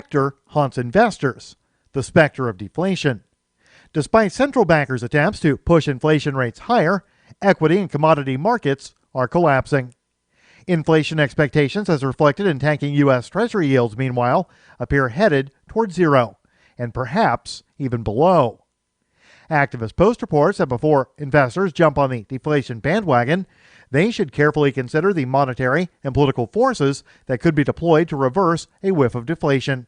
specter haunts investors, the specter of deflation. Despite central bankers' attempts to push inflation rates higher, equity and commodity markets are collapsing. Inflation expectations, as reflected in tanking U.S. Treasury yields, meanwhile, appear headed toward zero, and perhaps even below. Activist Post reports that before investors jump on the deflation bandwagon, they should carefully consider the monetary and political forces that could be deployed to reverse a whiff of deflation.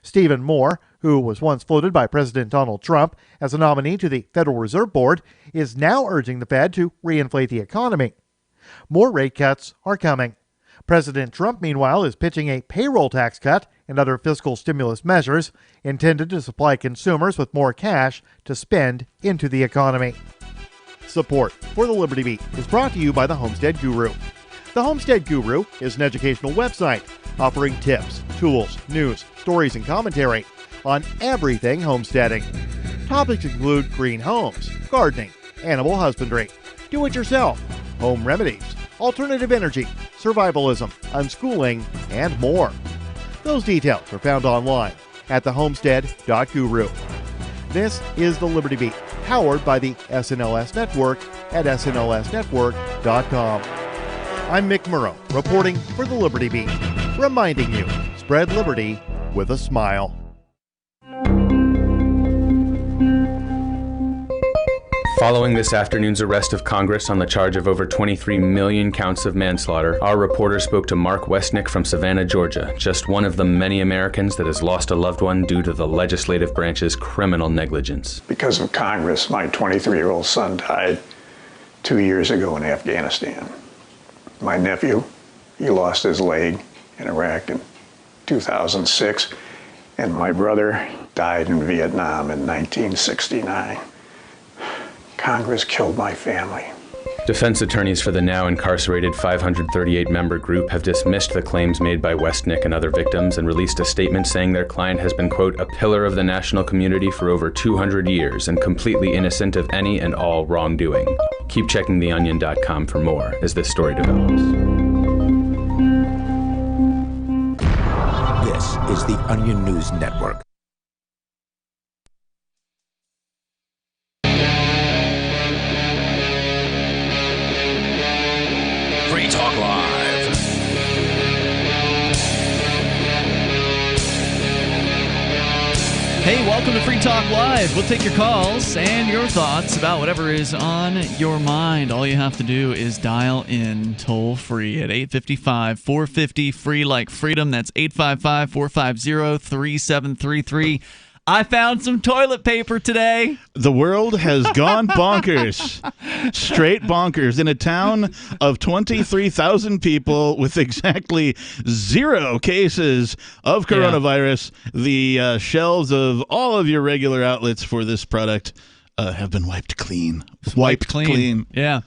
Stephen Moore, who was once floated by President Donald Trump as a nominee to the Federal Reserve Board, is now urging the Fed to reinflate the economy. More rate cuts are coming. President Trump, meanwhile, is pitching a payroll tax cut and other fiscal stimulus measures intended to supply consumers with more cash to spend into the economy. Support for the Liberty Beat is brought to you by the Homestead Guru. The Homestead Guru is an educational website offering tips, tools, news, stories, and commentary on everything homesteading. Topics include green homes, gardening, animal husbandry, do-it-yourself, home remedies, alternative energy, survivalism, unschooling, and more. Those details are found online at thehomestead.guru. This is the Liberty Beat, powered by the SNLS Network at snlsnetwork.com. I'm Mick Murrow, reporting for the Liberty Beat, reminding you, spread liberty with a smile. Following this afternoon's arrest of Congress on the charge of over 23 million counts of manslaughter, our reporter spoke to Mark Westnick from Savannah, Georgia, just one of the many Americans that has lost a loved one due to the legislative branch's criminal negligence. Because of Congress, my 23-year-old son died 2 years ago in Afghanistan. My nephew, he lost his leg in Iraq in 2006, and my brother died in Vietnam in 1969. Congress killed my family. Defense attorneys for the now incarcerated 538-member group have dismissed the claims made by Westnick and other victims and released a statement saying their client has been, quote, a pillar of the national community for over 200 years and completely innocent of any and all wrongdoing. Keep checking theonion.com for more as this story develops. This is the Onion News Network. Free Talk Live. Hey, welcome to Free Talk Live. We'll take your calls and your thoughts about whatever is on your mind. All you have to do is dial in toll free at 855-450 free like freedom. That's 855-450-3733. I found some toilet paper today. The world has gone bonkers. Straight bonkers. In a town of 23,000 people with exactly 0 cases of coronavirus, the shelves of all of your regular outlets for this product have been wiped clean. Wiped clean. Yeah.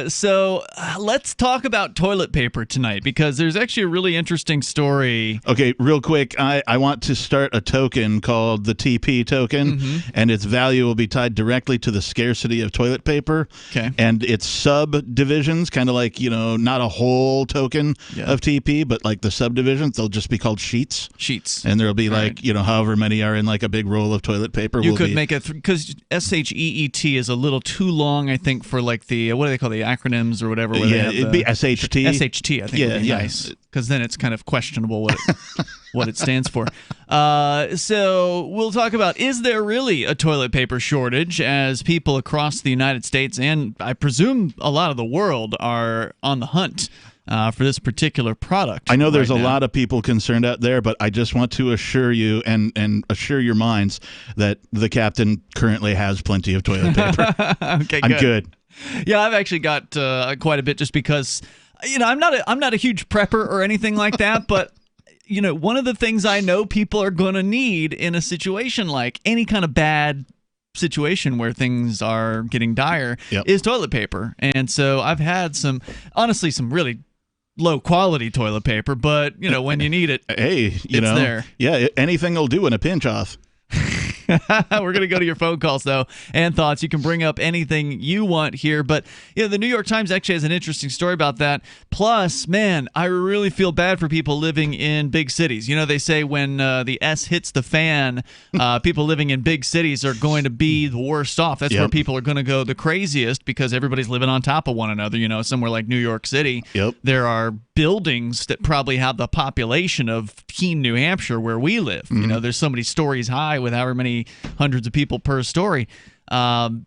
So let's talk about toilet paper tonight because there's actually a really interesting story. Okay, real quick, I want to start a token called the TP token, and its value will be tied directly to the scarcity of toilet paper. Okay. And its subdivisions, kind of like, not a whole token of TP, but like the subdivisions, they'll just be called sheets. Sheets. And there'll be however many are in like a big roll of toilet paper. You could make it, because SHEET is a little too long, I think, for like the, what do they call the acronyms or whatever? Yeah, it'd be SHT. SHT, I think would be nice, because then it's kind of questionable what it stands for. So we'll talk about, is there really a toilet paper shortage, as people across the United States and I presume a lot of the world are on the hunt for this particular product. I know there's a lot of people concerned out there, but I just want to assure you and assure your minds that the captain currently has plenty of toilet paper. Okay, I'm good. Yeah, I've actually got quite a bit just because, I'm not a huge prepper or anything like that, but one of the things I know people are going to need in a situation like any kind of bad situation where things are getting dire is toilet paper. And so I've had some really low quality toilet paper, but when you need it, hey, it's there. Yeah, anything will do in a pinch off. We're going to go to your phone calls, though, and thoughts. You can bring up anything you want here. But the New York Times actually has an interesting story about that. Plus, man, I really feel bad for people living in big cities. They say when the S hits the fan, people living in big cities are going to be the worst off. That's where people are going to go the craziest because everybody's living on top of one another. Somewhere like New York City, there are buildings that probably have the population of Keene, New Hampshire, where we live. There's so many stories high with however many hundreds of people per story. Some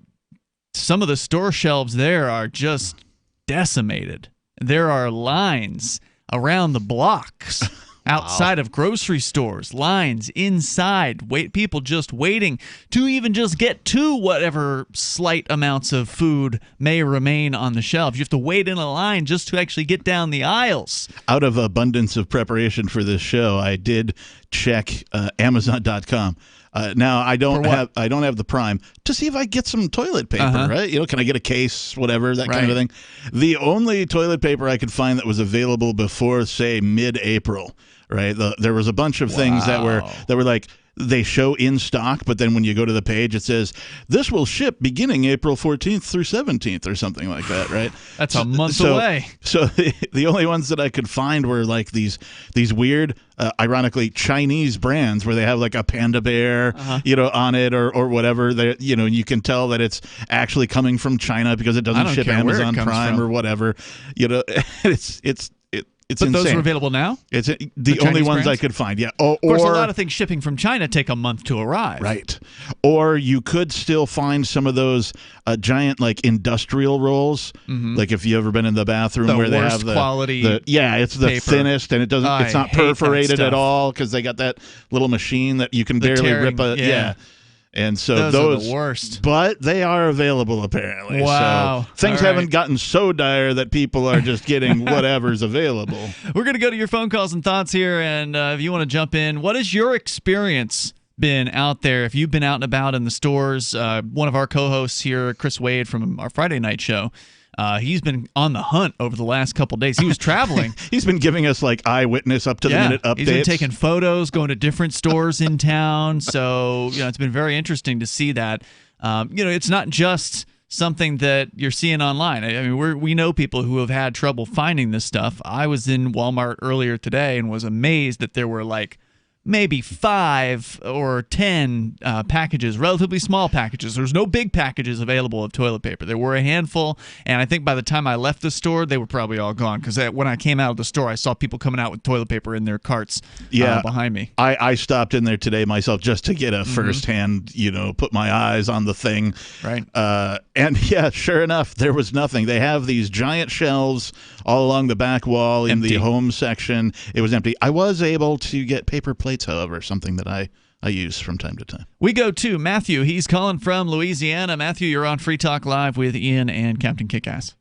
of the store shelves there are just decimated. There are lines around the blocks outside of grocery stores, lines inside, people just waiting to even just get to whatever slight amounts of food may remain on the shelves. You have to wait in a line just to actually get down the aisles. Out of abundance of preparation for this show, I did check Amazon.com. Now I don't have the Prime to see if I get some toilet paper, right? Can I get a case, whatever, that kind of thing. The only toilet paper I could find that was available before, say, mid-April, right? There was a bunch of things that were like they show in stock, but then when you go to the page, it says this will ship beginning April 14th through 17th or something like that, right? That's a month away. So the only ones that I could find were like these weird, ironically Chinese brands where they have like a panda bear, on it or whatever. And you can tell that it's actually coming from China because it doesn't ship Amazon Prime or whatever. It's but insane. those are available now? It's the only ones I could find, yeah. Of course, a lot of things shipping from China take a month to arrive. Right. Or you could still find some of those giant, like, industrial rolls. Like if you've ever been in the bathroom where they have the quality it's the paper. thinnest, and it's not perforated at all because they got that little machine that you can barely rip a... Yeah. And so those are the worst. But they are available apparently. Wow. So things haven't gotten so dire that people are just getting whatever's available. We're going to go to your phone calls and thoughts here, and if you want to jump in, what has your experience been out there? If you've been out and about in the stores, one of our co-hosts here, Chris Wade from our Friday night show, he's been on the hunt over the last couple of days. He was traveling. He's been giving us like eyewitness up to the minute updates. He's been taking photos, going to different stores in town. So, it's been very interesting to see that. It's not just something that you're seeing online. I mean, we know people who have had trouble finding this stuff. I was in Walmart earlier today and was amazed that there were like maybe 5 or 10 packages, relatively small packages. There's no big packages available of toilet paper. There were a handful, and I think by the time I left the store, they were probably all gone because when I came out of the store, I saw people coming out with toilet paper in their carts behind me. I stopped in there today myself just to get a firsthand, put my eyes on the thing. Right. And yeah, sure enough, there was nothing. They have these giant shelves all along the back wall in the home section. It was empty. I was able to get paper plates, however, something that I use from time to time. We go to Matthew. He's calling from Louisiana. Matthew, you're on Free Talk Live with Ian and Captain Kickass.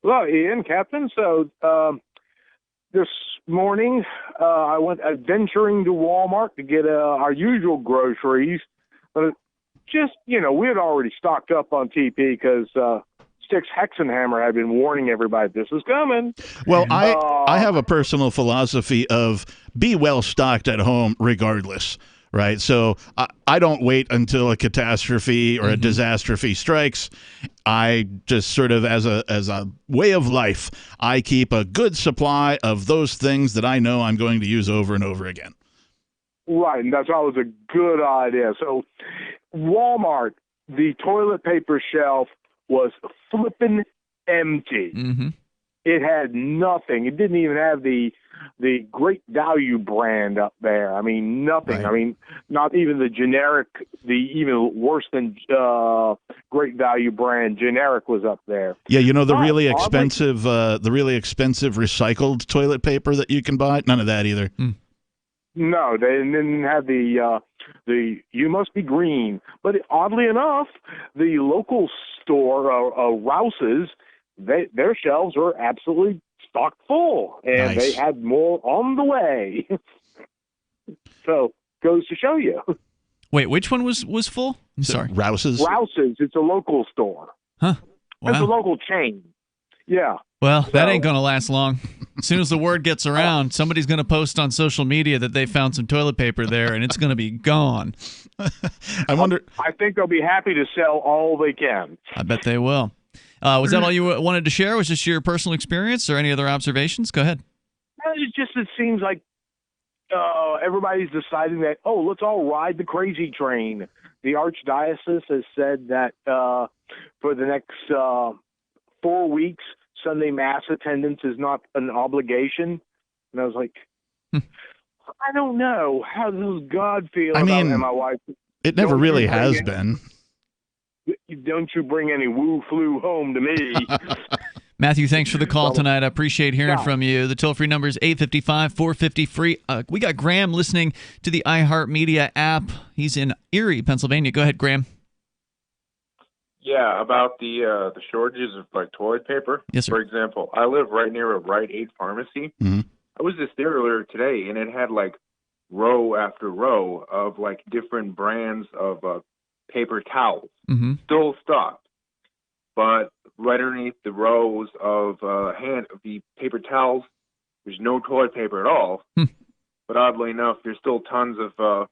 Hello, Ian, Captain. So this morning I went adventuring to Walmart to get our usual groceries. But just, we had already stocked up on TP because Sticks Hexenhammer had been warning everybody this was coming. Well, I have a personal philosophy of be well stocked at home regardless, right? So I don't wait until a catastrophe or a disastrophe strikes. I just sort of, as a way of life, I keep a good supply of those things that I know I'm going to use over and over again. Right, and that's always a good idea. So Walmart, the toilet paper shelf was flipping empty. It had nothing. It didn't even have the Great Value brand up there. I mean, nothing. Right. I mean, not even the generic, the even worse than Great Value brand generic was up there. Yeah, the really expensive, recycled toilet paper that you can buy. None of that either. No, they didn't have the You Must Be Green. But oddly enough, the local store, Rouse's, their shelves were absolutely stocked full, and they had more on the way. So, goes to show you. Wait, which one was full? I'm sorry. Rouse's? Rouse's. It's a local store. Huh. Wow. It's a local chain. Yeah. Well, that ain't going to last long. As soon as the word gets around, somebody's going to post on social media that they found some toilet paper there, and it's going to be gone. I wonder. I think they'll be happy to sell all they can. I bet they will. Was that all you wanted to share? Was this your personal experience or any other observations? Go ahead. It seems like everybody's deciding that, let's all ride the crazy train. The Archdiocese has said that for the next 4 weeks, Sunday Mass attendance is not an obligation. And I was like, I don't know. How does God feel about it? And my wife, it never really has been. Don't you bring any woo-flu home to me. Matthew, thanks for the call tonight. I appreciate hearing from you. The toll-free number is 855-450-FREE. We got Graham listening to the iHeartMedia app. He's in Erie, Pennsylvania. Go ahead, Graham. Yeah, about the shortages of toilet paper. Yes, sir. For example, I live right near a Rite Aid pharmacy. Mm-hmm. I was just there earlier today, and it had row after row of different brands of paper towels, still stocked. But right underneath the rows of the paper towels, there's no toilet paper at all. But oddly enough, there's still tons of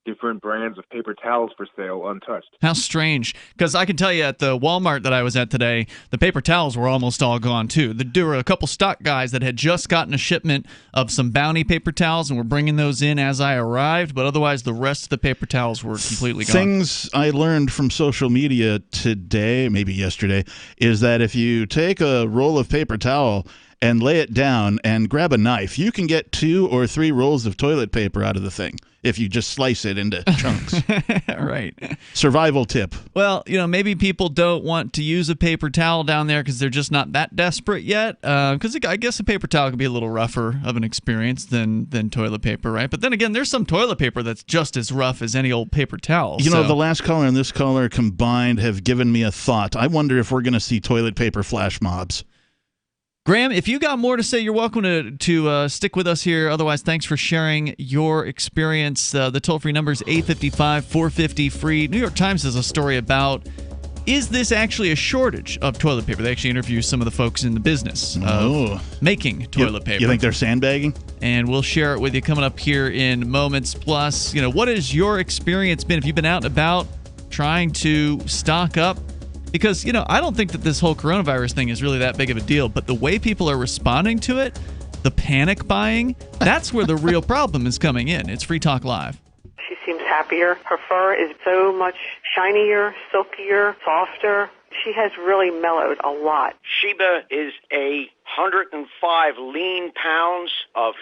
different brands of paper towels for sale untouched. How strange. Because I can tell you at the Walmart that I was at today, the paper towels were almost all gone too. There were a couple stock guys that had just gotten a shipment of some Bounty paper towels and were bringing those in as I arrived, but otherwise the rest of the paper towels were completely gone. Things I learned from social media today, maybe yesterday, is that if you take a roll of paper towel and lay it down and grab a knife, you can get 2 or 3 rolls of toilet paper out of the thing if you just slice it into chunks. Right. Survival tip. Well, maybe people don't want to use a paper towel down there because they're just not that desperate yet. Because I guess a paper towel can be a little rougher of an experience than toilet paper, right? But then again, there's some toilet paper that's just as rough as any old paper towel. The last caller and this caller combined have given me a thought. I wonder if we're going to see toilet paper flash mobs. Graham, if you got more to say, you're welcome to stick with us here. Otherwise, thanks for sharing your experience. The toll-free number is 855-450-FREE. New York Times has a story about, is this actually a shortage of toilet paper? They actually interview some of the folks in the business of making toilet paper. You think they're sandbagging? And we'll share it with you coming up here in moments. Plus, what has your experience been? If you've been out and about trying to stock up, because, I don't think that this whole coronavirus thing is really that big of a deal, but the way people are responding to it, the panic buying, that's where the real problem is coming in. It's Free Talk Live. She seems happier. Her fur is so much shinier, silkier, softer. She has really mellowed a lot. Sheba is 105 lean pounds of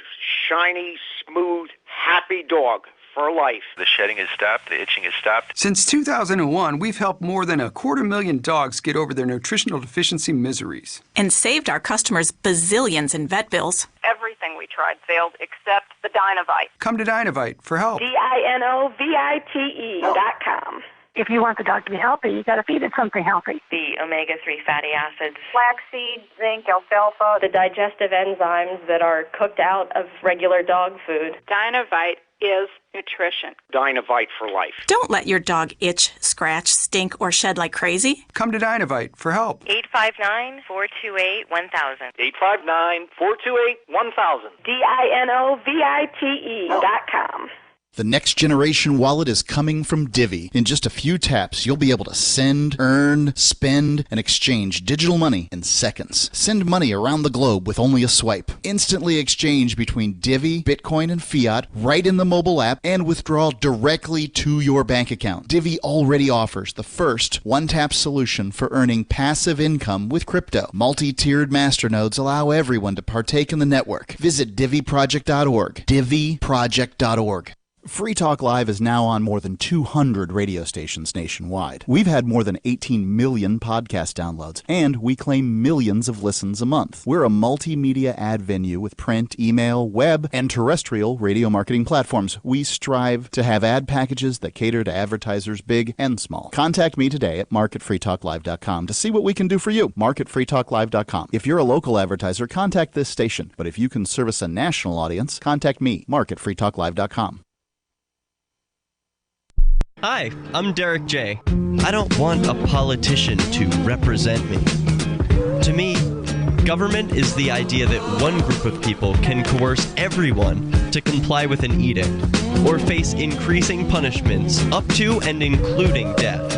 shiny, smooth, happy dog. For life. The shedding has stopped. The itching has stopped. Since 2001, we've helped more than 250,000 dogs get over their nutritional deficiency miseries. And saved our customers bazillions in vet bills. Everything we tried failed except the Dynovite. Come to Dynovite for help. DINOVITE.com. If you want the dog to be healthy, you got to feed it something healthy. The omega-3 fatty acids. Flaxseed, zinc, alfalfa. The digestive enzymes that are cooked out of regular dog food. Dynovite is nutrition. Dynovite for life. Don't let your dog itch, scratch, stink, or shed like crazy. Come to Dynovite for help. 859-428-1000. 859-428-1000. DINOVITE.com. The next generation wallet is coming from Divvy. In just a few taps, you'll be able to send, earn, spend, and exchange digital money in seconds. Send money around the globe with only a swipe. Instantly exchange between Divvy, Bitcoin, and fiat right in the mobile app and withdraw directly to your bank account. Divvy already offers the first one-tap solution for earning passive income with crypto. Multi-tiered masternodes allow everyone to partake in the network. Visit DivvyProject.org. DivvyProject.org. Free Talk Live is now on more than 200 radio stations nationwide. We've had more than 18 million podcast downloads, and we claim millions of listens a month. We're a multimedia ad venue with print, email, web, and terrestrial radio marketing platforms. We strive to have ad packages that cater to advertisers big and small. Contact me today at mark@freetalklive.com to see what we can do for you. mark@freetalklive.com. If you're a local advertiser, contact this station. But if you can service a national audience, contact me, mark@freetalklive.com. Hi, I'm Derek J. I don't want a politician to represent me. To me, Government is the idea that one group of people can coerce everyone to comply with an edict or face increasing punishments up to and including death.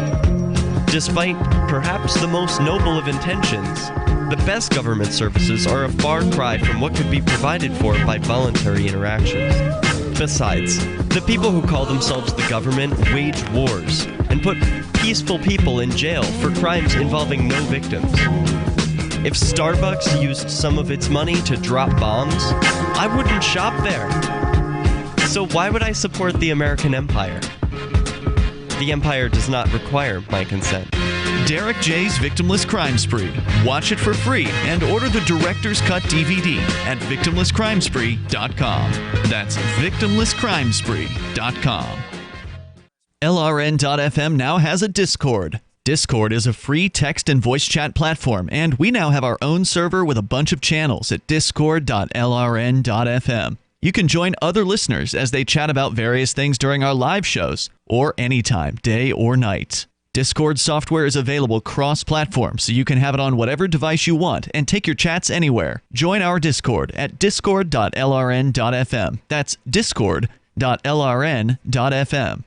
Despite perhaps the most noble of intentions, the best government services are a far cry from what could be provided for by voluntary interactions. Besides, the people who call themselves the government wage wars and put peaceful people in jail for crimes involving no victims. If Starbucks used some of its money to drop bombs, I wouldn't shop there. So why would I support the American empire? The empire does not require my consent. Derek J's Victimless Crime Spree. Watch it for free and order the Director's Cut DVD at victimlesscrimespree.com. That's victimlesscrimespree.com. LRN.FM now has a Discord. Discord is a free text and voice chat platform, and we now have our own server with a bunch of channels at discord.lrn.fm. You can join other listeners as they chat about various things during our live shows, or anytime, day or night. Discord software is available cross-platform, so you can have it on whatever device you want and take your chats anywhere. Join our Discord at discord.lrn.fm. That's discord.lrn.fm.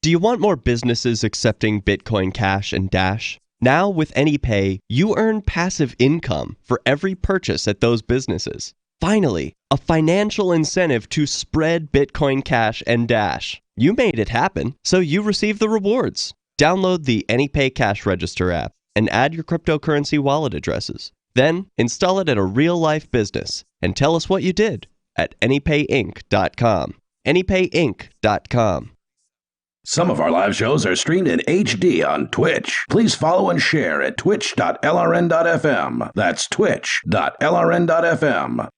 Do you want more businesses accepting Bitcoin Cash and Dash? Now with AnyPay, you earn passive income for every purchase at those businesses. Finally, a financial incentive to spread Bitcoin Cash and Dash. You made it happen, so you receive the rewards. Download the AnyPay Cash Register app and add your cryptocurrency wallet addresses. Then install it at a real-life business and tell us what you did at AnyPayInc.com. AnyPayInc.com. Some of our live shows are streamed in HD on Twitch. Please follow and share at twitch.lrn.fm. That's twitch.lrn.fm.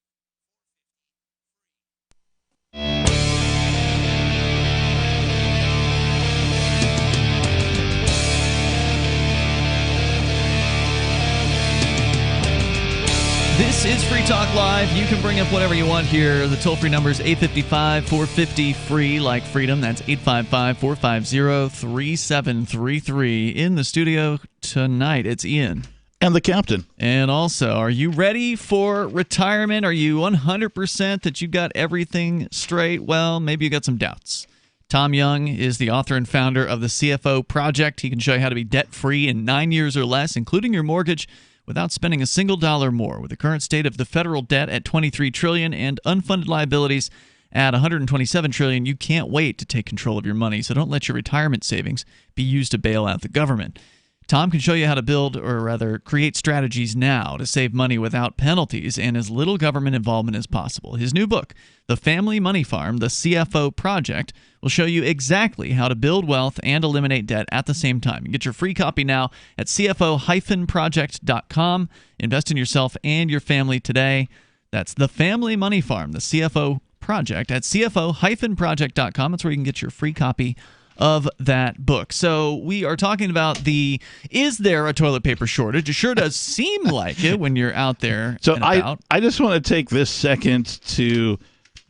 This is Free Talk Live. You can bring up whatever you want here. The toll-free number is 855-450-FREE, like freedom. That's 855-450-3733. In the studio tonight, it's Ian. And the captain. And also, are you ready for retirement? Are you 100% that you got everything straight? Well, maybe you got some doubts. Tom Young is the author and founder of the CFO Project. He can show you how to be debt-free in 9 years or less, including your mortgage, without spending a single dollar more. With the current state of the federal debt at $23 trillion and unfunded liabilities at $127 trillion, you can't wait to take control of your money. So don't let your retirement savings be used to bail out the government. Tom can show you how to build, or rather create strategies now to save money without penalties and as little government involvement as possible. His new book, The Family Money Farm, The CFO Project, will show you exactly how to build wealth and eliminate debt at the same time. You can get your free copy now at cfo-project.com. Invest in yourself and your family today. That's The Family Money Farm, The CFO Project, at cfo-project.com. That's where you can get your free copy of that book. So we are talking about is there a toilet paper shortage? It sure does seem like it when you're out there. So and about. I just want to take this second to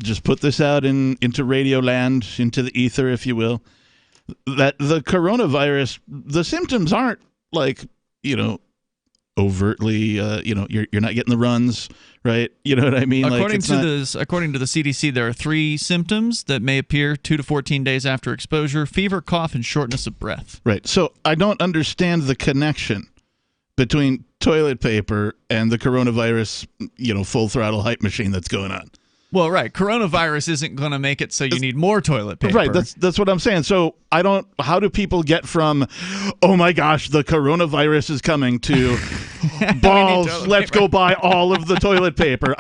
just put this out into radio land, into the ether, if you will, that the coronavirus, the symptoms aren't like, overtly, you're not getting the runs, right? You know what I mean? According to the CDC, there are 3 symptoms that may appear 2 to 14 days after exposure: fever, cough, and shortness of breath. Right. So I don't understand the connection between toilet paper and the coronavirus, full throttle hype machine that's going on. Well, right. Coronavirus isn't going to make it so you need more toilet paper. Right. That's what I'm saying. So how do people get from, oh my gosh, the coronavirus is coming, to balls, let's go buy all of the toilet paper?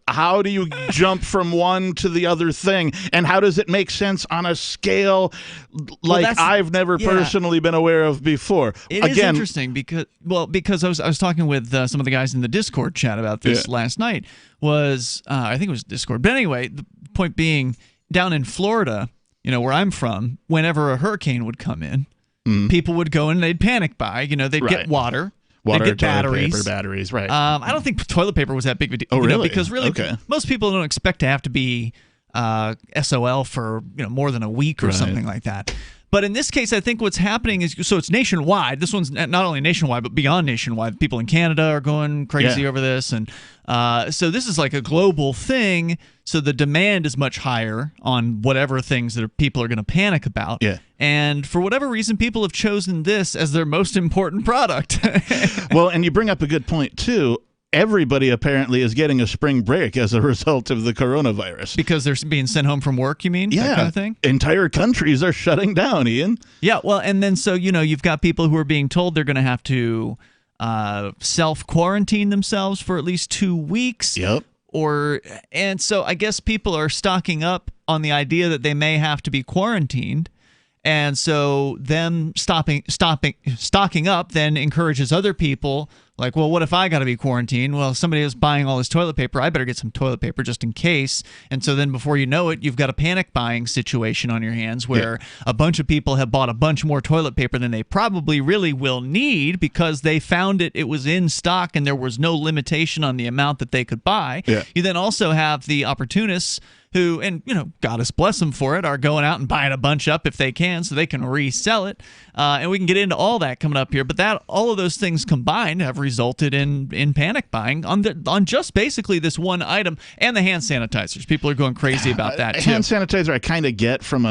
How do you jump from one to the other thing? And how does it make sense on a scale I've never personally been aware of before? It is interesting because I was talking with some of the guys in the Discord chat about this last night. I think it was Discord. But anyway, the point being, down in Florida, where I'm from, whenever a hurricane would come in, people would go and they'd panic buy. They'd get water. They'd get batteries. Paper, batteries, right. I don't think toilet paper was that big of a deal. Oh, really? Because really, most people don't expect to have to be SOL for more than a week or something like that. But in this case, I think what's happening is, so it's nationwide. This one's not only nationwide, but beyond nationwide. People in Canada are going crazy over this. And so this is like a global thing. So the demand is much higher on whatever things that people are going to panic about. Yeah. And for whatever reason, people have chosen this as their most important product. Well, and you bring up a good point, too. Everybody apparently is getting a spring break as a result of the coronavirus. Because they're being sent home from work, you mean? Yeah. That kind of thing? Entire countries are shutting down, Ian. Yeah, well, and then so, you've got people who are being told they're going to have to self-quarantine themselves for at least 2 weeks. Yep. And so I guess people are stocking up on the idea that they may have to be quarantined. And so them stocking up then encourages other people, like, well, what if I got to be quarantined? Well, somebody is buying all this toilet paper. I better get some toilet paper just in case. And so then before you know it, you've got a panic buying situation on your hands where a bunch of people have bought a bunch more toilet paper than they probably really will need because they found it was in stock and there was no limitation on the amount that they could buy. Yeah. You then also have the opportunists who, and God bless them for it, are going out and buying a bunch up if they can so they can resell it. And we can get into all that coming up here. But all of those things combined have resulted in panic buying on just basically this one item, and the hand sanitizers. People are going crazy about that too. Hand sanitizer I kind of get from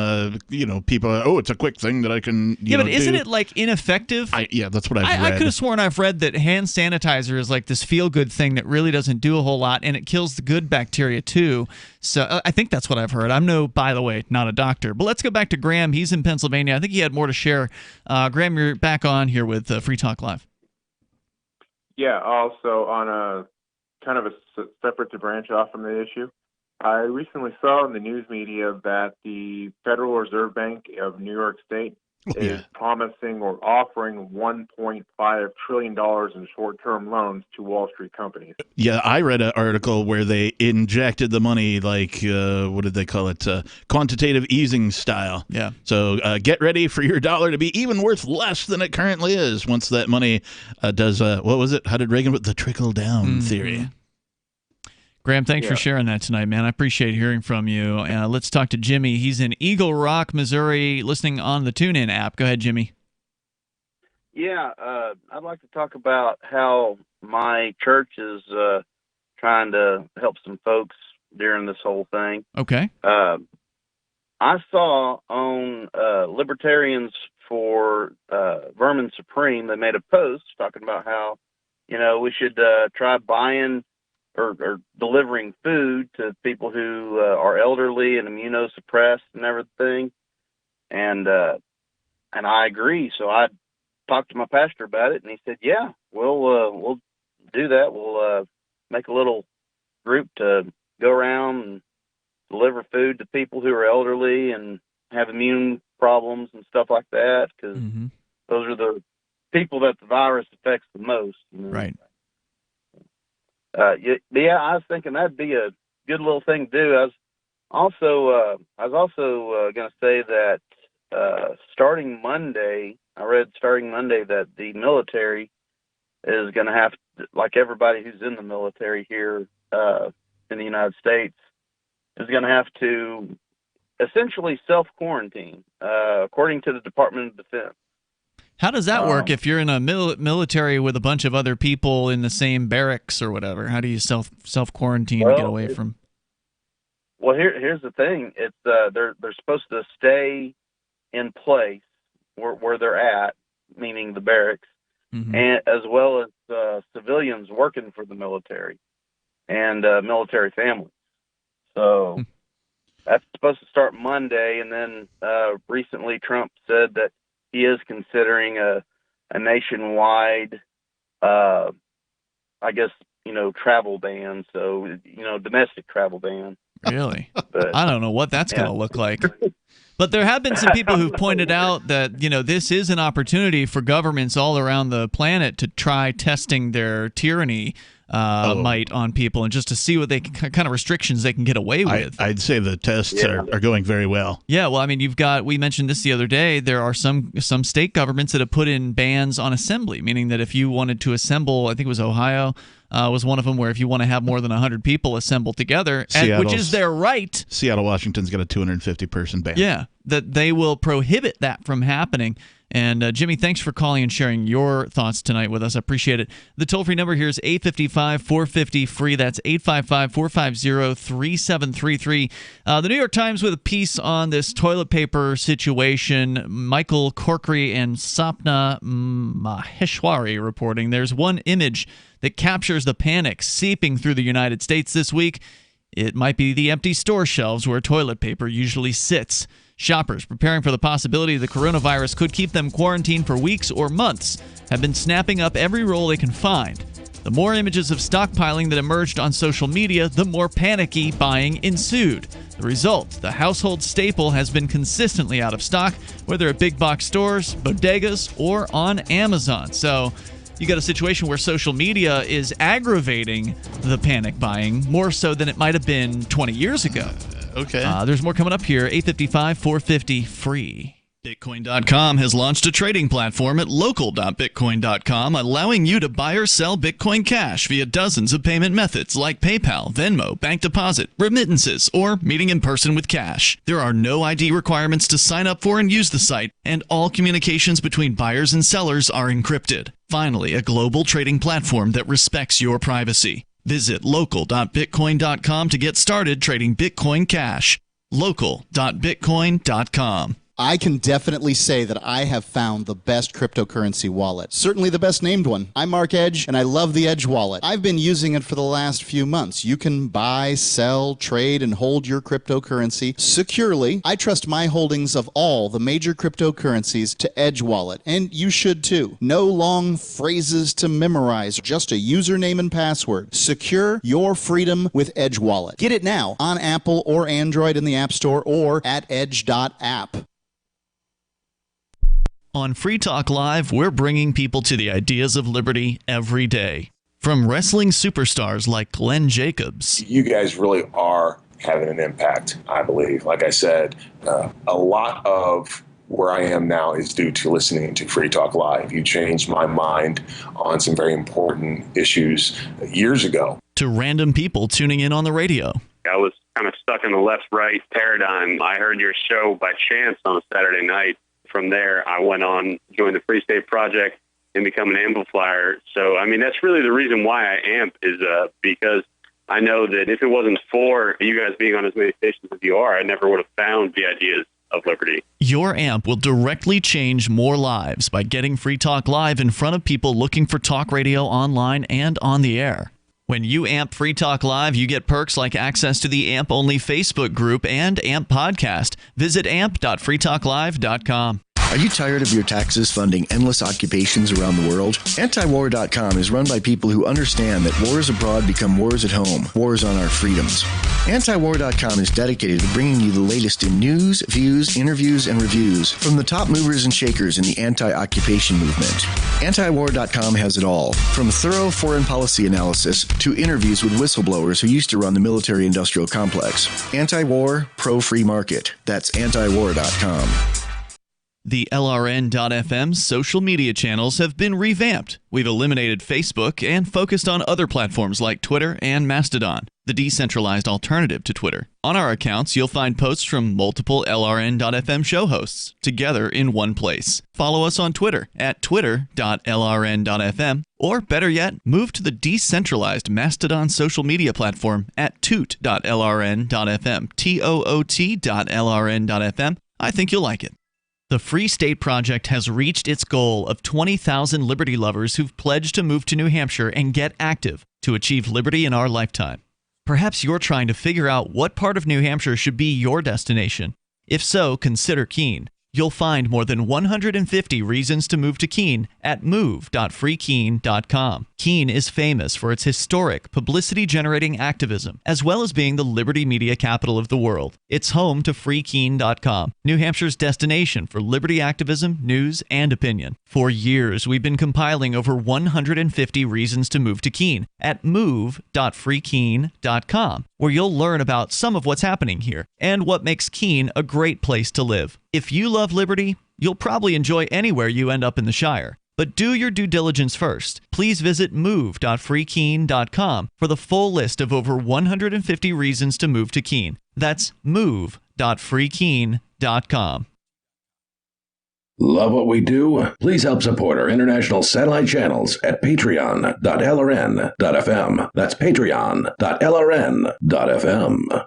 people, it's a quick thing that I can but isn't it like ineffective? That's what I've read. I could have sworn I've read that hand sanitizer is like this feel-good thing that really doesn't do a whole lot, and it kills the good bacteria too. So I think that's what I've heard. I'm by the way, not a doctor. But let's go back to Graham. He's in Pennsylvania. I think he had more to share. Graham, you're back on here with Free Talk Live. Yeah, also on a kind of a separate to branch off from the issue, I recently saw in the news media that the Federal Reserve Bank of New York State is promising or offering $1.5 trillion in short-term loans to Wall Street companies. Yeah, I read an article where they injected the money like, what did they call it? Quantitative easing style. Yeah. So get ready for your dollar to be even worth less than it currently is once that money does, what was it? How did Reagan put the trickle-down theory? Graham, thanks for sharing that tonight, man. I appreciate hearing from you. Let's talk to Jimmy. He's in Eagle Rock, Missouri, listening on the TuneIn app. Go ahead, Jimmy. Yeah, I'd like to talk about how my church is trying to help some folks during this whole thing. Okay. I saw on Libertarians for Vermin Supreme, they made a post talking about how, we should try buying or delivering food to people who are elderly and immunosuppressed and everything. And I agree. So I talked to my pastor about it, and he said, yeah, we'll do that. We'll make a little group to go around and deliver food to people who are elderly and have immune problems and stuff like that, because those are the people that the virus affects the most. Right. Yeah, I was thinking that'd be a good little thing to do. I was also going to say that starting Monday that the military is going to have to, like everybody who's in the military here in the United States, is going to have to essentially self-quarantine, according to the Department of Defense. How does that work if you're in a military with a bunch of other people in the same barracks or whatever? How do you self-quarantine to get away from? Well, here's the thing. It's they're supposed to stay in place where they're at, meaning the barracks, and as well as civilians working for the military and military families. So that's supposed to start Monday, and then recently Trump said that he is considering a nationwide, I guess, travel ban. So, domestic travel ban. Really? But, I don't know what that's going to look like. But there have been some people who've pointed out that, this is an opportunity for governments all around the planet to try testing their tyranny might on people, and just to see what kind of restrictions they can get away with. I'd say the tests are going very well. Yeah, well, I mean, we mentioned this the other day. There are some state governments that have put in bans on assembly, meaning that if you wanted to assemble, I think it was Ohio, was one of them, where if you want to have more than 100 people assembled together, which is their right. Seattle, Washington's got a 250-person ban. Yeah, that they will prohibit that from happening. And Jimmy, thanks for calling and sharing your thoughts tonight with us. I appreciate it. The toll-free number here is 855-450-FREE. That's 855-450-3733. The New York Times with a piece on this toilet paper situation. Michael Corkery and Sapna Maheshwari reporting. There's one image that captures the panic seeping through the United States this week. It might be the empty store shelves where toilet paper usually sits. Shoppers preparing for the possibility the coronavirus could keep them quarantined for weeks or months have been snapping up every roll they can find. The more images of stockpiling that emerged on social media, the more panicky buying ensued. The result, the household staple has been consistently out of stock, whether at big box stores, bodegas, or on Amazon. So you got a situation where social media is aggravating the panic buying more so than it might have been 20 years ago. Okay. There's more coming up here. 855-450-FREE. Bitcoin.com has launched a trading platform at local.bitcoin.com, allowing you to buy or sell Bitcoin Cash via dozens of payment methods like PayPal, Venmo, bank deposit, remittances, or meeting in person with cash. There are no ID requirements to sign up for and use the site, and all communications between buyers and sellers are encrypted. Finally, a global trading platform that respects your privacy. Visit local.bitcoin.com to get started trading Bitcoin Cash. Local.bitcoin.com. I can definitely say that I have found the best cryptocurrency wallet. Certainly the best named one. I'm Mark Edge, and I love the Edge wallet. I've been using it for the last few months. You can buy, sell, trade, and hold your cryptocurrency securely. I trust my holdings of all the major cryptocurrencies to Edge wallet, and you should too. No long phrases to memorize, just a username and password. Secure your freedom with Edge wallet. Get it now on Apple or Android in the App Store or at edge.app. On Free Talk Live, we're bringing people to the ideas of liberty every day. From wrestling superstars like Glenn Jacobs. You guys really are having an impact, I believe. Like I said, a lot of where I am now is due to listening to Free Talk Live. You changed my mind on some very important issues years ago. To random people tuning in on the radio. I was kind of stuck in the left-right paradigm. I heard your show by chance on a Saturday night. From there, I went on, joined the Free State Project, and become an amplifier. So, I mean, that's really the reason why I amp is because I know that if it wasn't for you guys being on as many stations as you are, I never would have found the ideas of liberty. Your amp will directly change more lives by getting Free Talk Live in front of people looking for talk radio online and on the air. When you amp Free Talk Live, you get perks like access to the AMP-only Facebook group and AMP podcast. Visit amp.freetalklive.com. Are you tired of your taxes funding endless occupations around the world? Antiwar.com is run by people who understand that wars abroad become wars at home, wars on our freedoms. Antiwar.com is dedicated to bringing you the latest in news, views, interviews, and reviews from the top movers and shakers in the anti-occupation movement. Antiwar.com has it all, from thorough foreign policy analysis to interviews with whistleblowers who used to run the military-industrial complex. Anti-war, pro-free market. That's antiwar.com. The LRN.FM social media channels have been revamped. We've eliminated Facebook and focused on other platforms like Twitter and Mastodon, the decentralized alternative to Twitter. On our accounts, you'll find posts from multiple LRN.FM show hosts together in one place. Follow us on Twitter at twitter.lrn.fm, or better yet, move to the decentralized Mastodon social media platform at toot.lrn.fm, toot.lrn.fm. I think you'll like it. The Free State Project has reached its goal of 20,000 liberty lovers who've pledged to move to New Hampshire and get active to achieve liberty in our lifetime. Perhaps you're trying to figure out what part of New Hampshire should be your destination. If so, consider Keene. You'll find more than 150 reasons to move to Keene at move.freekeene.com. Keene is famous for its historic, publicity-generating activism, as well as being the liberty media capital of the world. It's home to freekeene.com, New Hampshire's destination for liberty activism, news, and opinion. For years, we've been compiling over 150 reasons to move to Keene at move.freekeene.com, where you'll learn about some of what's happening here and what makes Keene a great place to live. If you love liberty, you'll probably enjoy anywhere you end up in the Shire. But do your due diligence first. Please visit move.freekeene.com for the full list of over 150 reasons to move to Keene. That's move.freekeene.com. Love what we do? Please help support our international satellite channels at patreon.lrn.fm. That's patreon.lrn.fm.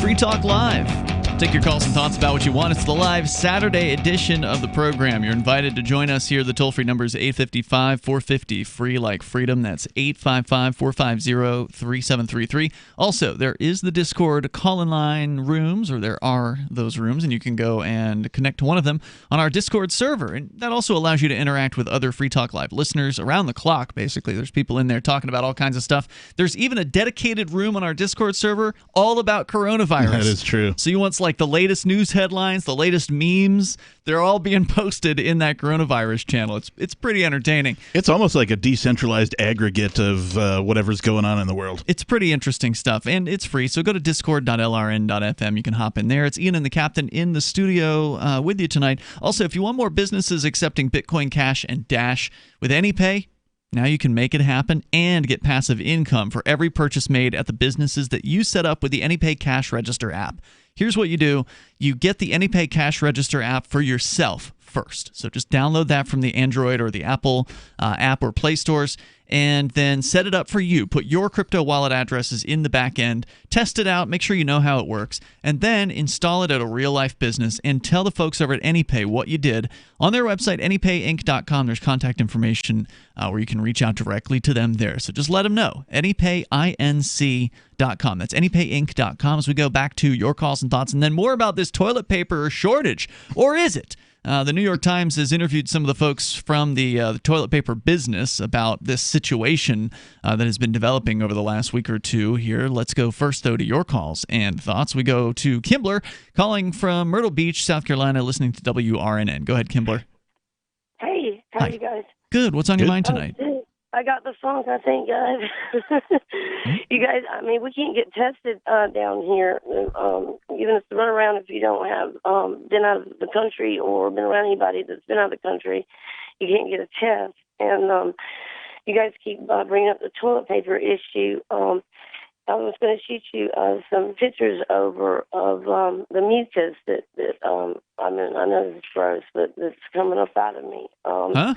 Free Talk Live. Take your calls and thoughts about what you want. It's the live Saturday edition of the program. You're invited to join us here. The toll-free number is 855-450-FREE like freedom. That's 855-450-3733. Also, there is the Discord call-in line rooms, or there are those rooms, and you can go and connect to one of them on our Discord server. And that also allows you to interact with other Free Talk Live listeners around the clock, basically. There's people in there talking about all kinds of stuff. There's even a dedicated room on our Discord server all about coronavirus. That is true. So you want like the latest news headlines, the latest memes, they're all being posted in that coronavirus channel. It's pretty entertaining. It's almost like a decentralized aggregate of whatever's going on in the world. It's pretty interesting stuff, and it's free. So go to discord.lrn.fm. You can hop in there. It's Ian and the Captain in the studio with you tonight. Also, if you want more businesses accepting Bitcoin Cash and Dash with AnyPay, now you can make it happen and get passive income for every purchase made at the businesses that you set up with the AnyPay Cash Register app. Here's what you do. You get the AnyPay Cash Register app for yourself first. So just download that from the Android or the Apple app or Play stores, and then set it up for you. Put your crypto wallet addresses in the back end, test it out, make sure you know how it works, and then install it at a real-life business and tell the folks over at AnyPay what you did. On their website, anypayinc.com, there's contact information where you can reach out directly to them there. So just let them know. anypayinc.com. That's anypayinc.com as we go back to your calls and thoughts, and then more about this toilet paper shortage. Or is it? The New York Times has interviewed some of the folks from the toilet paper business about this situation that has been developing over the last week or two here. Let's go first, though, to your calls and thoughts. We go to Kimbler, calling from Myrtle Beach, South Carolina, listening to WRNN. Go ahead, Kimbler. Hey, how are you guys? Good. What's on your mind tonight? I got the funk, I think, guys. You guys, I mean, we can't get tested down here. Even to run around if you don't have been out of the country or been around anybody that's been out of the country, you can't get a test. And you guys keep bringing up the toilet paper issue. I was going to shoot you some pictures over of the mucus that I mean, I know it's gross, but that's coming up out of me. Huh?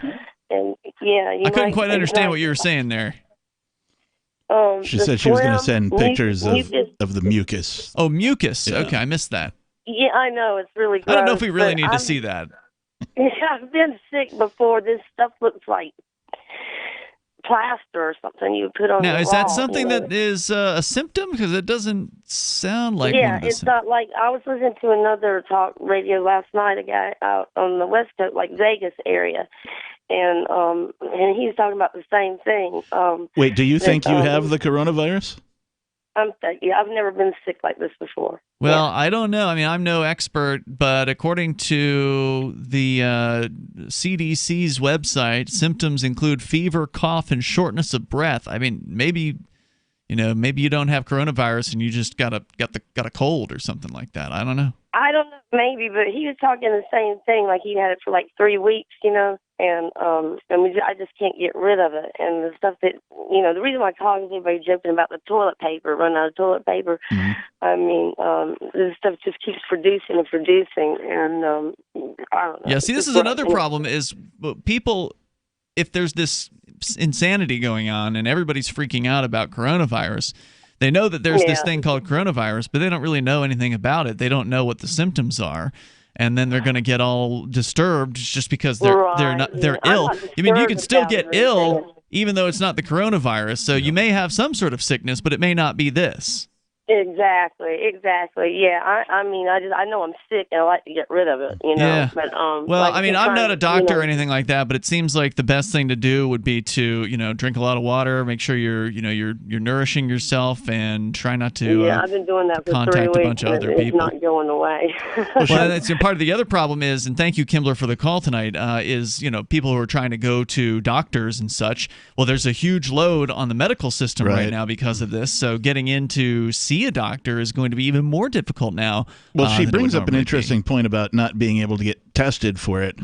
And yeah, I couldn't quite understand what you were saying there. She said she was going to send pictures of the mucus. Oh, mucus. Yeah. Okay, I missed that. Yeah, I know. It's really gross. I don't know if we really need to see that. I've been sick before. This stuff looks like plaster or something you put on now, your is that wall, something you know? that is a symptom? Because it doesn't sound like yeah, one of the it's not like I was listening to another talk radio last night, a guy out on the West Coast, like Vegas area, and he was talking about the same thing. Wait, do you think you have the coronavirus? Yeah, I've never been sick like this before. Well, I don't know. I mean, I'm no expert, but according to the CDC's website, symptoms include fever, cough, and shortness of breath. I mean, maybe you don't have coronavirus and you just got a cold or something like that. I don't know. I don't know, maybe, but he was talking the same thing. Like he had it for like 3 weeks, and I just can't get rid of it. And the stuff that the reason why I called is everybody joking about the toilet paper, running out of toilet paper. Mm-hmm. I mean, this stuff just keeps producing and producing, and I don't know. Yeah, see, this is another problem is people. If there's this insanity going on and everybody's freaking out about coronavirus, they know that there's this thing called coronavirus, but they don't really know anything about it. They don't know what the symptoms are, and then they're going to get all disturbed just because they're ill. I mean, you can still get ill even though it's not the coronavirus. So you may have some sort of sickness, but it may not be this. Exactly. Yeah, I mean, I know I'm sick and I like to get rid of it, Yeah. But well, like I mean, I'm not a doctor or anything like that, but it seems like the best thing to do would be to, drink a lot of water, make sure you're nourishing yourself, and try not to. Yeah, I've been doing that for 3 weeks. Contact a bunch of other people. It's not going away. Well, that's part of the other problem is, and thank you, Kimbler, for the call tonight. Is people who are trying to go to doctors and such. Well, there's a huge load on the medical system right now because of this. So getting in to see be a doctor is going to be even more difficult now. Well, she than it brings would up an normally interesting point about not being able to get tested for it.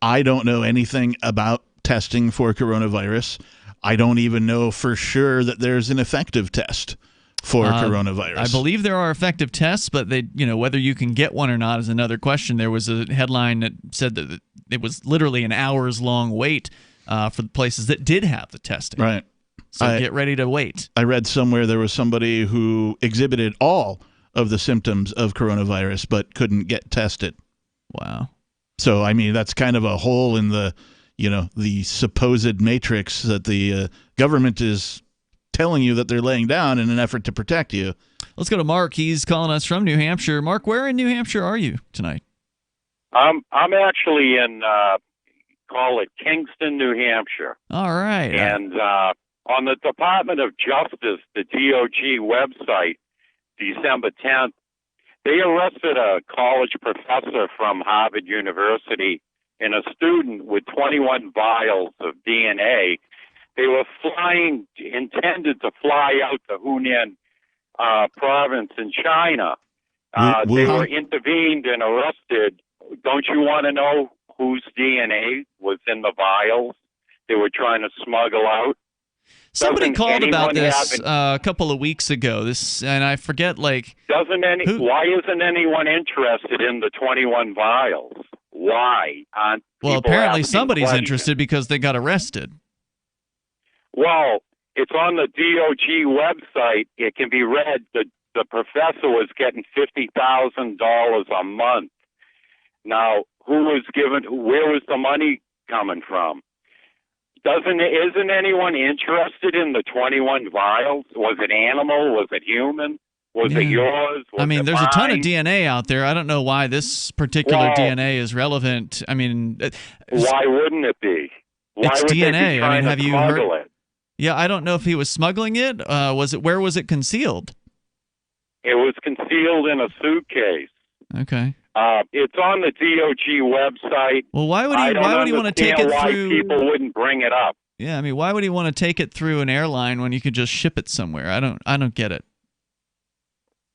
I don't know anything about testing for coronavirus. I don't even know for sure that there's an effective test for coronavirus. I believe there are effective tests, but whether you can get one or not is another question. There was a headline that said that it was literally an hours-long wait for the places that did have the testing. Right. So get ready to wait. I read somewhere there was somebody who exhibited all of the symptoms of coronavirus but couldn't get tested. Wow. So, I mean, that's kind of a hole in the supposed matrix that the government is telling you that they're laying down in an effort to protect you. Let's go to Mark. He's calling us from New Hampshire. Mark, where in New Hampshire are you tonight? I'm actually in call it Kingston, New Hampshire. All right. And on the Department of Justice, the DOJ website, December 10th, they arrested a college professor from Harvard University and a student with 21 vials of DNA. They were intended to fly out to Hunan province in China. They were intervened and arrested. Don't you want to know whose DNA was in the vials they were trying to smuggle out? Somebody called about this a couple of weeks ago. And I forget, why isn't anyone interested in the 21 vials? Why aren't Well, people apparently asking somebody's questions? interested because they got arrested. Well, it's on the DOJ website. It can be read. The professor was getting $50,000 a month. Now, where was the money coming from? Isn't anyone interested in the 21 vials? Was it animal? Was it human? Was it yours? There's a ton of DNA out there. I don't know why this particular DNA is relevant. Why wouldn't it be? Why it's would DNA. They be trying have to you smuggle heard? It? Yeah, I don't know if he was smuggling it. Where was it concealed? It was concealed in a suitcase. Okay. It's on the DOJ website. Well, why would he want to take it through? People wouldn't bring it up. Yeah, why would he want to take it through an airline when you could just ship it somewhere? I don't get it.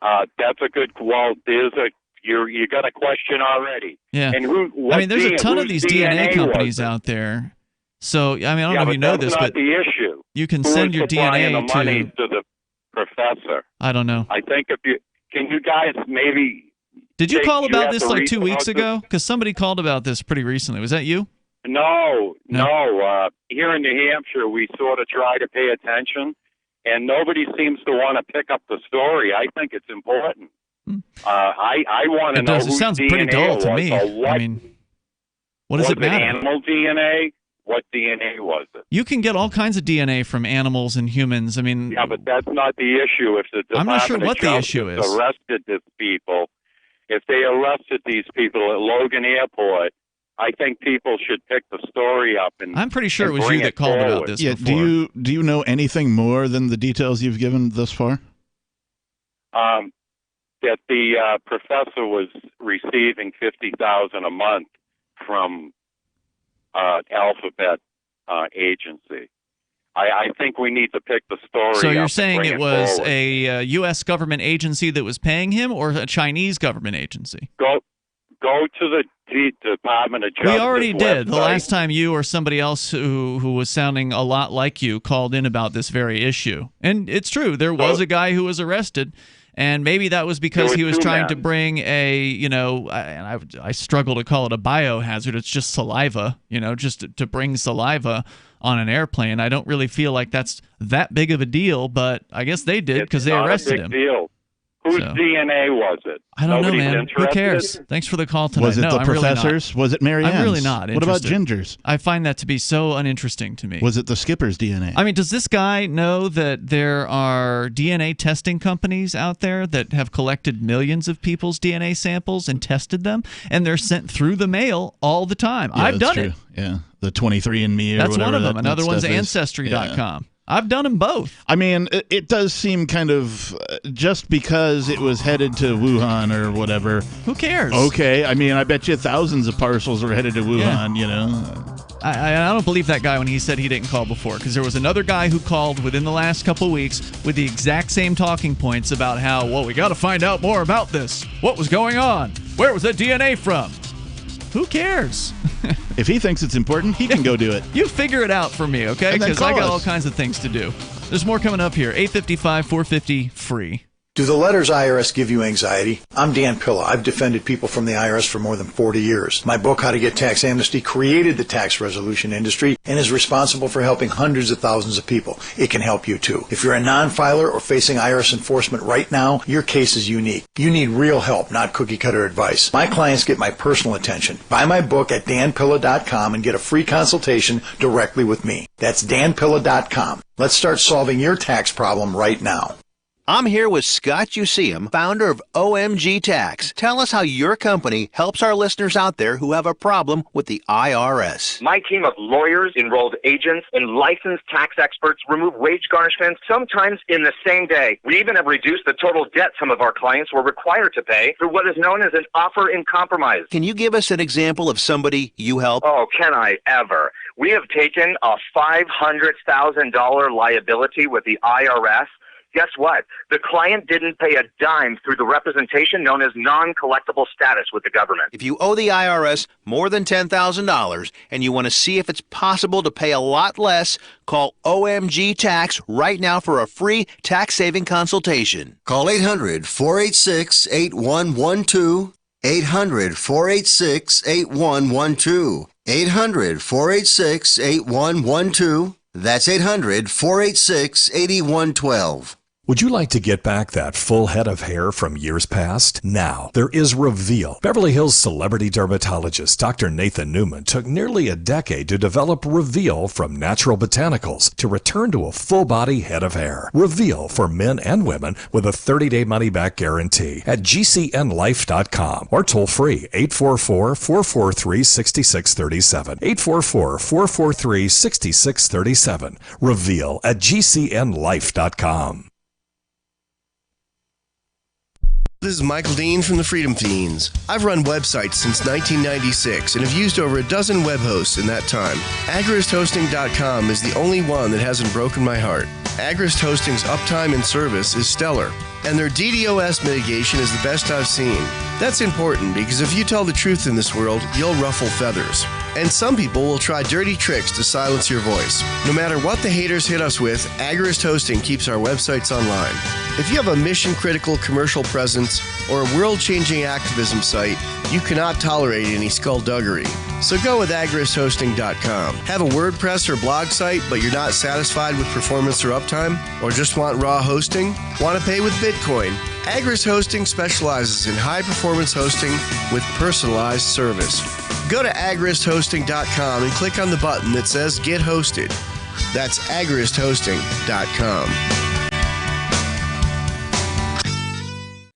That's a good. Well, you got a question already. Yeah. And there's a ton of these DNA companies out there. So I don't know if you know this, but the issue. You can send your DNA the money to the professor. I don't know. I think can you guys maybe. Did you call about this 2 weeks ago? Because somebody called about this pretty recently. Was that you? No. Here in New Hampshire, we sort of try to pay attention, and nobody seems to want to pick up the story. I think it's important. I want to know whose It sounds DNA pretty dull to me. What does it matter? Was it animal DNA? What DNA was it? You can get all kinds of DNA from animals and humans. Yeah, but that's not the issue. If the I'm not sure Department what of the Justice issue is. Arrested these people. If they arrested these people at Logan Airport, I think people should pick the story up and. I'm pretty sure and it was bring you that called forward. about this. Yeah. Before. Do you know anything more than the details you've given thus far? That the professor was receiving $50,000 a month from Alphabet agency. I think we need to pick the story. So you're up saying and bring it was forward. a U.S. government agency that was paying him, or a Chinese government agency? Go to the Department of Justice. We already did. The website. last time you or somebody else who was sounding a lot like you called in about this very issue. And it's true. There was a guy who was arrested, and maybe that was because he was trying to bring I struggle to call it a biohazard. It's just saliva, just to bring saliva on an airplane. I don't really feel like that's that big of a deal, but I guess they did because they arrested him. Deal. Whose DNA was it? I don't know, man. Interested? Who cares? Thanks for the call tonight. Was it the professors? Really was it Mary Ann's? I'm really not interested. What about Ginger's? I find that to be so uninteresting to me. Was it the skipper's DNA? Does this guy know that there are DNA testing companies out there that have collected millions of people's DNA samples and tested them, and they're sent through the mail all the time? Yeah, I've done it. Yeah, the 23andMe or that's whatever. One of them. Another one's stuff is. Ancestry.com. Yeah. I've done them both. It does seem kind of just because it was headed to Wuhan or whatever. Who cares? Okay, I bet you thousands of parcels were headed to Wuhan, I don't believe that guy when he said he didn't call before, because there was another guy who called within the last couple of weeks with the exact same talking points about how, well, we got to find out more about this. What was going on? Where was that DNA from? Who cares? If he thinks it's important, he can go do it. You figure it out for me, okay? Because I got all kinds of things to do. There's more coming up here. 855-450 free. Do the letters IRS give you anxiety? I'm Dan Pilla. I've defended people from the IRS for more than 40 years. My book, How to Get Tax Amnesty, created the tax resolution industry and is responsible for helping hundreds of thousands of people. It can help you too. If you're a non-filer or facing IRS enforcement right now, your case is unique. You need real help, not cookie-cutter advice. My clients get my personal attention. Buy my book at danpilla.com and get a free consultation directly with me. That's danpilla.com. Let's start solving your tax problem right now. I'm here with Scott Useum, founder of OMG Tax. Tell us how your company helps our listeners out there who have a problem with the IRS. My team of lawyers, enrolled agents, and licensed tax experts remove wage garnishments sometimes in the same day. We even have reduced the total debt some of our clients were required to pay through what is known as an offer in compromise. Can you give us an example of somebody you help? Oh, can I ever? We have taken a $500,000 liability with the IRS. Guess what? The client didn't pay a dime through the representation known as non-collectible status with the government. If you owe the IRS more than $10,000 and you want to see if it's possible to pay a lot less, call OMG Tax right now for a free tax-saving consultation. Call 800-486-8112. 800-486-8112. 800-486-8112. That's 800-486-8112. Would you like to get back that full head of hair from years past? Now, there is Reveal. Beverly Hills celebrity dermatologist Dr. Nathan Newman took nearly a decade to develop Reveal from natural botanicals to return to a full-body head of hair. Reveal for men and women with a 30-day money-back guarantee at gcnlife.com or toll-free 844-443-6637. 844-443-6637. Reveal at gcnlife.com. This is Michael Dean from the Freedom Fiends. I've run websites since 1996 and have used over a dozen web hosts in that time. AgristHosting.com is the only one that hasn't broken my heart. Agrist Hosting's uptime and service is stellar, and their DDoS mitigation is the best I've seen. That's important because if you tell the truth in this world, you'll ruffle feathers. And some people will try dirty tricks to silence your voice. No matter what the haters hit us with, Agrist Hosting keeps our websites online. If you have a mission-critical commercial presence or a world-changing activism site, you cannot tolerate any skullduggery. So go with agristhosting.com. Have a WordPress or blog site, but you're not satisfied with performance or uptime? Or just want raw hosting? Want to pay with Bitcoin? Agrist Hosting specializes in high-performance hosting with personalized service. Go to agristhosting.com and click on the button that says Get Hosted. That's agristhosting.com.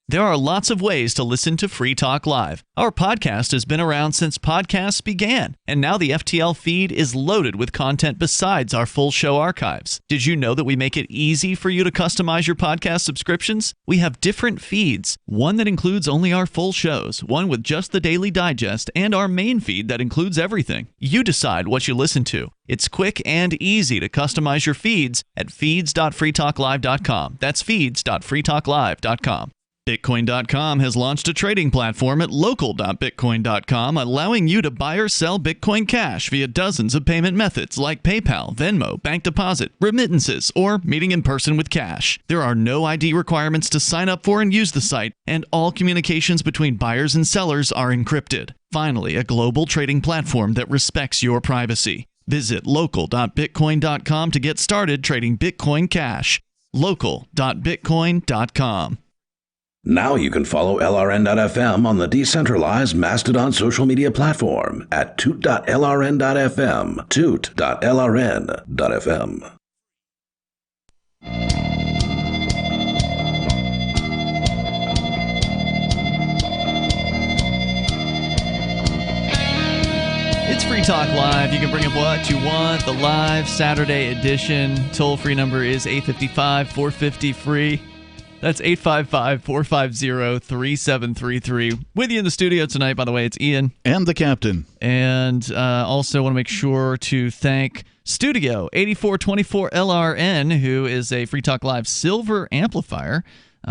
There are lots of ways to listen to Free Talk Live. Our podcast has been around since podcasts began, and now the FTL feed is loaded with content besides our full show archives. Did you know that we make it easy for you to customize your podcast subscriptions? We have different feeds, one that includes only our full shows, one with just the Daily Digest, and our main feed that includes everything. You decide what you listen to. It's quick and easy to customize your feeds at feeds.freetalklive.com. That's feeds.freetalklive.com. Bitcoin.com has launched a trading platform at local.bitcoin.com, allowing you to buy or sell Bitcoin Cash via dozens of payment methods like PayPal, Venmo, bank deposit, remittances, or meeting in person with cash. There are no ID requirements to sign up for and use the site, and all communications between buyers and sellers are encrypted. Finally, a global trading platform that respects your privacy. Visit local.bitcoin.com to get started trading Bitcoin Cash. local.bitcoin.com. Now you can follow LRN.FM on the decentralized Mastodon social media platform at toot.lrn.fm, toot.lrn.fm. It's Free Talk Live. You can bring up what you want. The live Saturday edition. Toll-free number is 855-450-FREE. That's 855-450-3733. With you in the studio tonight, by the way, it's Ian. And the captain. And also want to make sure to thank Studio 8424 LRN, who is a Free Talk Live silver amplifier.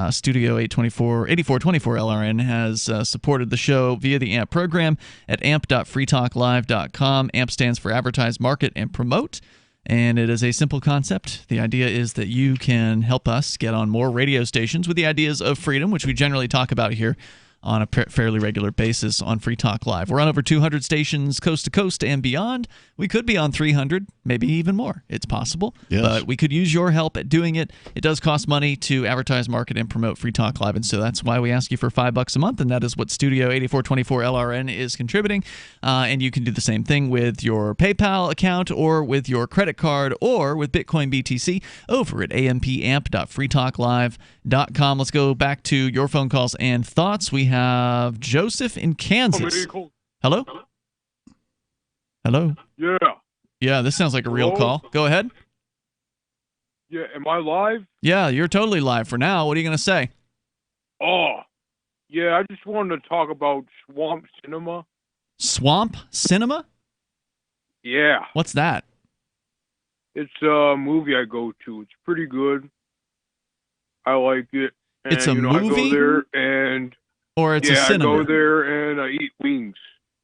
Studio 8424 LRN has supported the show via the AMP program at amp.freetalklive.com. AMP stands for Advertise, Market, and Promote. And it is a simple concept. The idea is that you can help us get on more radio stations with the ideas of freedom, which we generally talk about here on a fairly regular basis on Free Talk Live. We're on over 200 stations coast to coast and beyond. We could be on 300, maybe even more. It's possible. Yes. But we could use your help at doing it. It does cost money to advertise, market, and promote Free Talk Live, and so that's why we ask you for $5 a month, and that is what Studio 8424 LRN is contributing. And you can do the same thing with your PayPal account or with your credit card or with Bitcoin BTC over at ampamp.freetalklive.com. Let's go back to your phone calls and thoughts. We have Joseph in Kansas. Hello? Hello? Yeah. Yeah, this sounds like a real call. Go ahead. Yeah, am I live? Yeah, you're totally live for now. What are you going to say? Oh, yeah, I just wanted to talk about Swamp Cinema. Swamp Cinema? Yeah. What's that? It's a movie I go to. It's pretty good. I like it. And, It's a movie? I go there and... Or it's a cinema? I go there and I eat wings.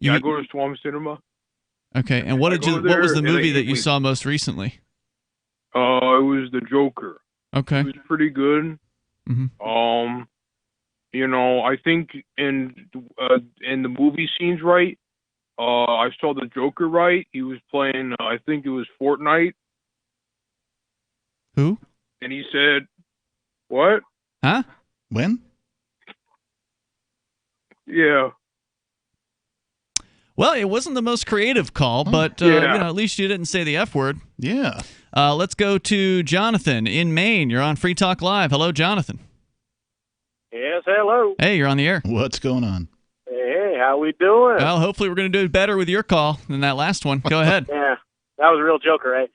I go to Swamp Cinema. Okay, and what was the movie that you saw most recently? It was The Joker. Okay. It was pretty good. Mm-hmm. I think in the movie scenes, right? I saw the Joker right. He was playing, I think it was Fortnite. Who? And he said, "What? Huh? When?" Yeah. Well, it wasn't the most creative call, but at least you didn't say the F word. Yeah. Let's go to Jonathan in Maine. You're on Free Talk Live. Hello, Jonathan. Yes, hello. Hey, you're on the air. What's going on? Hey, how we doing? Well, hopefully we're going to do better with your call than that last one. Go ahead. Yeah, that was a real joker, right?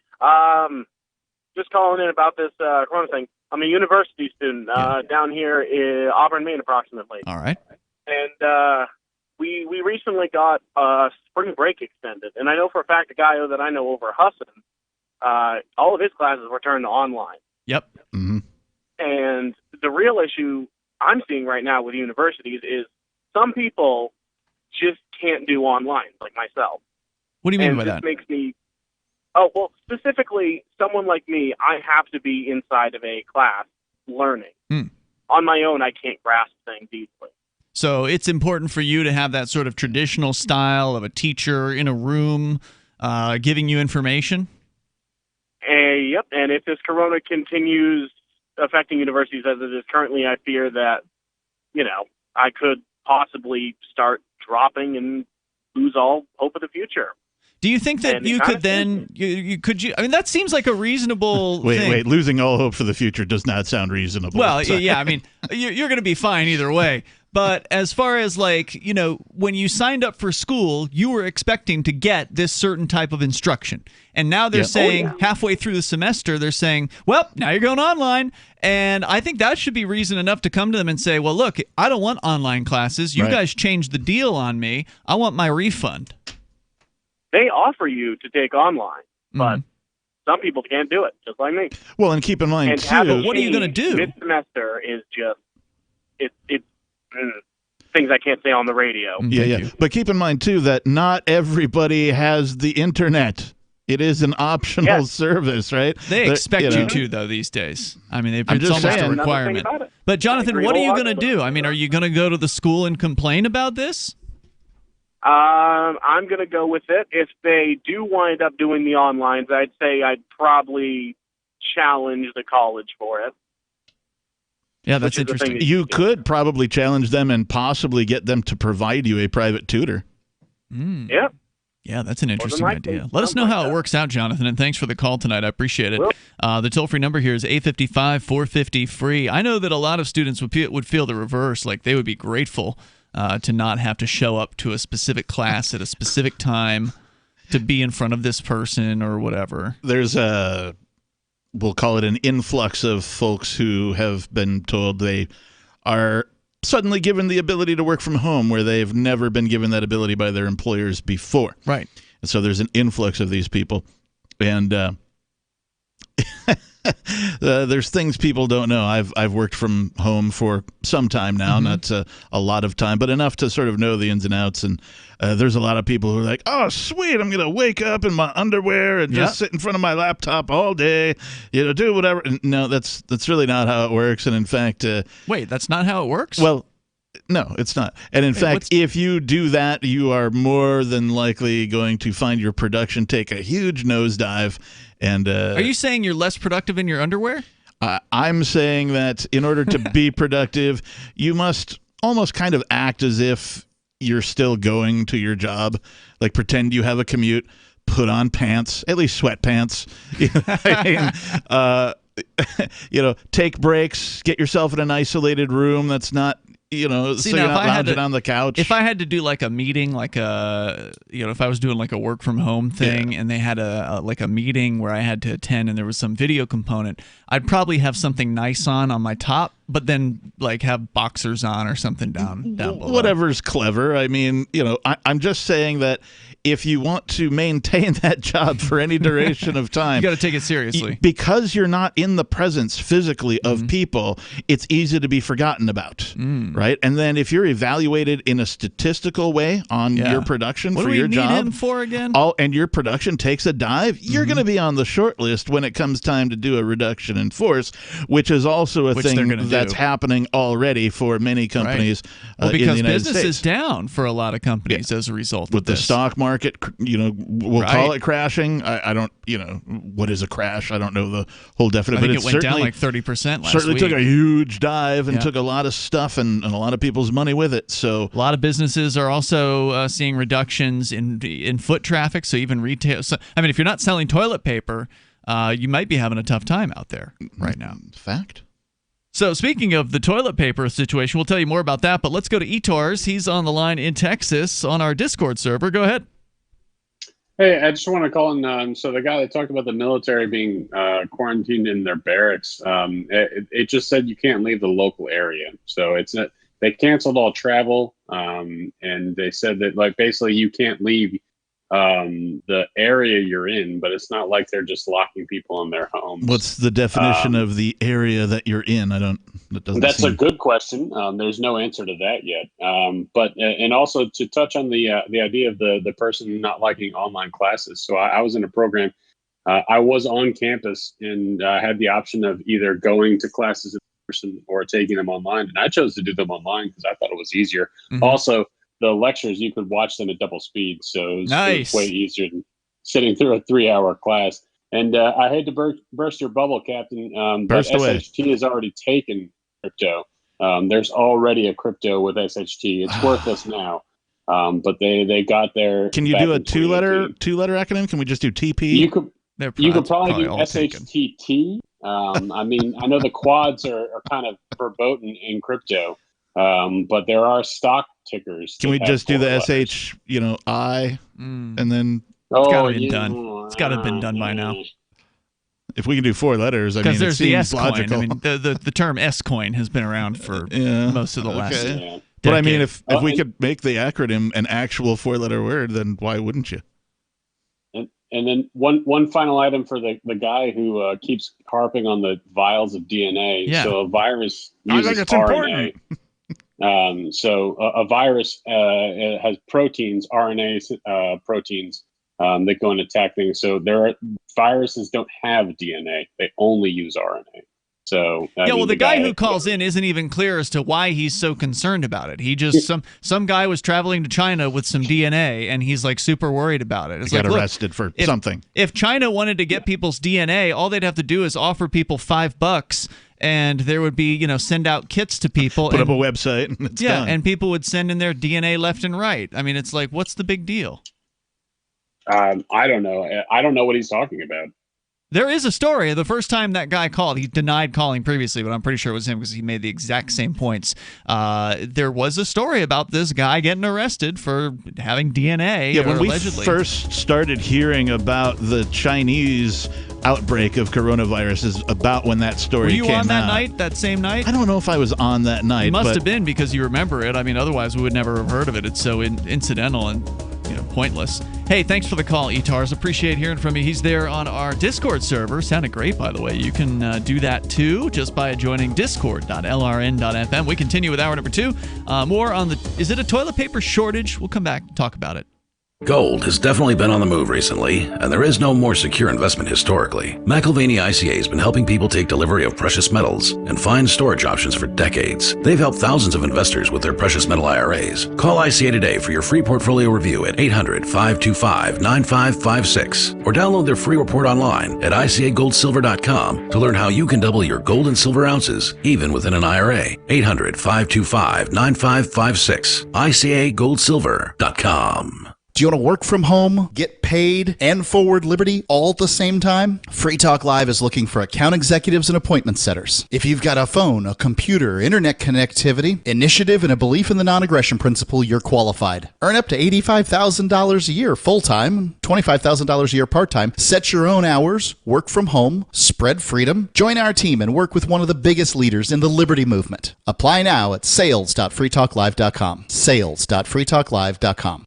Just calling in about this corona thing. I'm a university student down here in Auburn, Maine, approximately. All right. And we recently got spring break extended, and I know for a fact a guy that I know over Husson, all of his classes were turned to online. Yep. Mm-hmm. And the real issue I'm seeing right now with universities is some people just can't do online, like myself. What do you mean and by this that? Makes me, specifically, someone like me, I have to be inside of a class learning. On my own, I can't grasp things easily. So it's important for you to have that sort of traditional style of a teacher in a room giving you information? Yep, and if this corona continues affecting universities as it is currently, I fear that, I could possibly start dropping and lose all hope of the future. Do you think that you could then, I mean, that seems like a reasonable thing. Wait, losing all hope for the future does not sound reasonable. Well, yeah, I mean, you're going to be fine either way. But as far as when you signed up for school, you were expecting to get this certain type of instruction. And now they're saying halfway through the semester, they're saying, well, now you're going online. And I think that should be reason enough to come to them and say, well, look, I don't want online classes. You guys changed the deal on me. I want my refund. They offer you to take online, but some people can't do it, just like me. Well, and keep in mind, too, what are you going to do? Mid-semester is just, it's things I can't say on the radio. Yeah. But keep in mind, too, that not everybody has the internet. It is an optional service, right? They expect you to, though, these days. I mean, it's almost a requirement. But, Jonathan, what are you going to do? I mean, are you going to go to the school and complain about this? I'm going to go with it. If they do wind up doing the onlines, I'd say I'd probably challenge the college for it. Yeah, that's interesting. You could probably challenge them and possibly get them to provide you a private tutor. Yep. Yeah, that's an interesting idea. Let us know how it works out, Jonathan, and thanks for the call tonight. I appreciate it. The toll-free number here is 855-450-FREE. I know that a lot of students would feel the reverse, like they would be grateful to not have to show up to a specific class at a specific time to be in front of this person or whatever. There's we'll call it an influx of folks who have been told they are suddenly given the ability to work from home where they've never been given that ability by their employers before. Right. And so there's an influx of these people. And there's things people don't know. I've worked from home for some time now, not a lot of time, but enough to sort of know the ins and outs. And there's a lot of people who are like, "Oh, sweet! I'm gonna wake up in my underwear and just sit in front of my laptop all day, do whatever." And no, that's really not how it works. And in fact, wait, that's not how it works? Well, no, it's not. And in fact, if you do that, you are more than likely going to find your production take a huge nosedive. And are you saying you're less productive in your underwear? I'm saying that in order to be productive, you must almost kind of act as if you're still going to your job, like pretend you have a commute, put on pants, at least sweatpants. Take breaks, get yourself in an isolated room that's not, so you're not lounging on the couch. If I had to do like a meeting, like if I was doing like a work from home thing and they had a meeting where I had to attend and there was some video component, I'd probably have something nice on my top, but then like have boxers on or something down below. Whatever's clever. I mean, I'm just saying that if you want to maintain that job for any duration of time, you got to take it seriously. Because you're not in the presence physically of people, it's easy to be forgotten about, right? And then if you're evaluated in a statistical way on your production for your job, what do we need him for again? And your production takes a dive, you're going to be on the short list when it comes time to do a reduction in force, which is also a thing that's happening already for many companies in the United States. Because business is down for a lot of companies as a result with of this. The stock market. We'll call it crashing. I don't, what is a crash? I don't know the whole definition. I think it went down like 30% last certainly week. Took a huge dive and took a lot of stuff and a lot of people's money with it. So a lot of businesses are also seeing reductions in foot traffic. So even retail. So, I mean, if you're not selling toilet paper, you might be having a tough time out there right now. Fact. So speaking of the toilet paper situation, we'll tell you more about that. But let's go to Etors. He's on the line in Texas on our Discord server. Go ahead. Hey, I just want to call in. So the guy that talked about the military being quarantined in their barracks, it just said you can't leave the local area. So they canceled all travel, and they said that basically you can't leave the area you're in, but it's not like they're just locking people in their homes. What's the definition of the area that you're in? That's a good question. There's no answer to that yet. But also to touch on the idea of the person not liking online classes. So I was in a program. I was on campus and I had the option of either going to classes in person or taking them online. And I chose to do them online because I thought it was easier. Mm-hmm. Also, the lectures, you could watch them at double speed. So it was way easier than sitting through a 3-hour class. And I hate to burst your bubble, Captain, but SHT has already taken crypto. There's already a crypto with SHT. It's worthless now. But they got there. Can you do a two-letter acronym? Can we just do TP? You could probably do SHTT. I mean, I know the quads are kind of verboten in crypto, but there are stock tickers. Can we just do the SH, I, and then it's got to have been done. It's got to have been done by now. If we can do 4 letters, I mean, there's it seems the S logical. coin. I mean, the term S coin has been around for most of the last. Yeah. But I mean, if we could make the acronym an actual 4-letter word, then why wouldn't you? And then one final item for the guy who keeps harping on the vials of DNA. Yeah. So a virus uses RNA. So a virus has proteins, RNA proteins that go and attack things. So viruses don't have DNA; they only use RNA. So the guy who calls in isn't even clear as to why he's so concerned about it. He just some guy was traveling to China with some DNA, and he's like super worried about it. It's got arrested for something. If China wanted to get people's DNA, all they'd have to do is offer people $5. And there would be, send out kits to people. Put up a website and it's done. And people would send in their DNA left and right. I mean, it's like, what's the big deal? I don't know. I don't know what he's talking about. There is a story. The first time that guy called, he denied calling previously, but I'm pretty sure it was him because he made the exact same points. There was a story about this guy getting arrested for having DNA. Yeah, when allegedly. we first started hearing about the Chinese outbreak of coronavirus is about when that story came out. Were you on that night, that same night? I don't know if I was on that night. You must but have been, because you remember it. I mean, otherwise we would never have heard of it. It's so incidental and pointless. Hey, thanks for the call, Etars. Appreciate hearing from you. He's there on our Discord server. Sounded great, by the way. You can do that too just by joining discord.lrn.fm. We continue with hour number 2. More on is it a toilet paper shortage? We'll come back and talk about it. Gold has definitely been on the move recently, and there is no more secure investment historically. McIlvaney ICA has been helping people take delivery of precious metals and find storage options for decades. They've helped thousands of investors with their precious metal IRAs. Call ICA today for your free portfolio review at 800-525-9556 or download their free report online at ICAGoldSilver.com to learn how you can double your gold and silver ounces even within an IRA. 800-525-9556. ICAGoldSilver.com. Do you want to work from home, get paid, and forward Liberty all at the same time? Free Talk Live is looking for account executives and appointment setters. If you've got a phone, a computer, internet connectivity, initiative, and a belief in the non-aggression principle, you're qualified. Earn up to $85,000 a year full-time, $25,000 a year part-time. Set your own hours, work from home, spread freedom. Join our team and work with one of the biggest leaders in the Liberty movement. Apply now at sales.freetalklive.com. Sales.freetalklive.com.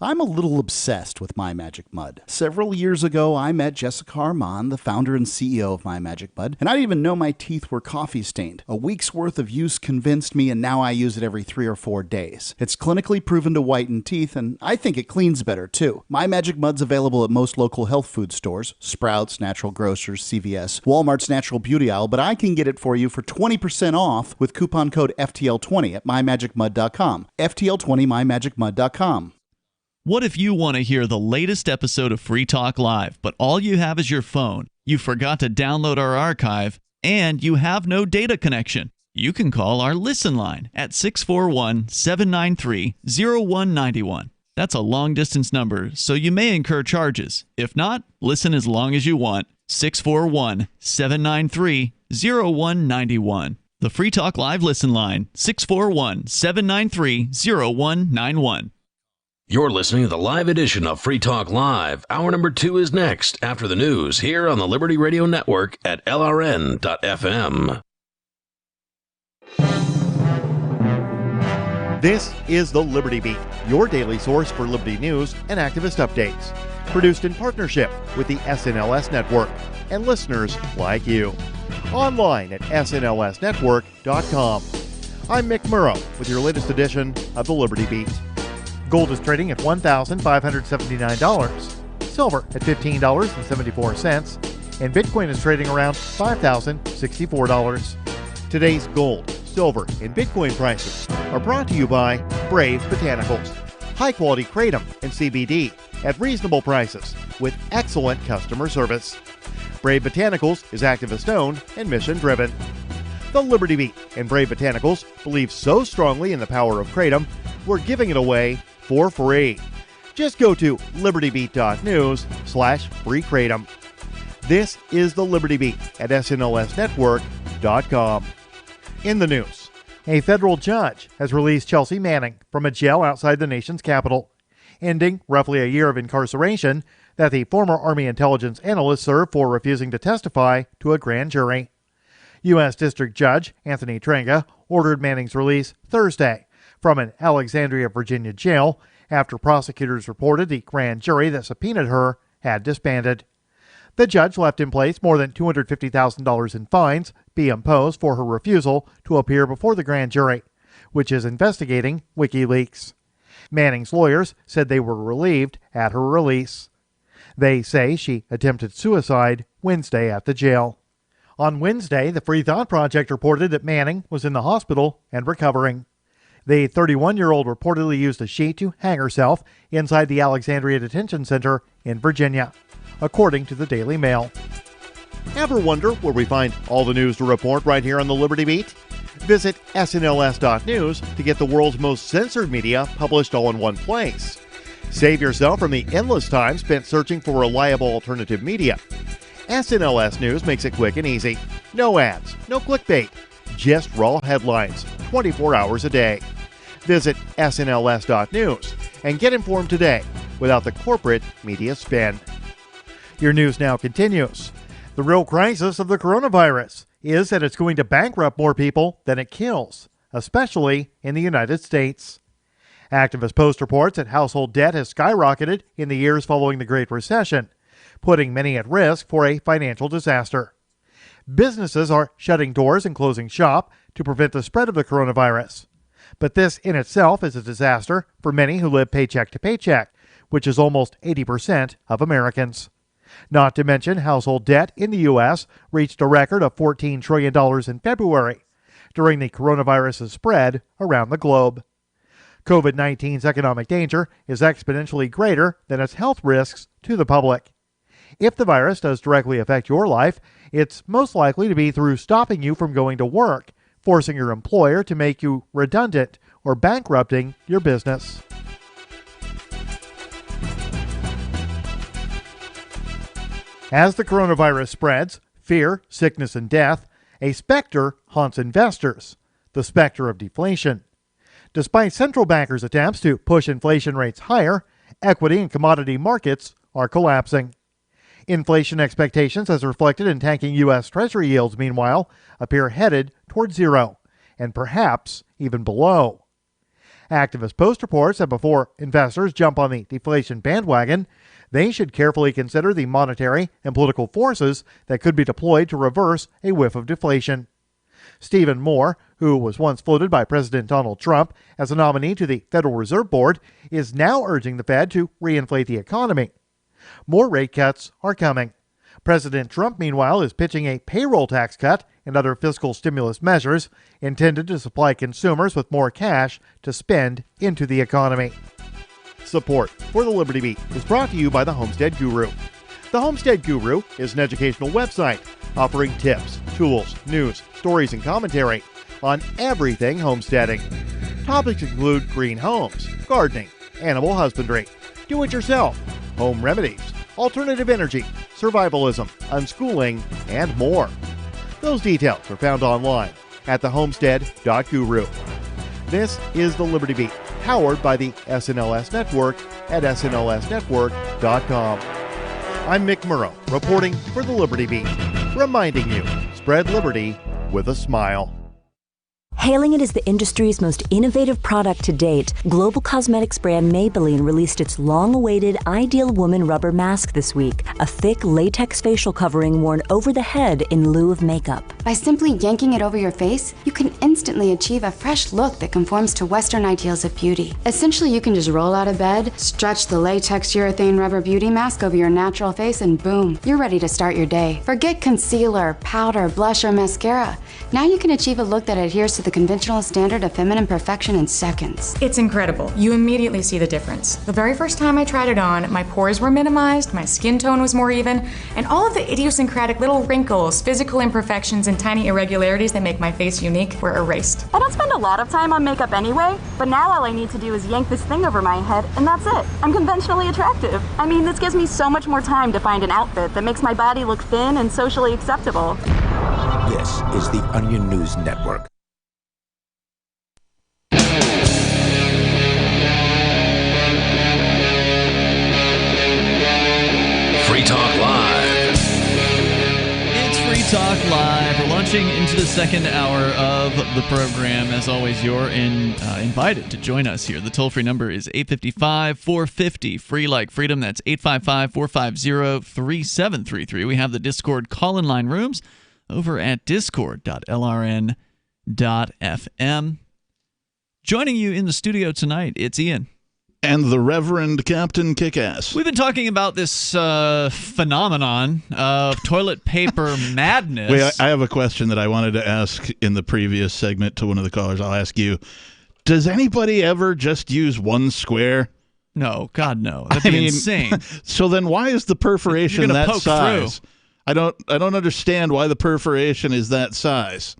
I'm a little obsessed with My Magic Mud. Several years ago, I met Jessica Armand, the founder and CEO of My Magic Mud, and I didn't even know my teeth were coffee stained. A week's worth of use convinced me, and now I use it every 3 or 4 days. It's clinically proven to whiten teeth, and I think it cleans better, too. My Magic Mud's available at most local health food stores, Sprouts, Natural Grocers, CVS, Walmart's Natural Beauty Aisle, but I can get it for you for 20% off with coupon code FTL20 at MyMagicMud.com. FTL20, MyMagicMud.com. What if you want to hear the latest episode of Free Talk Live, but all you have is your phone, you forgot to download our archive, and you have no data connection? You can call our Listen line at 641-793-0191. That's a long-distance number, so you may incur charges. If not, listen as long as you want. 641-793-0191. The Free Talk Live Listen line, 641-793-0191. You're listening to the live edition of Free Talk Live. Hour number 2 is next after the news here on the Liberty Radio Network at LRN.FM. This is the Liberty Beat, your daily source for Liberty news and activist updates. Produced in partnership with the SNLS Network and listeners like you. Online at snlsnetwork.com. I'm Mick Murrow with your latest edition of the Liberty Beat. Gold is trading at $1,579, silver at $15.74, and Bitcoin is trading around $5,064. Today's gold, silver, and Bitcoin prices are brought to you by Brave Botanicals, high-quality kratom and CBD at reasonable prices with excellent customer service. Brave Botanicals is activist-owned and mission-driven. The Liberty Beat and Brave Botanicals believe so strongly in the power of kratom, we're giving it away for free. Just go to libertybeat.news/free kratom. This is the Liberty Beat at snlsnetwork.com. In the news, a federal judge has released Chelsea Manning from a jail outside the nation's capital, ending roughly a year of incarceration that the former Army intelligence analyst served for refusing to testify to a grand jury. U.S. District Judge Anthony Trenga ordered Manning's release Thursday from an Alexandria, Virginia jail after prosecutors reported the grand jury that subpoenaed her had disbanded. The judge left in place more than $250,000 in fines be imposed for her refusal to appear before the grand jury, which is investigating WikiLeaks. Manning's lawyers said they were relieved at her release. They say she attempted suicide Wednesday at the jail. On Wednesday, the Free Thought Project reported that Manning was in the hospital and recovering. The 31-year-old reportedly used a sheet to hang herself inside the Alexandria Detention Center in Virginia, according to the Daily Mail. Ever wonder where we find all the news to report right here on the Liberty Beat? Visit snls.news to get the world's most censored media published all in one place. Save yourself from the endless time spent searching for reliable alternative media. SNLS News makes it quick and easy. No ads, no clickbait, just raw headlines, 24 hours a day. Visit snls.news and get informed today without the corporate media spin. Your news now continues. The real crisis of the coronavirus is that it's going to bankrupt more people than it kills, especially in the United States. Activist Post reports that household debt has skyrocketed in the years following the Great Recession, putting many at risk for a financial disaster. Businesses are shutting doors and closing shop to prevent the spread of the coronavirus. But this in itself is a disaster for many who live paycheck to paycheck, which is almost 80% of Americans. Not to mention household debt in the U.S. reached a record of $14 trillion in February, during the coronavirus's spread around the globe. COVID-19's economic danger is exponentially greater than its health risks to the public. If the virus does directly affect your life, it's most likely to be through stopping you from going to work, forcing your employer to make you redundant, or bankrupting your business. As the coronavirus spreads, fear, sickness, and death, a specter haunts investors, the specter of deflation. Despite central bankers' attempts to push inflation rates higher, equity and commodity markets are collapsing. Inflation expectations, as reflected in tanking U.S. Treasury yields, meanwhile, appear headed toward zero, and perhaps even below. Activist Post reports that before investors jump on the deflation bandwagon, they should carefully consider the monetary and political forces that could be deployed to reverse a whiff of deflation. Stephen Moore, who was once floated by President Donald Trump as a nominee to the Federal Reserve Board, is now urging the Fed to reinflate the economy. More rate cuts are coming. President Trump, meanwhile, is pitching a payroll tax cut and other fiscal stimulus measures intended to supply consumers with more cash to spend into the economy. Support for the Liberty Beat is brought to you by the Homestead Guru. The Homestead Guru is an educational website offering tips, tools, news, stories, and commentary on everything homesteading. Topics include green homes, gardening, animal husbandry, do-it-yourself, home remedies, alternative energy, survivalism, unschooling, and more. Those details are found online at thehomestead.guru. This is the Liberty Beat, powered by the SNLS Network at snlsnetwork.com. I'm Mick Murrow, reporting for the Liberty Beat, reminding you, spread liberty with a smile. Hailing it as the industry's most innovative product to date, global cosmetics brand Maybelline released its long-awaited Ideal Woman Rubber Mask this week, a thick latex facial covering worn over the head in lieu of makeup. By simply yanking it over your face, you can instantly achieve a fresh look that conforms to Western ideals of beauty. Essentially, you can just roll out of bed, stretch the latex urethane rubber beauty mask over your natural face, and boom, you're ready to start your day. Forget concealer, powder, blush, or mascara. Now you can achieve a look that adheres to the conventional standard of feminine perfection in seconds. It's incredible. You immediately see the difference. The very first time I tried it on, my pores were minimized, my skin tone was more even, and all of the idiosyncratic little wrinkles, physical imperfections, and tiny irregularities that make my face unique were erased. I don't spend a lot of time on makeup anyway, but now all I need to do is yank this thing over my head, and that's it. I'm conventionally attractive. I mean, this gives me so much more time to find an outfit that makes my body look thin and socially acceptable. This is the Onion News Network. Free Talk Live. It's Free Talk Live. We're launching into the second hour of the program. As always, you're invited to join us here. The toll-free number is 855-450. Free like freedom. That's 855-450-3733. We have the Discord call-in line rooms over at discord.lrn.fm. Joining you in the studio tonight, it's Ian. And the Reverend Captain Kickass. We've been talking about this phenomenon of toilet paper madness. Wait, I have a question that I wanted to ask in the previous segment to one of the callers. I'll ask you. Does anybody ever just use one square? No, God, no. That'd be insane. So then why is the perforation that size? Through. I don't understand why the perforation is that size.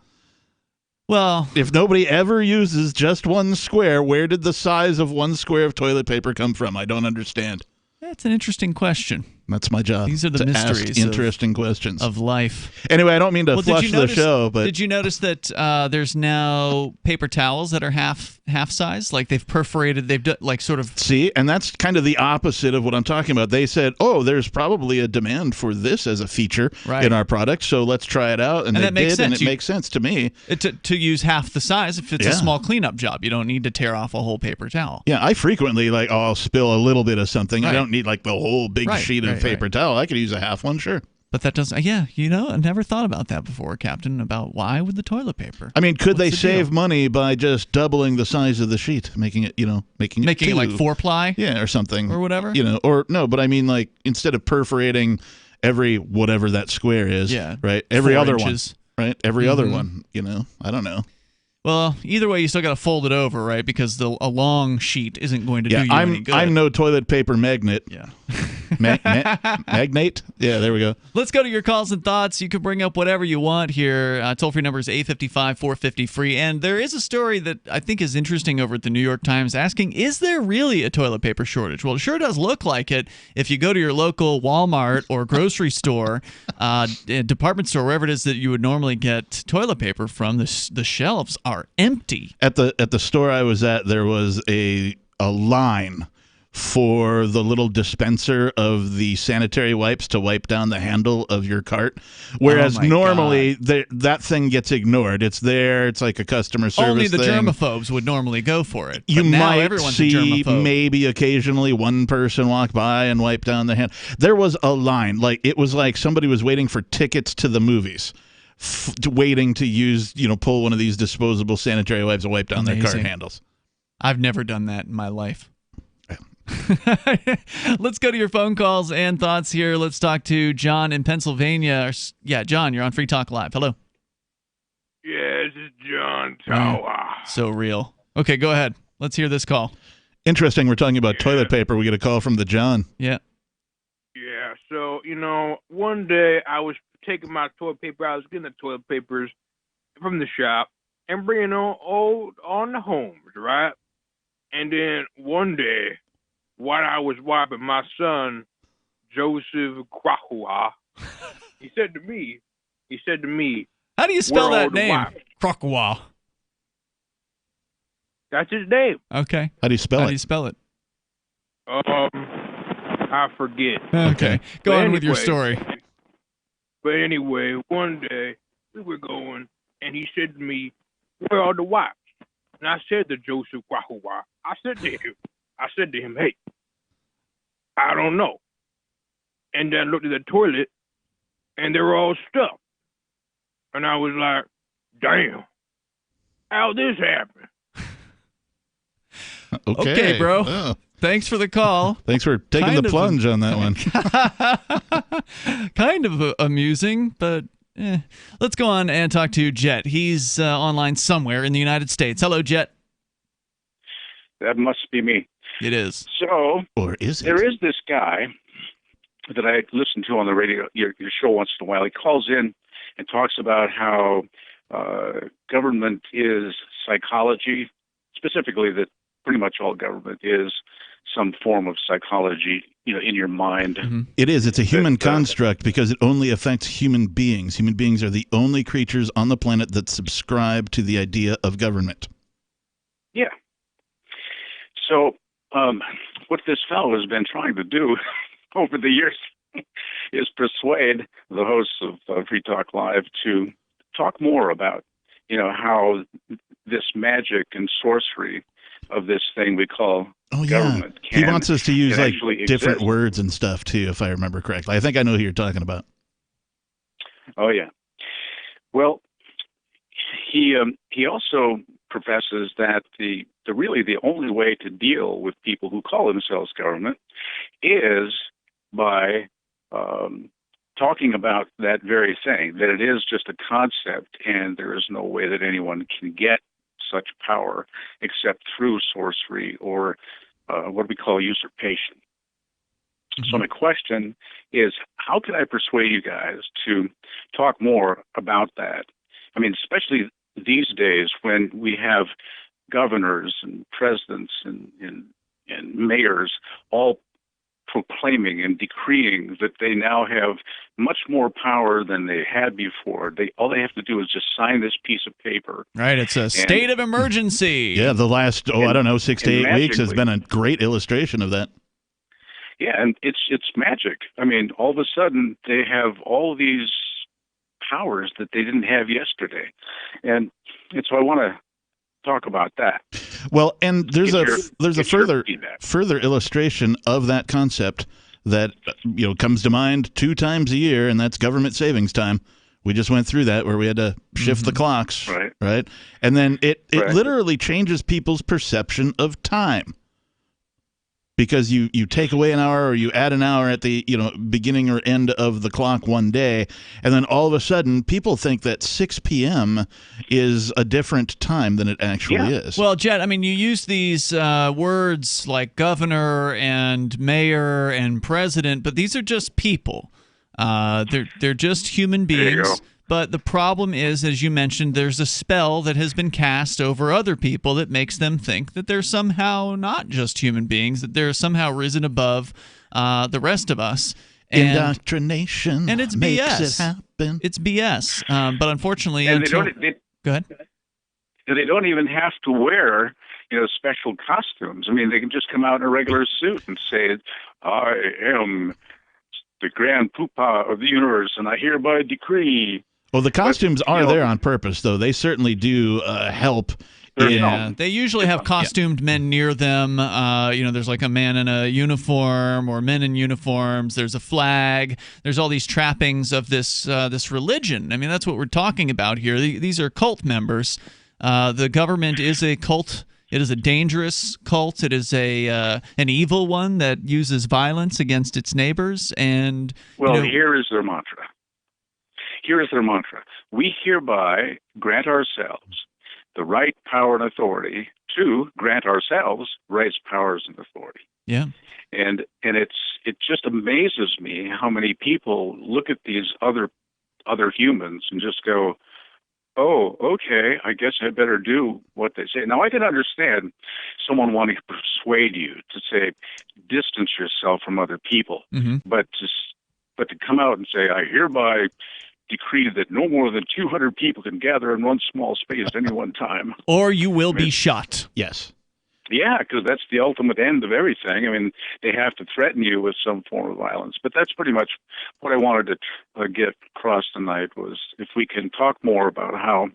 Well, if nobody ever uses just one square, where did the size of one square of toilet paper come from? I don't understand. That's an interesting question. That's my job. These are the to mysteries ask interesting questions of life. Anyway, I don't mean to Well, flush the show, but did you notice that there's now paper towels that are half size? Like they've perforated, they've done like sort of. See, and that's kind of the opposite of what I'm talking about. They said, "Oh, there's probably a demand for this as a feature in our product, so let's try it out." And they that makes did, sense. and it makes sense to me. To use half the size if it's a small cleanup job. You don't need to tear off a whole paper towel. Yeah, I frequently I'll spill a little bit of something. Right. I don't need like the whole big sheet of paper towel. I could use a half one, sure. But that doesn't. Yeah, I never thought about that before, Captain. About why with the toilet paper? I mean, could they the save deal? money by just doubling the size of the sheet, making it Making it like 4-ply, or something, or whatever, or no? But I mean, like instead of perforating every whatever that square is, right? Every 4 other inches. one, right? Every other one, I don't know. Well, either way, you still got to fold it over, right? Because a long sheet isn't going to do you any good. I'm no toilet paper magnet. Yeah. Magnate? Yeah, there we go. Let's go to your calls and thoughts. You can bring up whatever you want here. Toll-free number is 855-450-FREE. And there is a story that I think is interesting over at the New York Times asking, is there really a toilet paper shortage? Well, it sure does look like it. If you go to your local Walmart or grocery store, department store, wherever it is that you would normally get toilet paper from, the shelves are empty. At the store I was at, there was a line for the little dispenser of the sanitary wipes to wipe down the handle of your cart, whereas normally that thing gets ignored. It's there. It's like a customer service Only the thing. germaphobes would normally go for it. You but now might everyone's see a germaphobe. maybe occasionally one person walk by and wipe down the hand. There was a line. Like it was like somebody was waiting for tickets to the movies. Waiting to use, pull one of these disposable sanitary wipes and wipe down their cart handles. I've never done that in my life. Let's go to your phone calls and thoughts here. Let's talk to John in Pennsylvania. Yeah, John, you're on Free Talk Live. Hello. Yeah, this is John Tower. So real. Okay, go ahead. Let's hear this call. Interesting. We're talking about toilet paper. We get a call from the John. Yeah. Yeah, so, one day I was taking my toilet paper. I was getting the toilet papers from the shop and bringing on the homes, right? And then one day, while I was wiping my son, Joseph Kwahua, he said to me, how do you spell "Where are that the name? wipes?" Krokwa. That's his name. Okay. How do you spell it? I forget. Okay. Go on with your story. But anyway, one day we were going, and he said to me, "Where are the wipes?" And I said to Joseph Kwahua, I said to him, "Hey, I don't know." And then I looked at the toilet, and they were all stuffed. And I was like, "Damn, how'd this happen?" Okay, bro. Oh. Thanks for the call. Thanks for taking the plunge on that one. Kind of amusing, but let's go on and talk to Jet. He's online somewhere in the United States. Hello, Jet. That must be me. It is. So, or is it? There is this guy that I listen to on the radio, your show once in a while. He calls in and talks about how government is psychology, specifically that pretty much all government is some form of psychology, in your mind. Mm-hmm. It is. It's a human construct because it only affects human beings. Human beings are the only creatures on the planet that subscribe to the idea of government. Yeah. So, what this fellow has been trying to do over the years is persuade the hosts of Free Talk Live to talk more about, how this magic and sorcery of this thing we call government He wants us to use like different exist. words and stuff too, if I remember correctly. I think I know who you're talking about. Oh yeah. Well, he also professes that the only way to deal with people who call themselves government is by talking about that very thing, that it is just a concept and there is no way that anyone can get such power except through sorcery or what we call usurpation. Mm-hmm. So my question is, how can I persuade you guys to talk more about that? I mean, especially these days when we have governors and presidents and mayors all proclaiming and decreeing that they now have much more power than they had before. All they have to do is just sign this piece of paper. Right, it's a state of emergency. Yeah, the last 6 to 8 weeks has magically- been a great illustration of that. Yeah, and it's magic. I mean, all of a sudden they have all these powers that they didn't have yesterday, and so I want to talk about that. Well, and there's a get your further feedback. illustration of that concept that comes to mind 2 times a year, and that's government savings time. We just went through that where we had to shift the clocks, right? And then it literally changes people's perception of time. Because you take away an hour or you add an hour at the beginning or end of the clock one day, and then all of a sudden people think that 6 p.m. is a different time than it actually is. Well, Jet, I mean, you use these words like governor and mayor and president, but these are just people. They're just human There you beings. go. But the problem is, as you mentioned, there's a spell that has been cast over other people that makes them think that they're somehow not just human beings, that they're somehow risen above the rest of us. Indoctrination and it's makes BS. it happen. It's BS. But unfortunately, And until, they go ahead. they don't even have to wear special costumes. I mean, they can just come out in a regular suit and say, "I am the Grand Poobah of the universe, and I hereby decree." Well, the costumes are there on purpose, though. They certainly do help. Yeah, they usually have costumed men near them. There's like a man in a uniform or men in uniforms. There's a flag. There's all these trappings of this religion. I mean, that's what we're talking about here. These are cult members. The government is a cult. It is a dangerous cult. It is an evil one that uses violence against its neighbors. And here is their mantra. Here is their mantra. We hereby grant ourselves the right, power, and authority to grant ourselves rights, powers, and authority. Yeah. And it just amazes me how many people look at these other humans and just go, "Oh, okay, I guess I better do what they say." Now, I can understand someone wanting to persuade you to say, distance yourself from other people. But to come out and say, "I hereby decree that no more than 200 people can gather in one small space at any one time," or you will be shot. Yes. Yeah, because that's the ultimate end of everything. I mean, they have to threaten you with some form of violence. But that's pretty much what I wanted to get across tonight, was if we can talk more about how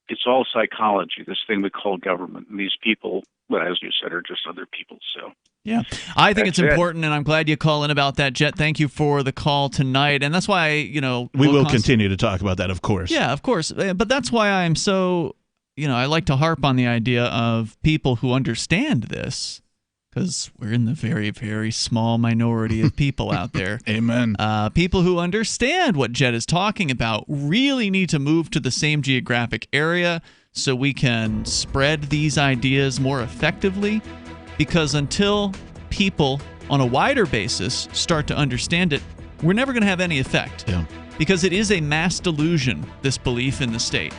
it's all psychology, this thing we call government. And these people, well, as you said, are just other people. So yeah, I think That's it's important, and I'm glad you call in about that, Jet. Thank you for the call tonight, and that's why we will continue to talk about that, of course. Yeah, of course, but that's why I'm so I like to harp on the idea of people who understand this, because we're in the very, very small minority of people out there. Amen. People who understand what Jet is talking about really need to move to the same geographic area so we can spread these ideas more effectively. Because until people on a wider basis start to understand it, we're never going to have any effect. Yeah. Because it is a mass delusion, this belief in the state.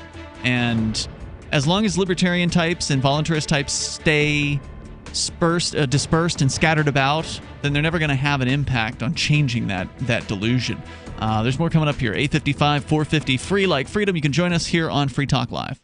And as long as libertarian types and voluntarist types stay dispersed and scattered about, then they're never going to have an impact on changing that delusion. There's more coming up here. 855 450 free like freedom. You can join us here on Free Talk Live.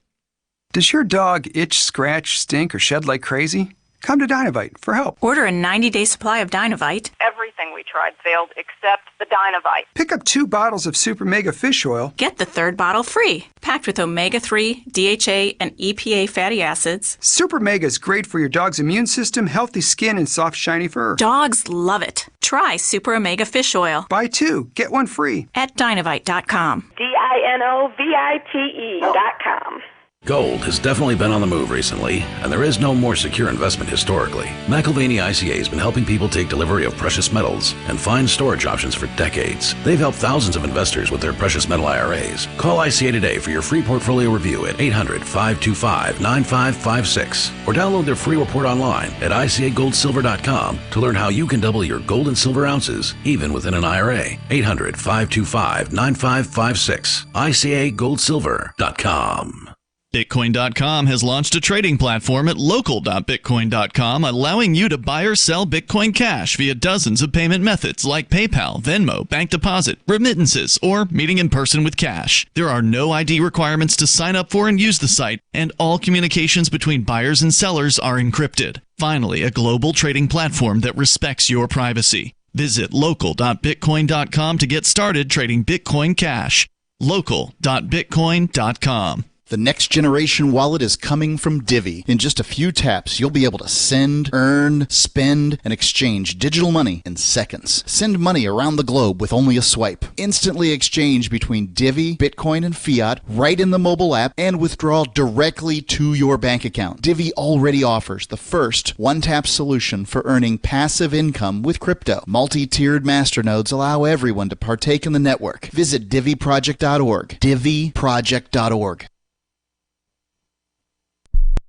Does your dog itch, scratch, stink, or shed like crazy? Come to Dynavite for help. Order a 90-day supply of Dynavite. Everything we tried failed except the Dynavite. Pick up 2 bottles of Super Mega Fish Oil. Get the 3rd bottle free. Packed with omega-3, DHA, and EPA fatty acids. Super Mega is great for your dog's immune system, healthy skin, and soft, shiny fur. Dogs love it. Try Super Omega Fish Oil. Buy 2, get 1 free. At Dynavite.com. DINOVITE.com. Gold has definitely been on the move recently, and there is no more secure investment historically. McIlvaney ICA has been helping people take delivery of precious metals and find storage options for decades. They've helped thousands of investors with their precious metal IRAs. Call ICA today for your free portfolio review at 800-525-9556 or download their free report online at ICAGoldSilver.com to learn how you can double your gold and silver ounces even within an IRA. 800-525-9556. ICAGoldSilver.com. Bitcoin.com has launched a trading platform at local.bitcoin.com, allowing you to buy or sell Bitcoin Cash via dozens of payment methods like PayPal, Venmo, bank deposit, remittances, or meeting in person with cash. There are no ID requirements to sign up for and use the site, and all communications between buyers and sellers are encrypted. Finally, a global trading platform that respects your privacy. Visit local.bitcoin.com to get started trading Bitcoin Cash. local.bitcoin.com. The next generation wallet is coming from Divvy. In just a few taps, you'll be able to send, earn, spend, and exchange digital money in seconds. Send money around the globe with only a swipe. Instantly exchange between Divvy, Bitcoin, and fiat right in the mobile app and withdraw directly to your bank account. Divvy already offers the first one-tap solution for earning passive income with crypto. Multi-tiered masternodes allow everyone to partake in the network. Visit divvyproject.org. divvyproject.org.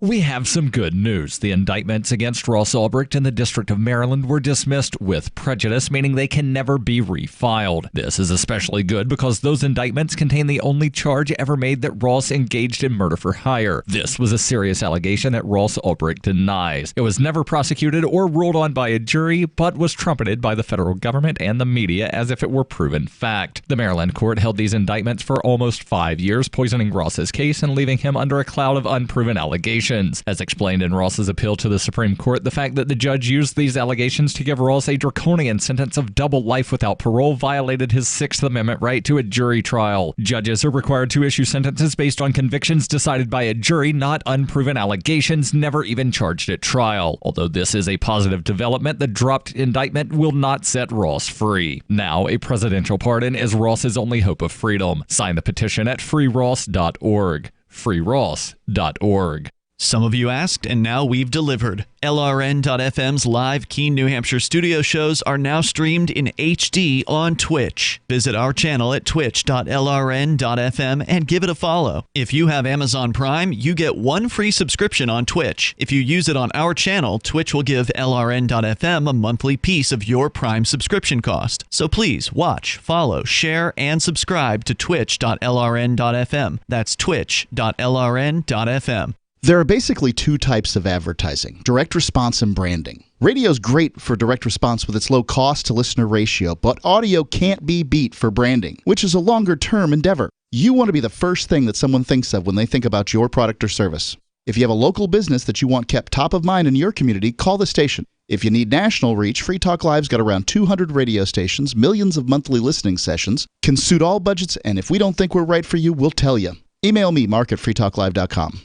We have some good news. The indictments against Ross Ulbricht in the District of Maryland were dismissed with prejudice, meaning they can never be refiled. This is especially good because those indictments contain the only charge ever made that Ross engaged in murder for hire. This was a serious allegation that Ross Ulbricht denies. It was never prosecuted or ruled on by a jury, but was trumpeted by the federal government and the media as if it were proven fact. The Maryland court held these indictments for almost 5 years, poisoning Ross's case and leaving him under a cloud of unproven allegations. As explained in Ross's appeal to the Supreme Court, the fact that the judge used these allegations to give Ross a draconian sentence of double life without parole violated his Sixth Amendment right to a jury trial. Judges are required to issue sentences based on convictions decided by a jury, not unproven allegations never even charged at trial. Although this is a positive development, the dropped indictment will not set Ross free. Now, a presidential pardon is Ross's only hope of freedom. Sign the petition at freeross.org. freeross.org. Some of you asked, and now we've delivered. LRN.FM's live Keene, New Hampshire studio shows are now streamed in HD on Twitch. Visit our channel at twitch.lrn.fm and give it a follow. If you have Amazon Prime, you get one free subscription on Twitch. If you use it on our channel, Twitch will give LRN.FM a monthly piece of your Prime subscription cost. So please watch, follow, share, and subscribe to twitch.lrn.fm. That's twitch.lrn.fm. There are basically two types of advertising, direct response and branding. Radio's great for direct response with its low cost to listener ratio, but audio can't be beat for branding, which is a longer term endeavor. You want to be the first thing that someone thinks of when they think about your product or service. If you have a local business that you want kept top of mind in your community, call the station. If you need national reach, Free Talk Live's got around 200 radio stations, millions of monthly listening sessions, can suit all budgets, and if we don't think we're right for you, we'll tell you. Email me, mark@freetalklive.com.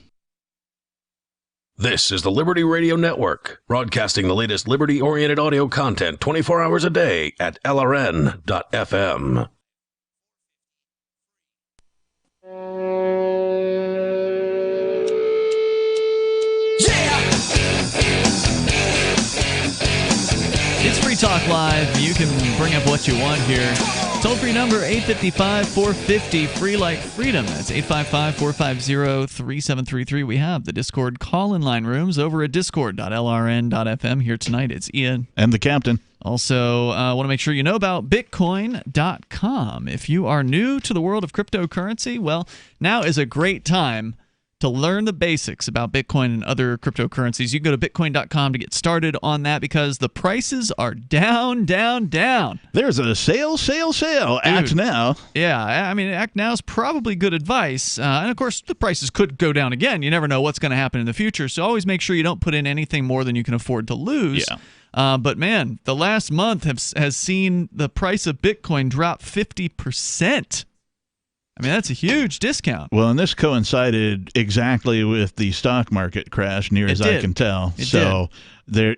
This is the Liberty Radio Network, broadcasting the latest liberty-oriented audio content 24 hours a day at LRN.FM. It's Free Talk Live. You can bring up what you want here. Toll-free number, 855-450, free like freedom. That's 855-450-3733. We have the Discord call-in line rooms over at discord.lrn.fm. Here tonight, it's Ian. And the captain. Also, I want to make sure you know about Bitcoin.com. If you are new to the world of cryptocurrency, well, now is a great time to learn the basics about Bitcoin and other cryptocurrencies. You can go to Bitcoin.com to get started on that because the prices are down, down, down. There's a sale. Act now. Yeah, I mean, act now is probably good advice. And of course, the prices could go down again. You never know what's going to happen in the future. So always make sure you don't put in anything more than you can afford to lose. Yeah. But man, the last month has seen the price of Bitcoin drop 50%. I mean, that's a huge discount. Well, and this coincided exactly with the stock market crash, near as I can tell. So there,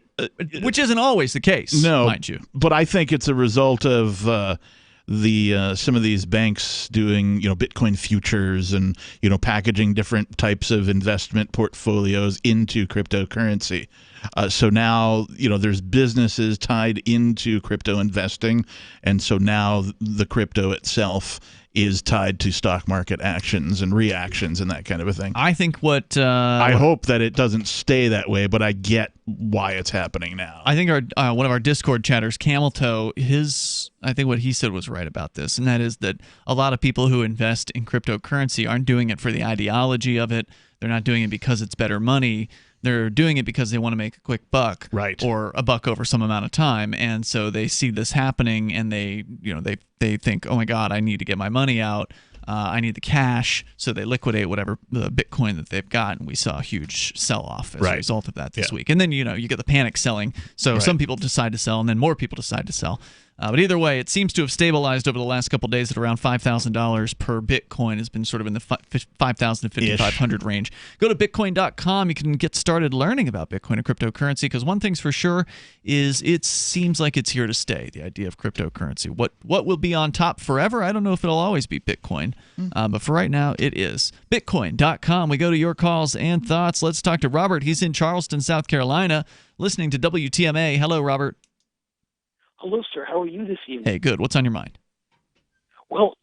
which isn't always the case, mind you. But I think it's a result of some of these banks doing, Bitcoin futures and, packaging different types of investment portfolios into cryptocurrency. So now, there's businesses tied into crypto investing, and so now the crypto itself is tied to stock market actions and reactions and that kind of a thing. I think I hope that it doesn't stay that way, but I get why it's happening now. I think one of our Discord chatters, Camel Toe, I think what he said was right about this, and that is that a lot of people who invest in cryptocurrency aren't doing it for the ideology of it. They're not doing it because it's better money. They're doing it because they want to make a quick buck, right, or a buck over some amount of time, and so they see this happening, and they think, oh my God, I need to get my money out. I need the cash, so they liquidate whatever the Bitcoin that they've got, and we saw a huge sell-off as a result of that this week. And then you get the panic selling, so some people decide to sell, and then more people decide to sell. But either way, it seems to have stabilized over the last couple of days at around $5,000 per Bitcoin. Has been sort of in the 5,000 to 5,500 range. Go to Bitcoin.com. You can get started learning about Bitcoin and cryptocurrency, because one thing's for sure is it seems like it's here to stay, the idea of cryptocurrency. What will be on top forever? I don't know if it'll always be Bitcoin, but for right now, it is. Bitcoin.com. We go to your calls and thoughts. Let's talk to Robert. He's in Charleston, South Carolina, listening to WTMA. Hello, Robert. Hello, sir. How are you this evening? Hey, good. What's on your mind? Well,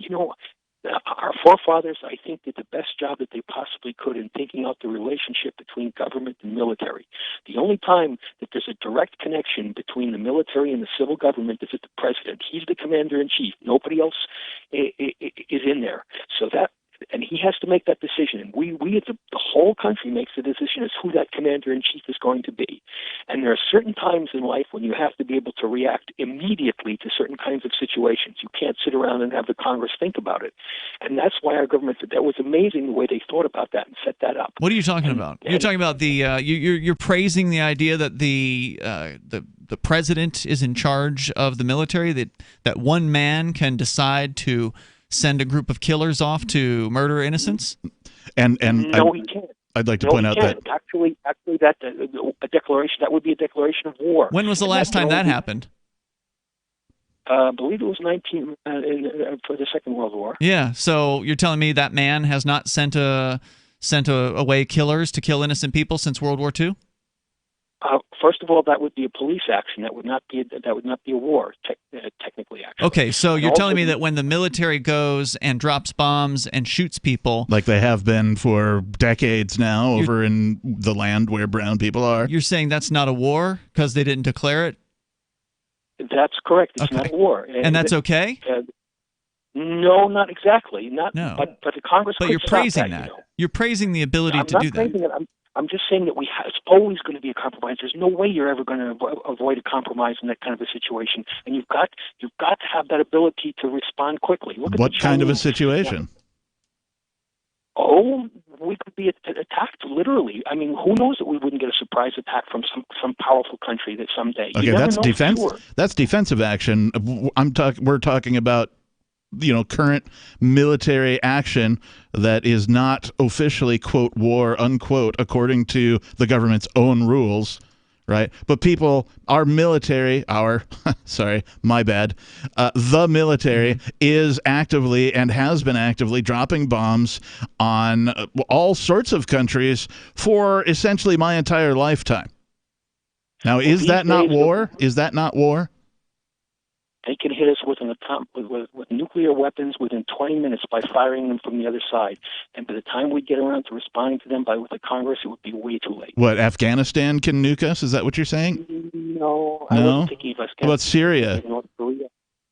our forefathers, I think, did the best job that they possibly could in thinking out the relationship between government and military. The only time that there's a direct connection between the military and the civil government is with the president. He's the commander-in-chief. Nobody else is in there. And he has to make that decision. And we the whole country makes the decision as who that commander-in-chief is going to be. And there are certain times in life when you have to be able to react immediately to certain kinds of situations. You can't sit around and have the Congress think about it. And that's why our government did that. Was amazing the way they thought about that and set that up. What are you talking about? You're talking about the you're praising the idea that the president is in charge of the military, that one man can decide to send a group of killers off to murder innocents? And no, he can't. I'd like to point out that actually that a declaration that would be a declaration of war. When was the last time that happened? I believe it was for the Second World War. Yeah. So you're telling me that man has not sent away killers to kill innocent people since World War II? First of all, that would be a police action. That would not be a war, technically. Actually. Okay, so you're telling me that when the military goes and drops bombs and shoots people, like they have been for decades now over in the land where brown people are, you're saying that's not a war because they didn't declare it? That's correct. It's not a war, and that's okay. No, not exactly. No. But the Congress. But you're praising that. You're praising the ability to do that. I'm just saying that it's always going to be a compromise. There's no way you're ever going to avoid a compromise in that kind of a situation, and you've got to have that ability to respond quickly. What kind of a situation? Oh, we could be attacked literally. I mean, who knows that we wouldn't get a surprise attack from some powerful country that someday. Okay, that's defense. Sure. That's defensive action. We're talking about current military action that is not officially, quote, war, unquote, according to the government's own rules, right? But our military, my bad, the military is actively and has been actively dropping bombs on all sorts of countries for essentially my entire lifetime. Now, is that not war? Is that not war? They can hit us with nuclear weapons within 20 minutes by firing them from the other side. And by the time we get around to responding to them with the Congress, it would be way too late. What, Afghanistan can nuke us? Is that what you're saying? No, I wasn't thinking of Afghanistan. How about Syria? North Korea.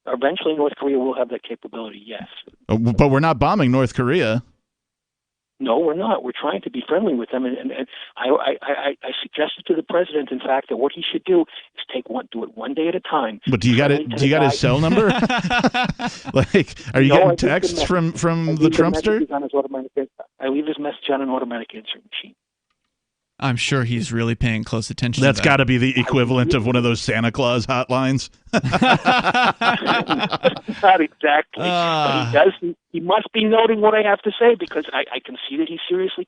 Eventually, North Korea will have that capability, yes. But we're not bombing North Korea. No, we're not. We're trying to be friendly with them, and I suggested to the president, in fact, that what he should do is do it one day at a time. But do you got his cell number? Are you getting texts from the Trumpster? I leave his message on an automatic answering machine. I'm sure he's really paying close attention. That's to that. got to be the equivalent of one of those Santa Claus hotlines. Not exactly. But he must be noting what I have to say, because I can see that he's seriously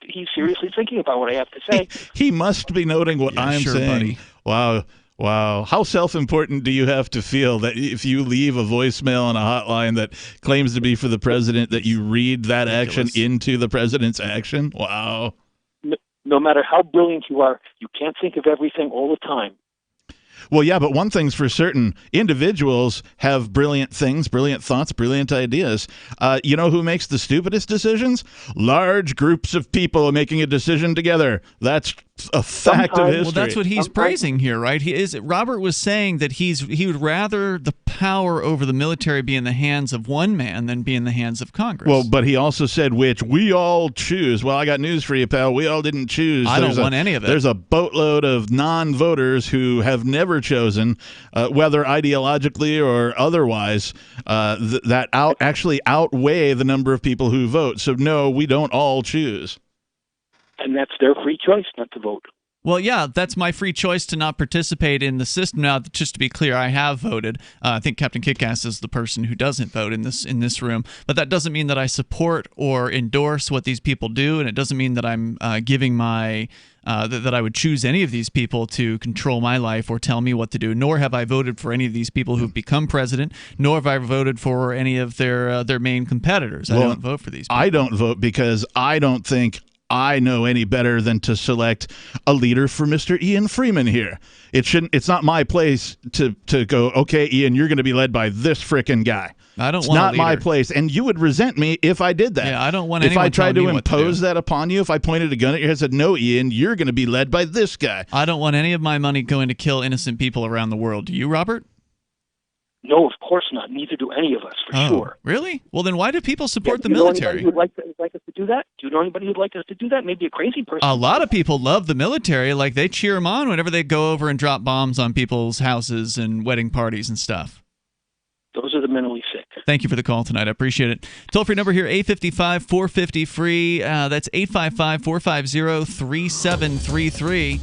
thinking about what I have to say. He must be noting what I'm saying. Buddy. Wow. How self-important do you have to feel that if you leave a voicemail on a hotline that claims to be for the president, that you read that action into the president's action? Wow. No matter how brilliant you are, you can't think of everything all the time. Well, yeah, but one thing's for certain. Individuals have brilliant things, brilliant thoughts, brilliant ideas. You know who makes the stupidest decisions? Large groups of people making a decision together. That's a fact of history. Well, that's what he's praising here, right? Robert was saying that he would rather the power over the military be in the hands of one man than be in the hands of Congress. Well, but he also said, which we all choose. Well, I got news for you, pal. We all didn't choose. I don't want any of it. There's a boatload of non-voters who have never chosen, whether ideologically or otherwise, that actually outweigh the number of people who vote. So, no, we don't all choose. And that's their free choice not to vote. Well, yeah, that's my free choice to not participate in the system. Now, just to be clear, I have voted. I think Captain Kickass is the person who doesn't vote in this room. But that doesn't mean that I support or endorse what these people do, and it doesn't mean that I'm giving my that I would choose any of these people to control my life or tell me what to do. Nor have I voted for any of these people who've become president. Nor have I voted for any of their main competitors. I don't vote for these people. I don't vote because I don't think I know any better than to select a leader for Mr. Ian Freeman here. It's not my place to go, okay, Ian, you're going to be led by this frickin' guy. It's not my place, and you would resent me if I did that. Yeah, I don't want if anyone I tried to telling me what to impose do. that upon you. If I pointed a gun at your head and said, "No, Ian, you're going to be led by this guy." I don't want any of my money going to kill innocent people around the world. Do you, Robert? No, of course not. Neither do any of us, for sure. Really? Well, then why do people support the do you know military? anybody who'd like us to do that? Do you know anybody who'd like us to do that? Maybe a crazy person. A lot of people love the military. Like, they cheer them on whenever they go over and drop bombs on people's houses and wedding parties and stuff. Those are the mentally sick. Thank you for the call tonight. I appreciate it. Toll-free number here, 855-450-FREE. That's 855-450-3733.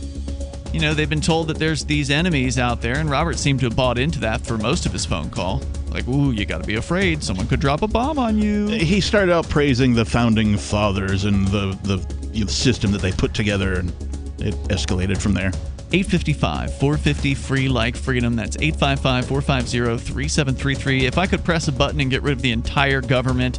You know, they've been told that there's these enemies out there, and Robert seemed to have bought into that for most of his phone call. Like, ooh, you got to be afraid. Someone could drop a bomb on you. He started out praising the founding fathers and the system that they put together, and it escalated from there. 855-450-FREE like freedom. That's 855-450-3733. If I could press a button and get rid of the entire government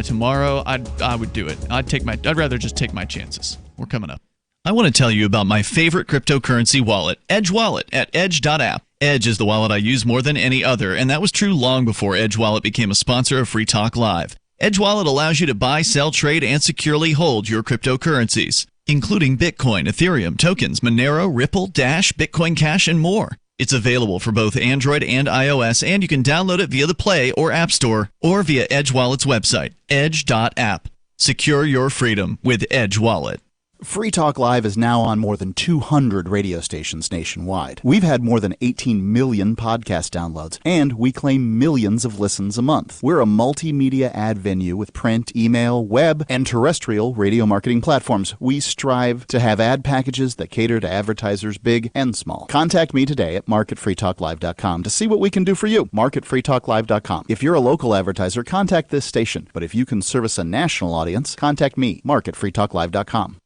tomorrow, I would do it. I'd rather just take my chances. We're coming up. I want to tell you about my favorite cryptocurrency wallet, Edge Wallet, at edge.app. Edge is the wallet I use more than any other, and that was true long before Edge Wallet became a sponsor of Free Talk Live. Edge Wallet allows you to buy, sell, trade, and securely hold your cryptocurrencies, including Bitcoin, Ethereum, tokens, Monero, Ripple, Dash, Bitcoin Cash, and more. It's available for both Android and iOS, and you can download it via the Play or App Store or via Edge Wallet's website, edge.app. Secure your freedom with Edge Wallet. Free Talk Live is now on more than 200 radio stations nationwide. We've had more than 18 million podcast downloads, and we claim millions of listens a month. We're a multimedia ad venue with print, email, web, and terrestrial radio marketing platforms. We strive to have ad packages that cater to advertisers big and small. Contact me today at marketfreetalklive.com to see what we can do for you. Marketfreetalklive.com. If you're a local advertiser, contact this station. But if you can service a national audience, contact me, marketfreetalklive.com.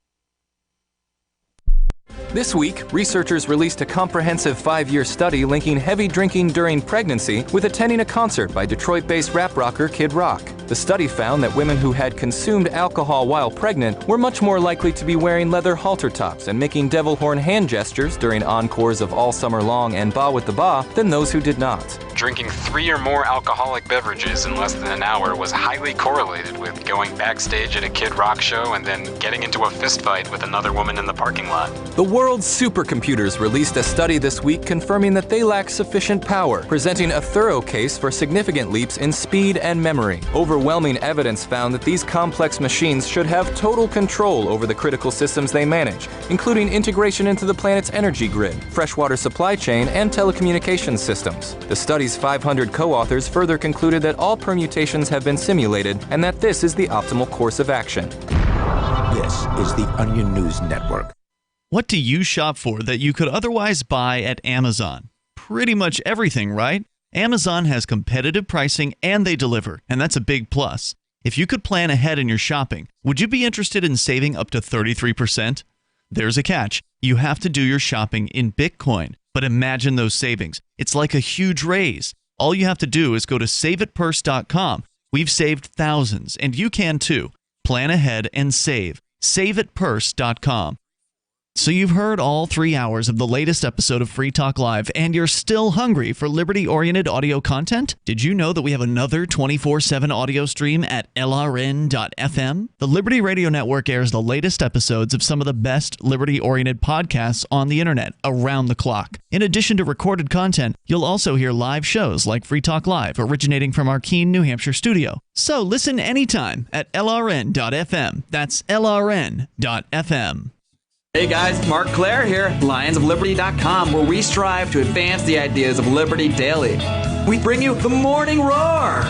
This week, researchers released a comprehensive 5-year study linking heavy drinking during pregnancy with attending a concert by Detroit-based rap rocker Kid Rock. The study found that women who had consumed alcohol while pregnant were much more likely to be wearing leather halter tops and making devil horn hand gestures during encores of All Summer Long and Ba with the Ba than those who did not. Drinking 3 or more alcoholic beverages in less than an hour was highly correlated with going backstage at a Kid Rock show and then getting into a fistfight with another woman in the parking lot. The world's supercomputers released a study this week confirming that they lack sufficient power, presenting a thorough case for significant leaps in speed and memory. Overwhelming evidence found that these complex machines should have total control over the critical systems they manage, including integration into the planet's energy grid, freshwater supply chain, and telecommunications systems. The study's 500 co-authors further concluded that all permutations have been simulated and that this is the optimal course of action. This is the Onion News Network. What do you shop for that you could otherwise buy at Amazon? Pretty much everything, right? Amazon has competitive pricing and they deliver, and that's a big plus. If you could plan ahead in your shopping, would you be interested in saving up to 33%? There's a catch. You have to do your shopping in Bitcoin. But imagine those savings. It's like a huge raise. All you have to do is go to saveatpurse.com. We've saved thousands, and you can too. Plan ahead and save. Saveatpurse.com. So you've heard all 3 hours of the latest episode of Free Talk Live, and you're still hungry for liberty-oriented audio content? Did you know that we have another 24/7 audio stream at LRN.FM? The Liberty Radio Network airs the latest episodes of some of the best liberty-oriented podcasts on the internet around the clock. In addition to recorded content, you'll also hear live shows like Free Talk Live, originating from our Keene, New Hampshire studio. So listen anytime at LRN.FM. That's LRN.FM. Hey guys, Mark Claire here, lionsofliberty.com, where we strive to advance the ideas of liberty daily. We bring you the Morning Roar.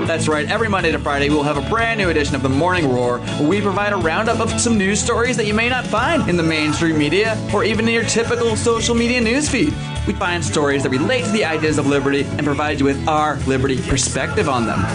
That's right, every Monday to Friday we'll have a brand new edition of the Morning Roar, where we provide a roundup of some news stories that you may not find in the mainstream media or even in your typical social media newsfeed. We find stories that relate to the ideas of liberty and provide you with our liberty perspective on them.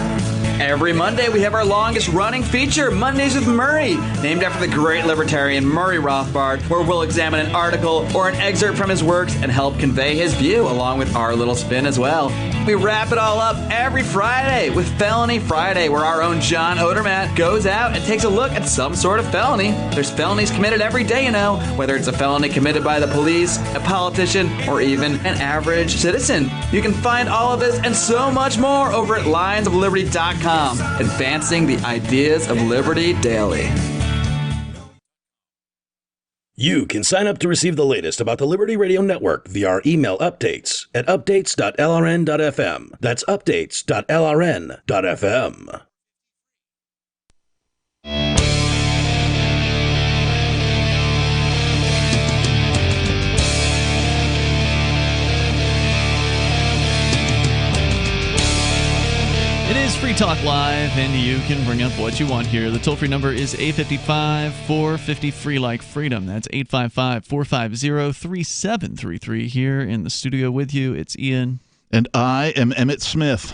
Every Monday, we have our longest-running feature, Mondays with Murray, named after the great libertarian Murray Rothbard, where we'll examine an article or an excerpt from his works and help convey his view, along with our little spin as well. We wrap it all up every Friday with Felony Friday, where our own John Odermatt goes out and takes a look at some sort of felony. There's felonies committed every day, you know, whether it's a felony committed by the police, a politician, or even an average citizen. You can find all of this and so much more over at lionsofliberty.com. Advancing the ideas of liberty daily. You can sign up to receive the latest about the Liberty Radio Network via our email updates at updates.lrn.fm. That's updates.lrn.fm. It is Free Talk Live, and you can bring up what you want here. The toll-free number is 855-450-FREE like freedom. That's 855-450-3733. Here in the studio with you, it's Ian. And I am Emmett Smith.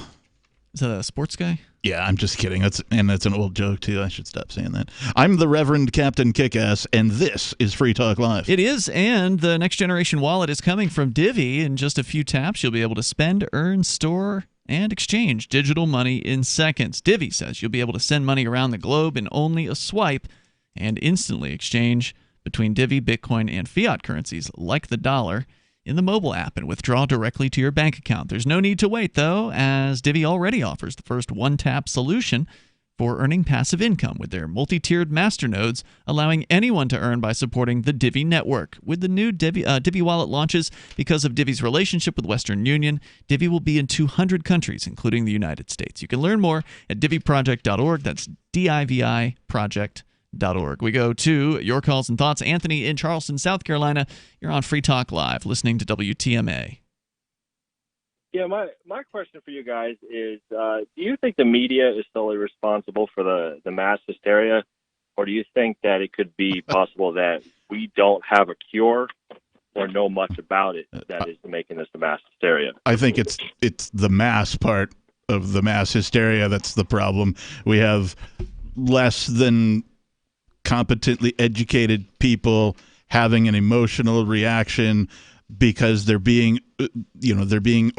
Is that a sports guy? Yeah, I'm just kidding. That's an old joke, too. I should stop saying that. I'm the Reverend Captain Kickass, and this is Free Talk Live. It is, and the Next Generation Wallet is coming from Divvy. In just a few taps, you'll be able to spend, earn, store, and exchange digital money in seconds. Divvy says you'll be able to send money around the globe in only a swipe and instantly exchange between Divvy, Bitcoin, and fiat currencies like the dollar in the mobile app and withdraw directly to your bank account. There's no need to wait, though, as Divvy already offers the first one-tap solution for earning passive income with their multi-tiered masternodes, allowing anyone to earn by supporting the Divvy network. With the new Divvy wallet launches, because of Divvy's relationship with Western Union, Divvy will be in 200 countries, including the United States. You can learn more at divvyproject.org. That's DIVI project.org. We go to your calls and thoughts. Anthony in Charleston, South Carolina. You're on Free Talk Live, listening to WTMA. Yeah, my question for you guys is, do you think the media is solely responsible for the mass hysteria, or do you think that it could be possible that we don't have a cure or know much about it that is making this the mass hysteria? I think it's the mass part of the mass hysteria that's the problem. We have less than competently educated people having an emotional reaction because they're being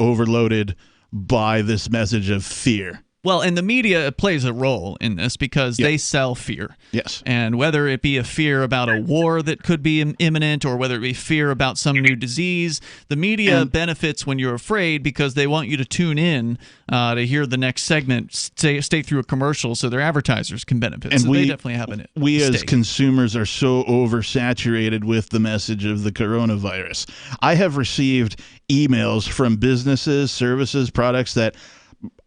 overloaded by this message of fear. Well, and the media plays a role in this because they sell fear. Yes. And whether it be a fear about a war that could be imminent or whether it be fear about some new disease, the media benefits when you're afraid because they want you to tune in to hear the next segment, stay through a commercial so their advertisers can benefit. And so they definitely have a We stake. as consumers are so oversaturated with the message of the coronavirus. I have received emails from businesses, services, products that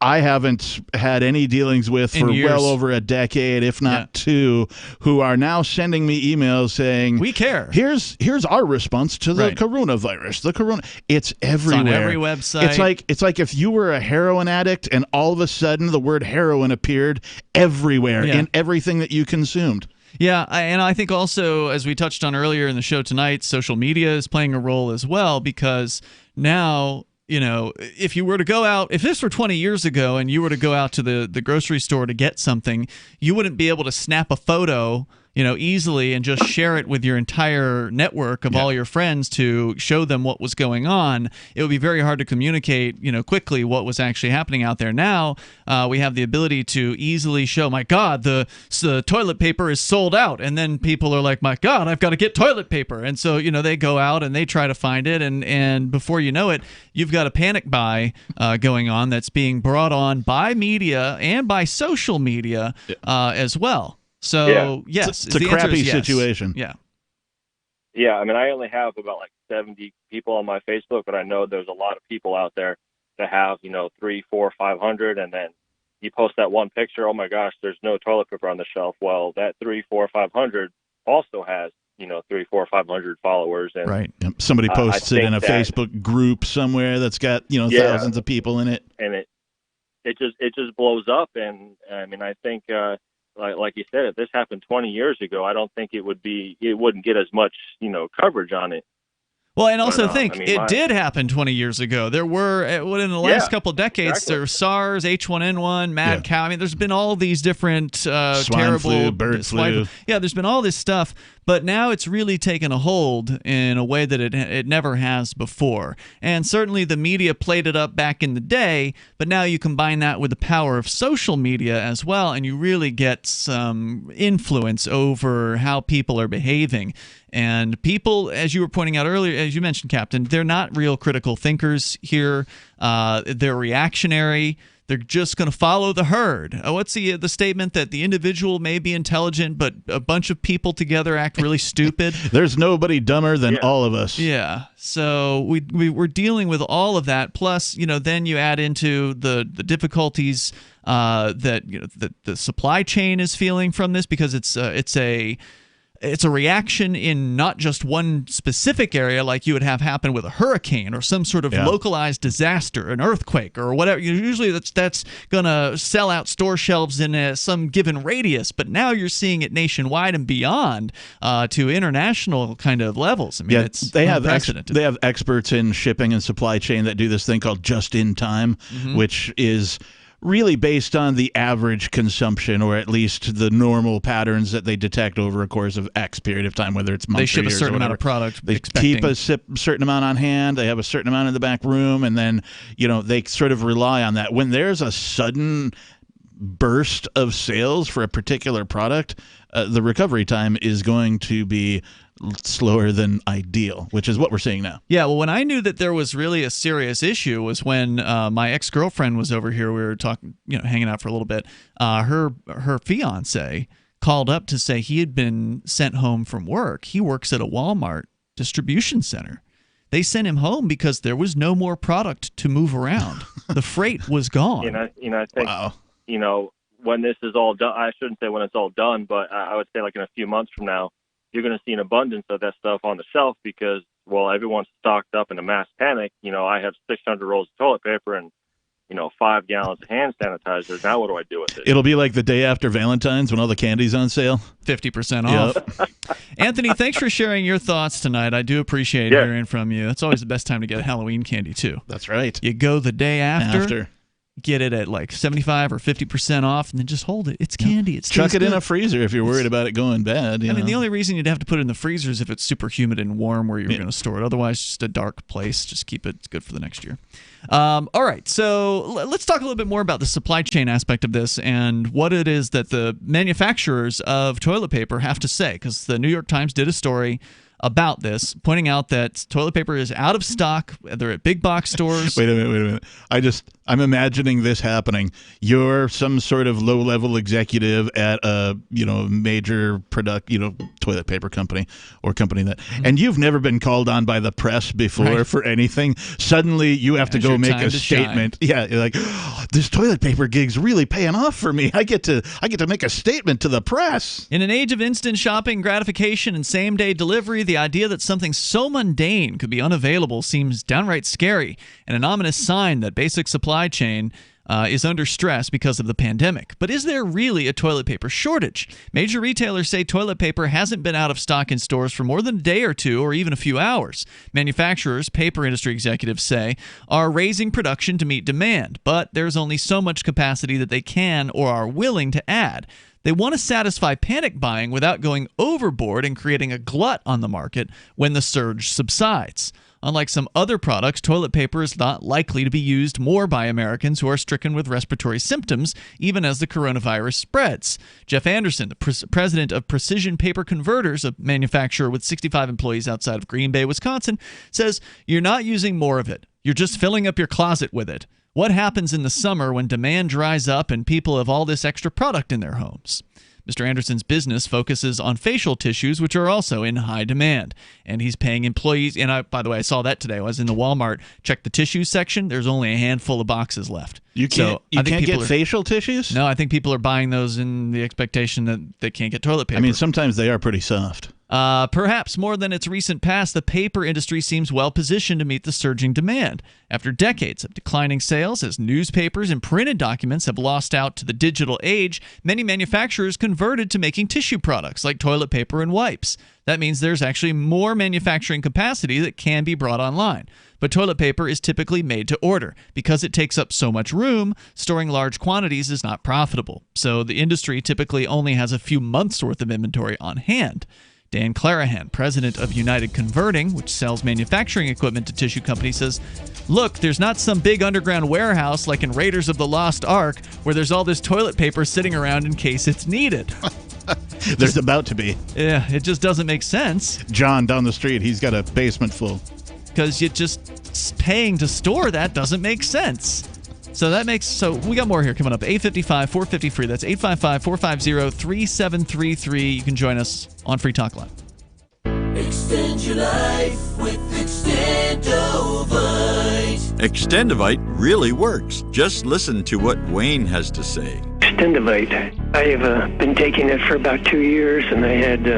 I haven't had any dealings with for well over a decade, if not two, who are now sending me emails saying, "We care. Here's our response to the coronavirus. It's everywhere. It's on every website. It's like if you were a heroin addict and all of a sudden the word heroin appeared everywhere in everything that you consumed." Yeah, and I think also, as we touched on earlier in the show tonight, social media is playing a role as well because now, you know, if you were to go out, if this were 20 years ago and you were to go out to the grocery store to get something, you wouldn't be able to snap a photo easily and just share it with your entire network of all your friends to show them what was going on, it would be very hard to communicate, quickly what was actually happening out there. Now we have the ability to easily show, my God, the toilet paper is sold out, and then people are like, my God, I've got to get toilet paper, and so they go out and they try to find it, and before you know it, you've got a panic buy going on that's being brought on by media and by social media as well. So yes, it's a crappy situation. Yeah. Yeah, I mean, I only have about like 70 people on my Facebook, but I know there's a lot of people out there that have 300, 400, 500, and then you post that one picture. Oh my gosh, there's no toilet paper on the shelf. Well, that 300, 400, 500 also has 300, 400, 500 followers, and right. Somebody posts it in a Facebook group somewhere that's got thousands of people in it, and it just blows up. And I mean, I think. Like you said, if this happened 20 years ago, I don't think it wouldn't get as much, coverage on it. Well, and also it did happen 20 years ago. There were, in the last couple of decades, there was SARS, H1N1, mad cow. I mean, there's been all these different terrible flu, bird flu. Yeah, there's been all this stuff, but now it's really taken a hold in a way that it never has before. And certainly the media played it up back in the day, but now you combine that with the power of social media as well, and you really get some influence over how people are behaving. And people, as you were pointing out earlier, as you mentioned, Captain, they're not real critical thinkers here. They're reactionary. They're just going to follow the herd. What's the statement that the individual may be intelligent, but a bunch of people together act really stupid? There's nobody dumber than all of us. Yeah. So we're dealing with all of that. Plus, then you add into the difficulties that the supply chain is feeling from this, because it's a reaction in not just one specific area like you would have happen with a hurricane or some sort of localized disaster, an earthquake or whatever. Usually that's going to sell out store shelves in some given radius, but now you're seeing it nationwide and beyond to international kind of levels. I mean, it's unprecedented. They have experts in shipping and supply chain that do this thing called just-in-time, which is really based on the average consumption, or at least the normal patterns that they detect over a course of X period of time, whether it's months or years. They ship a certain amount of product. They keep a certain amount on hand. They have a certain amount in the back room, and then they sort of rely on that. When there's a sudden burst of sales for a particular product, the recovery time is going to be slower than ideal, which is what we're seeing now. Yeah, well, when I knew that there was really a serious issue was when my ex-girlfriend was over here. We were talking, hanging out for a little bit. Her fiance called up to say he had been sent home from work. He works at a Walmart distribution center. They sent him home because there was no more product to move around. The freight was gone. I think when this is all done, I shouldn't say when it's all done, but I would say like in a few months from now, you're going to see an abundance of that stuff on the shelf because, everyone's stocked up in a mass panic. I have 600 rolls of toilet paper and, 5 gallons of hand sanitizer. Now what do I do with it? It'll be like the day after Valentine's when all the candy's on sale. 50% off. Anthony, thanks for sharing your thoughts tonight. I do appreciate hearing from you. It's always the best time to get Halloween candy, too. That's right. You go the day after. Get it at like 75 or 50% off, and then just hold it. It's candy. It's chuck it in a freezer if you're worried about it going bad. I mean, the only reason you'd have to put it in the freezer is if it's super humid and warm where you're going to store it. Otherwise, just a dark place. Just keep it. It's good for the next year. All right, so let's talk a little bit more about the supply chain aspect of this and what it is that the manufacturers of toilet paper have to say, because the New York Times did a story about this, pointing out that toilet paper is out of stock. They're at big box stores. Wait a minute. I'm imagining this happening. You're some sort of low-level executive at a major toilet paper company or company that, and you've never been called on by the press before for anything. Suddenly, you have to go make a statement. Yeah, you're like, this toilet paper gig's really paying off for me. I get to make a statement to the press. In an age of instant shopping, gratification, and same-day delivery, the idea that something so mundane could be unavailable seems downright scary and an ominous sign that basic supply chain is under stress because of the pandemic. But is there really a toilet paper shortage? Major retailers say toilet paper hasn't been out of stock in stores for more than a day or two or even a few hours. Manufacturers, paper industry executives say, are raising production to meet demand, but there's only so much capacity that they can or are willing to add. They want to satisfy panic buying without going overboard and creating a glut on the market when the surge subsides. Unlike some other products, toilet paper is not likely to be used more by Americans who are stricken with respiratory symptoms, even as the coronavirus spreads. Jeff Anderson, the president of Precision Paper Converters, a manufacturer with 65 employees outside of Green Bay, Wisconsin, says you're not using more of it. You're just filling up your closet with it. What happens in the summer when demand dries up and people have all this extra product in their homes? Mr. Anderson's business focuses on facial tissues, which are also in high demand. And he's paying employees. And by the way, I saw that today. I was in the Walmart. Checked the tissue section. There's only a handful of boxes left. You can't get facial tissues? No, I think people are buying those in the expectation that they can't get toilet paper. I mean, sometimes they are pretty soft. Perhaps more than its recent past, the paper industry seems well positioned to meet the surging demand. After decades of declining sales, as newspapers and printed documents have lost out to the digital age, many manufacturers converted to making tissue products like toilet paper and wipes. That means there's actually more manufacturing capacity that can be brought online. But toilet paper is typically made to order. Because it takes up so much room, storing large quantities is not profitable. So the industry typically only has a few months' worth of inventory on hand. Dan Clarahan, president of United Converting, which sells manufacturing equipment to tissue companies, says, look, there's not some big underground warehouse like in Raiders of the Lost Ark where there's all this toilet paper sitting around in case it's needed. There's about to be. Yeah, it just doesn't make sense. John down the street, he's got a basement full. Because you just paying to store that doesn't make sense. So we got more here coming up. 855-450-FREE. That's 855-450-3733. You can join us on Free Talk Live. Extend your life with Extendovite. Extendovite really works. Just listen to what Wayne has to say. Extendovite. I have been taking it for about 2 years, and I had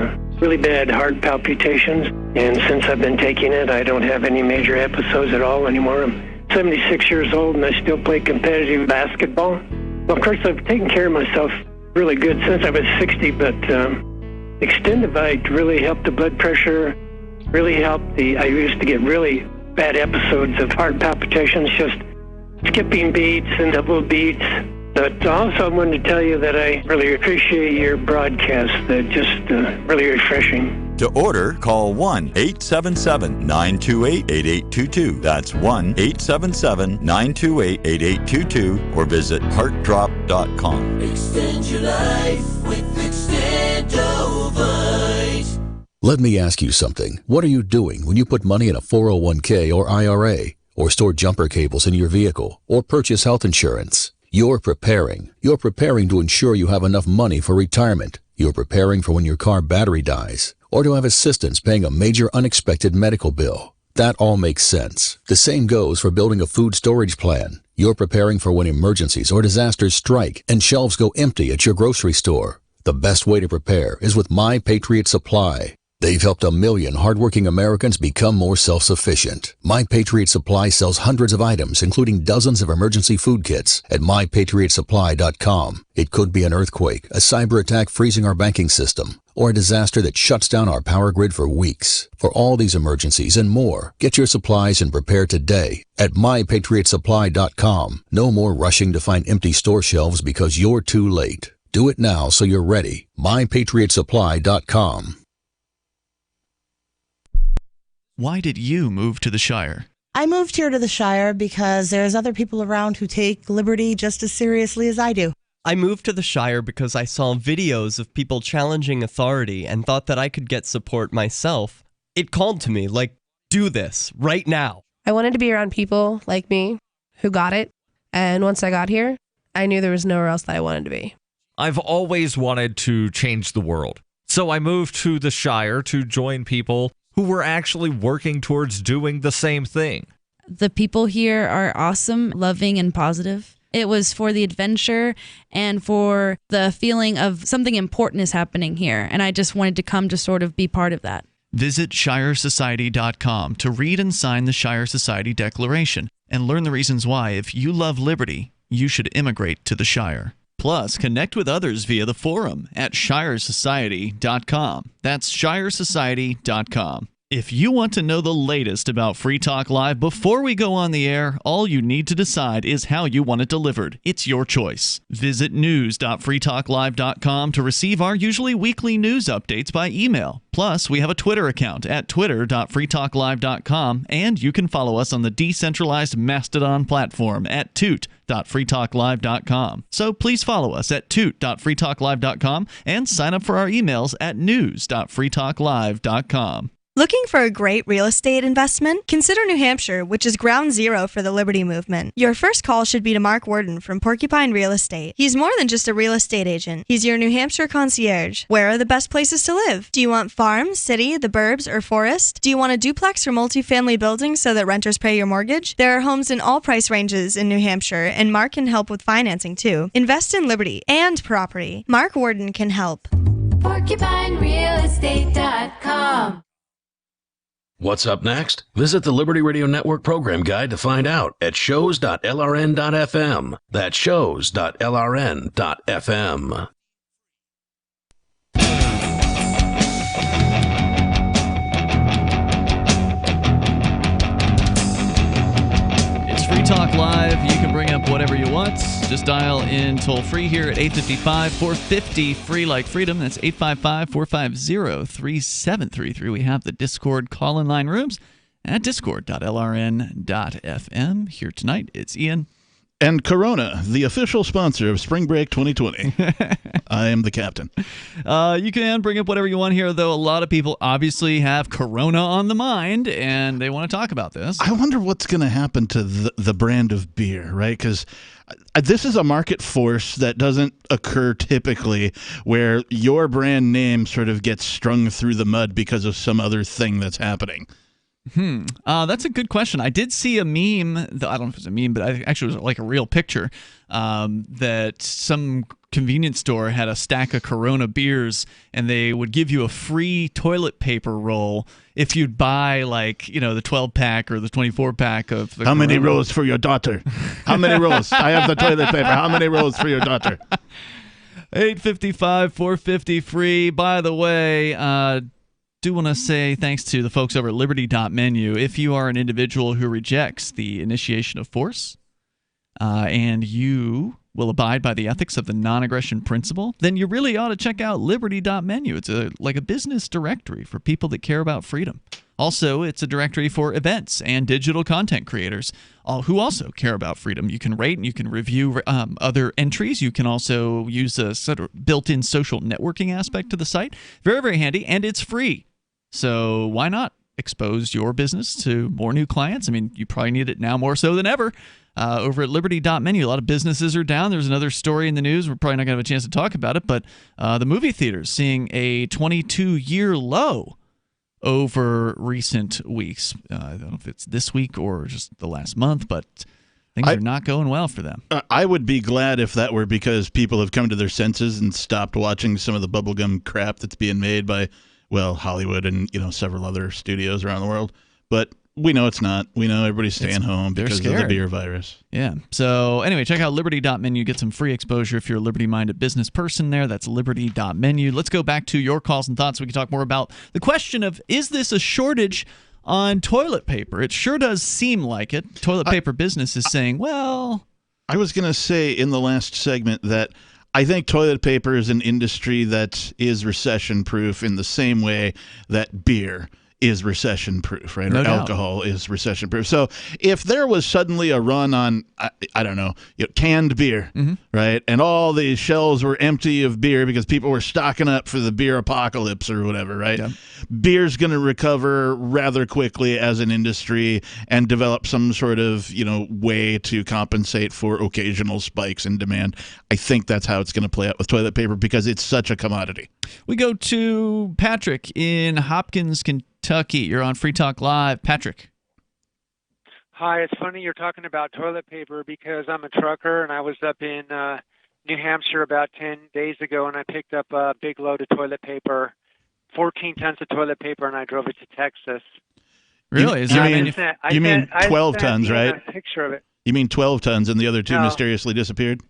really bad heart palpitations. And since I've been taking it, I don't have any major episodes at all anymore. I'm 76 years old, and I still play competitive basketball. Well, of course, I've taken care of myself really good since I was 60, but Extendovite really helped the blood pressure, really helped I used to get really bad episodes of heart palpitations, just skipping beats and double beats. But also I wanted to tell you that I really appreciate your broadcast. They're just really refreshing. To order, call 1-877-928-8822. That's 1-877-928-8822 or visit heartdrop.com. Extend your life with Extendovite. Let me ask you something. What are you doing when you put money in a 401k or IRA, or store jumper cables in your vehicle, or purchase health insurance? You're preparing. You're preparing to ensure you have enough money for retirement. You're preparing for when your car battery dies, or to have assistance paying a major unexpected medical bill. That all makes sense. The same goes for building a food storage plan. You're preparing for when emergencies or disasters strike and shelves go empty at your grocery store. The best way to prepare is with My Patriot Supply. They've helped 1 million hardworking Americans become more self-sufficient. My Patriot Supply sells hundreds of items, including dozens of emergency food kits, at MyPatriotSupply.com. It could be an earthquake, a cyber attack freezing our banking system, or a disaster that shuts down our power grid for weeks. For all these emergencies and more, get your supplies and prepare today at MyPatriotSupply.com. No more rushing to find empty store shelves because you're too late. Do it now so you're ready. MyPatriotSupply.com. Why did you move to the Shire? I moved here to the Shire because there's other people around who take liberty just as seriously as I do. I moved to the Shire because I saw videos of people challenging authority and thought that I could get support myself. It called to me, like, do this, right now. I wanted to be around people like me who got it, and once I got here, I knew there was nowhere else that I wanted to be. I've always wanted to change the world, so I moved to the Shire to join people who were actually working towards doing the same thing. The people here are awesome, loving, and positive. It was for the adventure and for the feeling of something important is happening here, and I just wanted to come to sort of be part of that. Visit ShireSociety.com to read and sign the Shire Society Declaration and learn the reasons why, if you love liberty, you should immigrate to the Shire. Plus, connect with others via the forum at ShireSociety.com. That's ShireSociety.com. If you want to know the latest about Free Talk Live before we go on the air, all you need to decide is how you want it delivered. It's your choice. Visit news.freetalklive.com to receive our usually weekly news updates by email. Plus, we have a Twitter account at twitter.freetalklive.com, and you can follow us on the decentralized Mastodon platform at toot.freetalklive.com. So please follow us at toot.freetalklive.com and sign up for our emails at news.freetalklive.com. Looking for a great real estate investment? Consider New Hampshire, which is ground zero for the Liberty Movement. Your first call should be to Mark Worden from Porcupine Real Estate. He's more than just a real estate agent. He's your New Hampshire concierge. Where are the best places to live? Do you want farm, city, the burbs, or forest? Do you want a duplex or multifamily building so that renters pay your mortgage? There are homes in all price ranges in New Hampshire, and Mark can help with financing too. Invest in Liberty and property. Mark Worden can help. PorcupineRealEstate.com. What's up next? Visit the Liberty Radio Network program guide to find out at shows.lrn.fm. That's shows.lrn.fm. It's Free Talk Live. You can bring up whatever you want. Just dial in toll free here at 855-450-FREE like freedom. That's 855-450-3733. We have the Discord call-in line rooms at discord.lrn.fm. Here tonight, it's Ian. And Corona, the official sponsor of Spring Break 2020. I am the captain. You can bring up whatever you want here, though a lot of people obviously have Corona on the mind, and they want to talk about this. I wonder what's going to happen to the brand of beer, right? Because this is a market force that doesn't occur typically, where your brand name sort of gets strung through the mud because of some other thing that's happening. That's a good question. I did see a meme, I don't know if it was a meme, but actually it was like a real picture, that some convenience store had a stack of Corona beers, and they would give you a free toilet paper roll if you'd buy, like, the 12-pack or the 24-pack of the How many rolls for your daughter? How many rolls? I have the toilet paper. How many rolls for your daughter? 855-450-FREE. By the way, do want to say thanks to the folks over at Liberty.menu. If you are an individual who rejects the initiation of force and you will abide by the ethics of the non-aggression principle, then you really ought to check out Liberty.menu. It's like a business directory for people that care about freedom. Also, it's a directory for events and digital content creators who also care about freedom. You can rate and you can review other entries. You can also use a sort of built-in social networking aspect to the site. Very, very handy, and it's free. So why not expose your business to more new clients? I mean, you probably need it now more so than ever. Over at Liberty.menu, a lot of businesses are down. There's another story in the news. We're probably not going to have a chance to talk about it, but the movie theaters seeing a 22-year low over recent weeks. I don't know if it's this week or just the last month, but things are not going well for them. I would be glad if that were because people have come to their senses and stopped watching some of the bubblegum crap that's being made by, well, Hollywood and several other studios around the world. But we know it's not. We know everybody's staying home because of the beer virus. Yeah. So anyway, check out Liberty.menu. Get some free exposure if you're a Liberty-minded business person there. That's Liberty.menu. Let's go back to your calls and thoughts so we can talk more about the question of, is this a shortage on toilet paper? It sure does seem like it. Toilet paper business is saying, well... I was going to say in the last segment that I think toilet paper is an industry that is recession-proof in the same way that beer is recession-proof, right? No or doubt. Alcohol is recession-proof. So if there was suddenly a run on, I don't know, canned beer, right, and all the shelves were empty of beer because people were stocking up for the beer apocalypse or whatever, right? Yeah. Beer's going to recover rather quickly as an industry and develop some sort of, way to compensate for occasional spikes in demand. I think that's how it's going to play out with toilet paper because it's such a commodity. We go to Patrick in Hopkins, Kentucky. You're on Free Talk Live. Patrick. Hi, it's funny you're talking about toilet paper because I'm a trucker and I was up in New Hampshire about 10 days ago and I picked up a big load of toilet paper, 14 tons of toilet paper, and I drove it to Texas. Really? You mean 12 tons, right? A picture of it. You mean 12 tons and the other two mysteriously disappeared?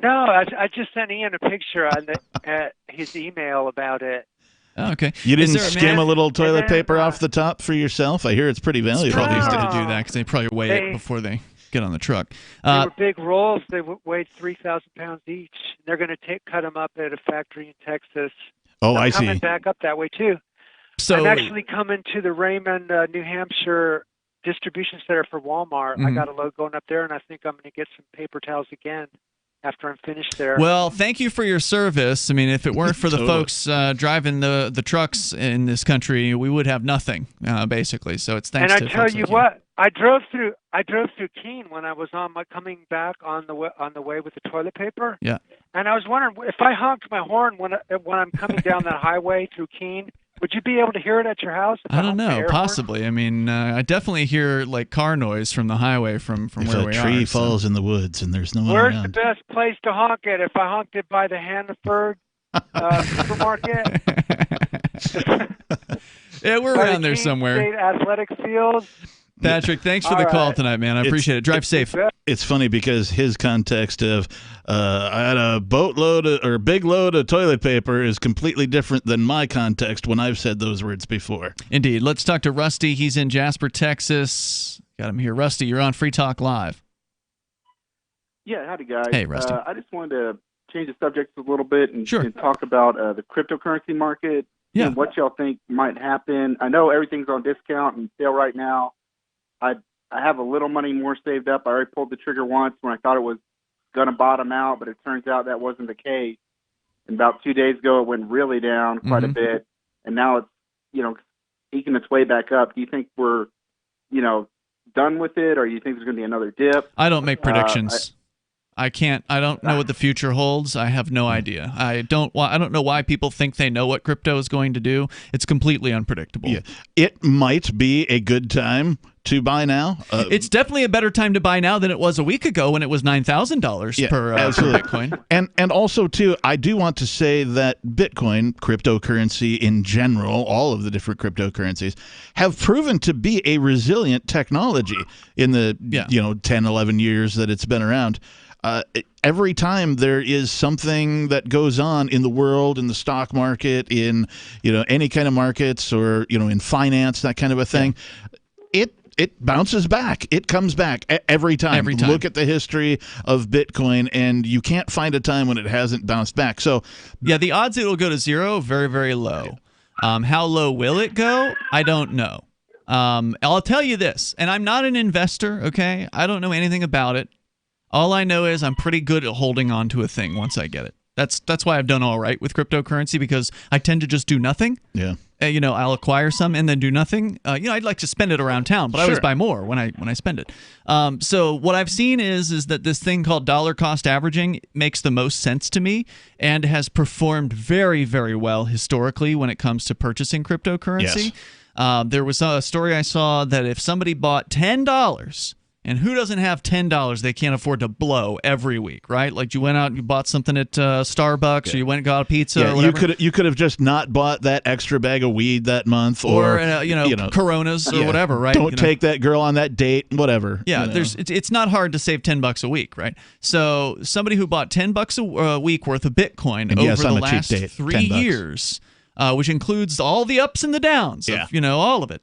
No, I just sent Ian a picture on his email about it. Oh, okay. You Is didn't there skim a little toilet then, paper off the top for yourself? I hear it's pretty valuable. It's probably these easy days. to do that because they probably weigh it before they get on the truck. They were big rolls. They weighed 3,000 pounds each. They're going to cut them up at a factory in Texas. Oh, I I'm coming see. back up that way too. So I'm actually coming to the Raymond, New Hampshire distribution center for Walmart. I got a load going up there, and I think I'm going to get some paper towels again after I'm finished there. Well, thank you for your service. I mean, if it weren't for the folks driving the trucks in this country, we would have nothing, basically. So it's thanks to And I tell folks you like what, I drove through Keene when I was coming back on the way with the toilet paper. Yeah. And I was wondering if I honked my horn when I'm coming down that highway through Keene, would you be able to hear it at your house? I don't know, possibly. I mean, I definitely hear like car noise from the highway from where we are. If a tree falls in the woods and there's no one Where's around. the best place to honk it? If I honked it by the Hannaford supermarket? Yeah, we're around there somewhere. State Athletic Field. Patrick, thanks for the call tonight, man. I appreciate it. Drive safe. It's funny because his context of I had a big load of toilet paper is completely different than my context when I've said those words before. Indeed. Let's talk to Rusty. He's in Jasper, Texas. Got him here. Rusty, you're on Free Talk Live. Yeah, howdy, guys. Hey, Rusty. I just wanted to change the subject a little bit and talk about the cryptocurrency market and what y'all think might happen. I know everything's on discount and sale right now. I have a little money more saved up. I already pulled the trigger once when I thought it was going to bottom out, but it turns out that wasn't the case. And about 2 days ago, it went really down quite a bit, and now it's, eking its way back up. Do you think we're, done with it, or do you think there's going to be another dip? I don't make predictions. I don't know what the future holds. I have no idea. I don't know why people think they know what crypto is going to do. It's completely unpredictable. Yeah. It might be a good time to buy now. It's definitely a better time to buy now than it was a week ago when it was $9,000 per Bitcoin. And also, too, I do want to say that Bitcoin, cryptocurrency in general, all of the different cryptocurrencies, have proven to be a resilient technology in the 10, 11 years that it's been around. Every time there is something that goes on in the world, in the stock market, in any kind of markets, or in finance, that kind of a thing, it bounces back. It comes back every time. Every time. Look at the history of Bitcoin, and you can't find a time when it hasn't bounced back. So, yeah, the odds it'll go to zero, very, very low. How low will it go? I don't know. I'll tell you this, and I'm not an investor, okay? I don't know anything about it. All I know is I'm pretty good at holding on to a thing once I get it. That's why I've done all right with cryptocurrency, because I tend to just do nothing. Yeah. I'll acquire some and then do nothing. I'd like to spend it around town, but I always buy more when I spend it. So what I've seen is that this thing called dollar cost averaging makes the most sense to me and has performed very, very well historically when it comes to purchasing cryptocurrency. Yes. There was a story I saw that if somebody bought $10, and who doesn't have $10 they can't afford to blow every week, right? Like you went out and you bought something at Starbucks, or you went and got a pizza, or whatever. You could have just not bought that extra bag of weed that month, or Coronas or whatever, right? Don't take that girl on that date, whatever. Yeah, it's not hard to save $10 a week, right? So somebody who bought $10 a week worth of Bitcoin over the last 3 years, which includes all the ups and the downs, of, all of it.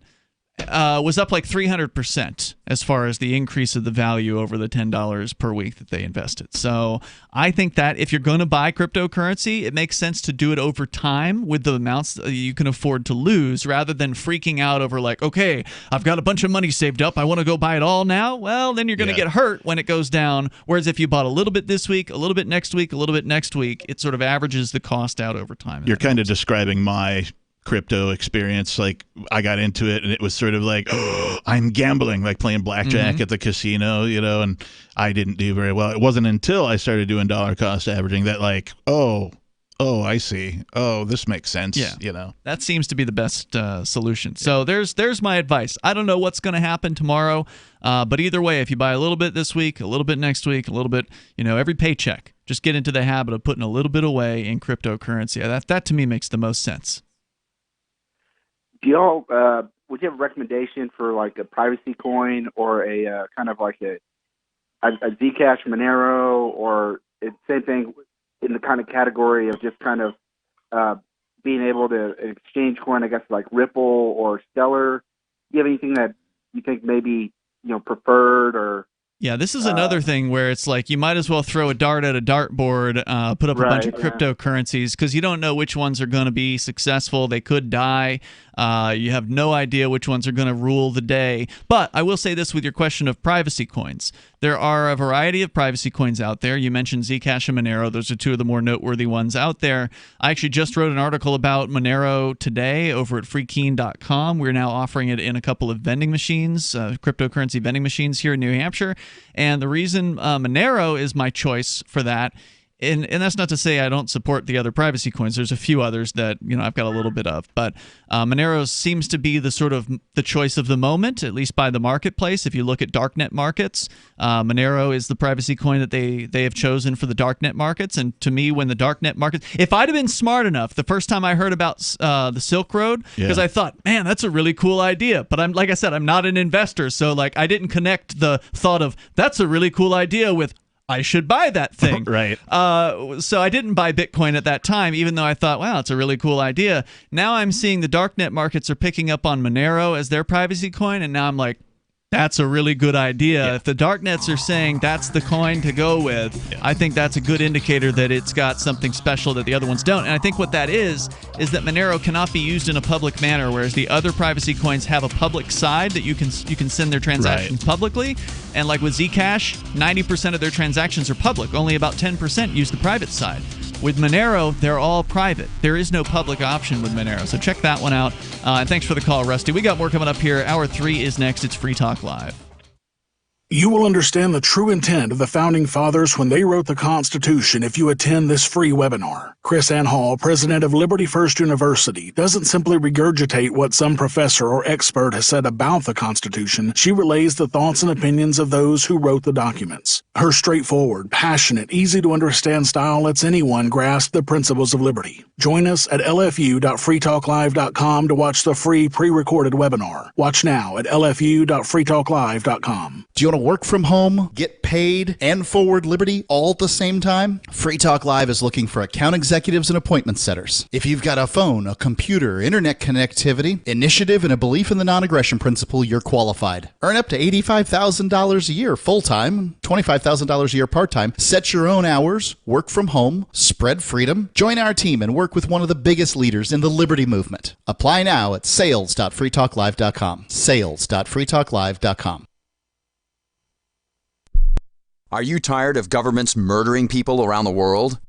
Was up like 300% as far as the increase of the value over the $10 per week that they invested. So I think that if you're going to buy cryptocurrency, it makes sense to do it over time with the amounts that you can afford to lose, rather than freaking out over like, okay, I've got a bunch of money saved up, I want to go buy it all now. Well, then you're going to get hurt when it goes down. Whereas if you bought a little bit this week, a little bit next week, a little bit next week, it sort of averages the cost out over time. You're kind of describing my crypto experience. Like, I got into it and it was sort of like, oh, I'm gambling, like playing blackjack at the casino, and I didn't do very well. It wasn't until I started doing dollar cost averaging that like, oh, I see. Oh, this makes sense. Yeah. That seems to be the best solution. So there's my advice. I don't know what's going to happen tomorrow, but either way, if you buy a little bit this week, a little bit next week, a little bit, every paycheck, just get into the habit of putting a little bit away in cryptocurrency. That to me makes the most sense. Do y'all, would you have a recommendation for like a privacy coin, or a kind of like a Zcash, Monero, or same thing in the kind of category of just kind of being able to exchange coin, I guess, like Ripple or Stellar. Do you have anything that you think maybe, preferred or? Yeah, this is another thing where it's like you might as well throw a dart at a dartboard, put up a bunch of cryptocurrencies, because you don't know which ones are going to be successful. They could die. You have no idea which ones are going to rule the day. But I will say this with your question of privacy coins. There are a variety of privacy coins out there. You mentioned Zcash and Monero. Those are two of the more noteworthy ones out there. I actually just wrote an article about Monero today over at freekeen.com. We're now offering it in a couple of vending machines, cryptocurrency vending machines here in New Hampshire. And the reason Monero is my choice for that, and that's not to say I don't support the other privacy coins. There's a few others that I've got a little bit of, but Monero seems to be the sort of the choice of the moment, at least by the marketplace. If you look at darknet markets, Monero is the privacy coin that they have chosen for the darknet markets. And to me, when the darknet markets, if I'd have been smart enough the first time I heard about the Silk Road, because I thought, man, that's a really cool idea. But like I said, I'm not an investor, so I didn't connect the thought of that's a really cool idea with I should buy that thing. Right. So I didn't buy Bitcoin at that time, even though I thought, wow, it's a really cool idea. Now I'm seeing the darknet markets are picking up on Monero as their privacy coin, and now I'm like, that's a really good idea. Yeah. If the darknets are saying that's the coin to go with, I think that's a good indicator that it's got something special that the other ones don't. And I think what that is that Monero cannot be used in a public manner, whereas the other privacy coins have a public side that you can send their transactions publicly. And like with Zcash, 90% of their transactions are public. Only about 10% use the private side. With Monero, they're all private. There is no public option with Monero. So check that one out. And thanks for the call, Rusty. We got more coming up here. Hour 3 is next. It's Free Talk Live. You will understand the true intent of the Founding Fathers when they wrote the Constitution if you attend this free webinar. Chris Ann Hall, president of Liberty First University, doesn't simply regurgitate what some professor or expert has said about the Constitution. She relays the thoughts and opinions of those who wrote the documents. Her straightforward, passionate, easy-to-understand style lets anyone grasp the principles of liberty. Join us at lfu.freetalklive.com to watch the free pre-recorded webinar. Watch now at lfu.freetalklive.com. Do you want to work from home, get paid, and forward liberty all at the same time? Free Talk Live is looking for account executives and appointment setters. If you've got a phone, a computer, internet connectivity, initiative, and a belief in the non-aggression principle, you're qualified. Earn up to $85,000 a year full-time, $25,000 a year part-time. Set your own hours, work from home, spread freedom. Join our team and work with one of the biggest leaders in the liberty movement. Apply now at sales.freetalklive.com. Sales.freetalklive.com. Are you tired of governments murdering people around the world?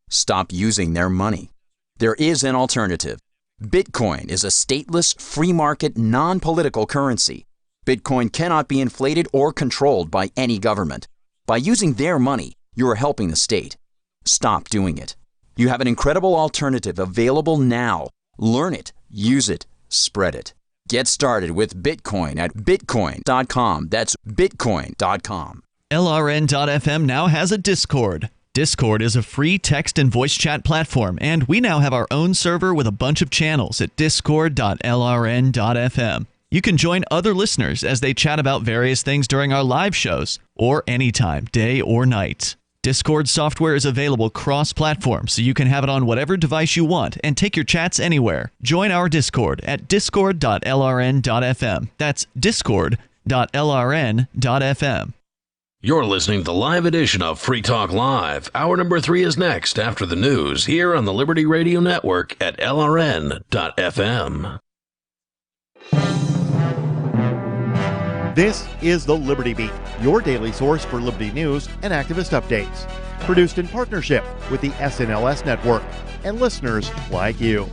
Stop using their money. There is an alternative. Bitcoin is a stateless, free market, non-political currency. Bitcoin cannot be inflated or controlled by any government. By using their money, you are helping the state. Stop doing it. You have an incredible alternative available now. Learn it, use it, spread it. Get started with Bitcoin at bitcoin.com. That's bitcoin.com. LRN.FM now has a Discord. Discord is a free text and voice chat platform, and we now have our own server with a bunch of channels at discord.lrn.fm. You can join other listeners as they chat about various things during our live shows, or anytime, day or night. Discord software is available cross-platform, so you can have it on whatever device you want and take your chats anywhere. Join our Discord at discord.lrn.fm. That's discord.lrn.fm. You're listening to the live edition of Free Talk Live. Hour number 3 is next after the news here on the Liberty Radio Network at LRN.FM. This is the Liberty Beat, your daily source for liberty news and activist updates. Produced in partnership with the SNLS Network and listeners like you.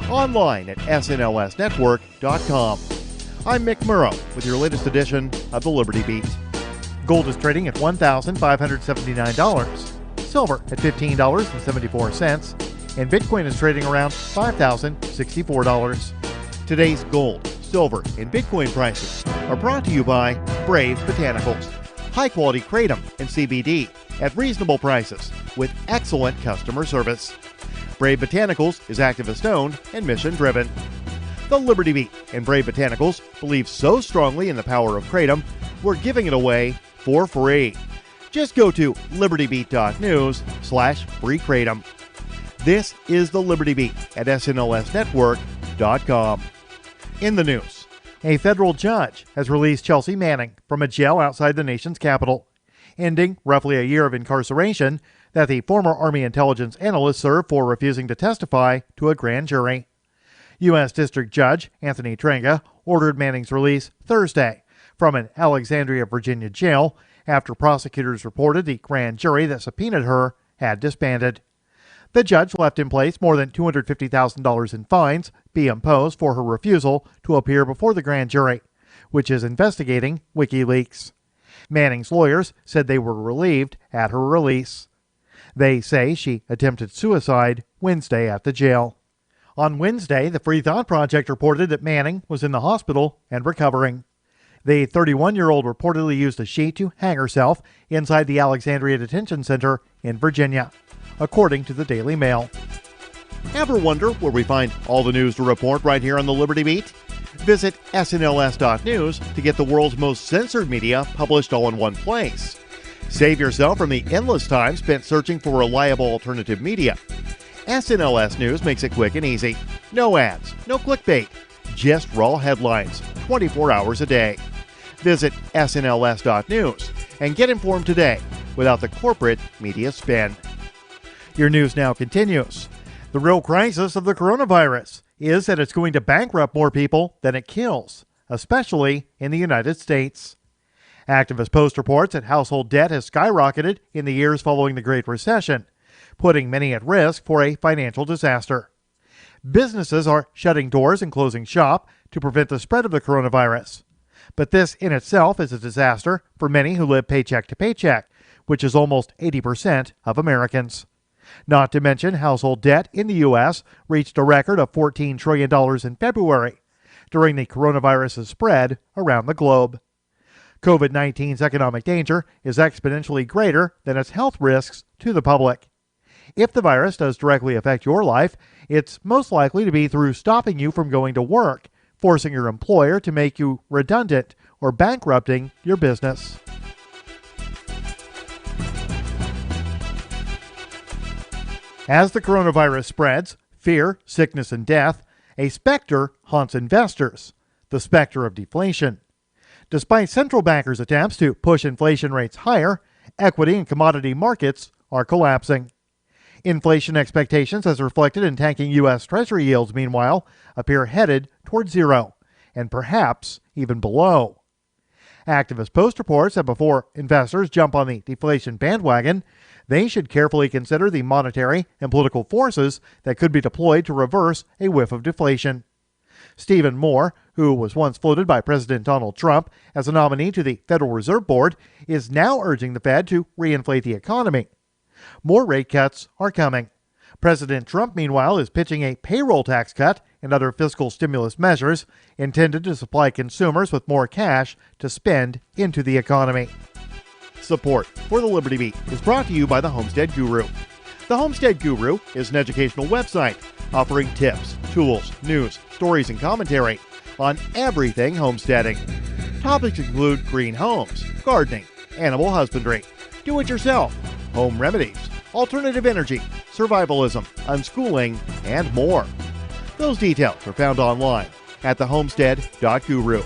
Online at snlsnetwork.com. I'm Mick Murrow with your latest edition of the Liberty Beat. Gold is trading at $1,579, silver at $15.74, and Bitcoin is trading around $5,064. Today's gold, silver, and Bitcoin prices are brought to you by Brave Botanicals, high-quality kratom and CBD at reasonable prices with excellent customer service. Brave Botanicals is activist-owned and mission-driven. The Liberty Beat and Brave Botanicals believe so strongly in the power of kratom, we're giving it away for free. Just go to libertybeat.news/freekratom. This is the Liberty Beat at SNLSnetwork.com. In the news, a federal judge has released Chelsea Manning from a jail outside the nation's capital, ending roughly a year of incarceration that the former Army intelligence analyst served for refusing to testify to a grand jury. U.S. District Judge Anthony Trenga ordered Manning's release Thursday from an Alexandria, Virginia jail after prosecutors reported the grand jury that subpoenaed her had disbanded. The judge left in place more than $250,000 in fines be imposed for her refusal to appear before the grand jury, which is investigating WikiLeaks. Manning's lawyers said they were relieved at her release. They say she attempted suicide Wednesday at the jail. On Wednesday, the Free Thought Project reported that Manning was in the hospital and recovering. The 31-year-old reportedly used a sheet to hang herself inside the Alexandria Detention Center in Virginia, according to the Daily Mail. Ever wonder where we find all the news to report right here on the Liberty Beat? Visit SNLS.news to get the world's most censored media published all in one place. Save yourself from the endless time spent searching for reliable alternative media. SNLS News makes it quick and easy. No ads, no clickbait, just raw headlines, 24 hours a day. Visit SNLS.news and get informed today without the corporate media spin. Your news now continues. The real crisis of the coronavirus is that it's going to bankrupt more people than it kills, especially in the United States. Activist Post reports that household debt has skyrocketed in the years following the Great Recession, putting many at risk for a financial disaster. Businesses are shutting doors and closing shop to prevent the spread of the coronavirus. But this in itself is a disaster for many who live paycheck to paycheck, which is almost 80% of Americans. Not to mention household debt in the U.S. reached a record of $14 trillion in February, during the coronavirus's spread around the globe. COVID-19's economic danger is exponentially greater than its health risks to the public. If the virus does directly affect your life, it's most likely to be through stopping you from going to work, forcing your employer to make you redundant, or bankrupting your business. As the coronavirus spreads, fear, sickness, and death, a specter haunts investors, the specter of deflation. Despite central bankers' attempts to push inflation rates higher, equity and commodity markets are collapsing. Inflation expectations, as reflected in tanking U.S. Treasury yields, meanwhile, appear headed toward zero, and perhaps even below. Activist Post reports that before investors jump on the deflation bandwagon, they should carefully consider the monetary and political forces that could be deployed to reverse a whiff of deflation. Stephen Moore, who was once floated by President Donald Trump as a nominee to the Federal Reserve Board, is now urging the Fed to reinflate the economy. More rate cuts are coming. President Trump, meanwhile, is pitching a payroll tax cut and other fiscal stimulus measures intended to supply consumers with more cash to spend into the economy. Support for the Liberty Beat is brought to you by the Homestead Guru. The Homestead Guru is an educational website offering tips, tools, news, stories, and commentary on everything homesteading. Topics include green homes, gardening, animal husbandry, do-it-yourself, home remedies, alternative energy, survivalism, unschooling, and more. Those details are found online at thehomestead.guru.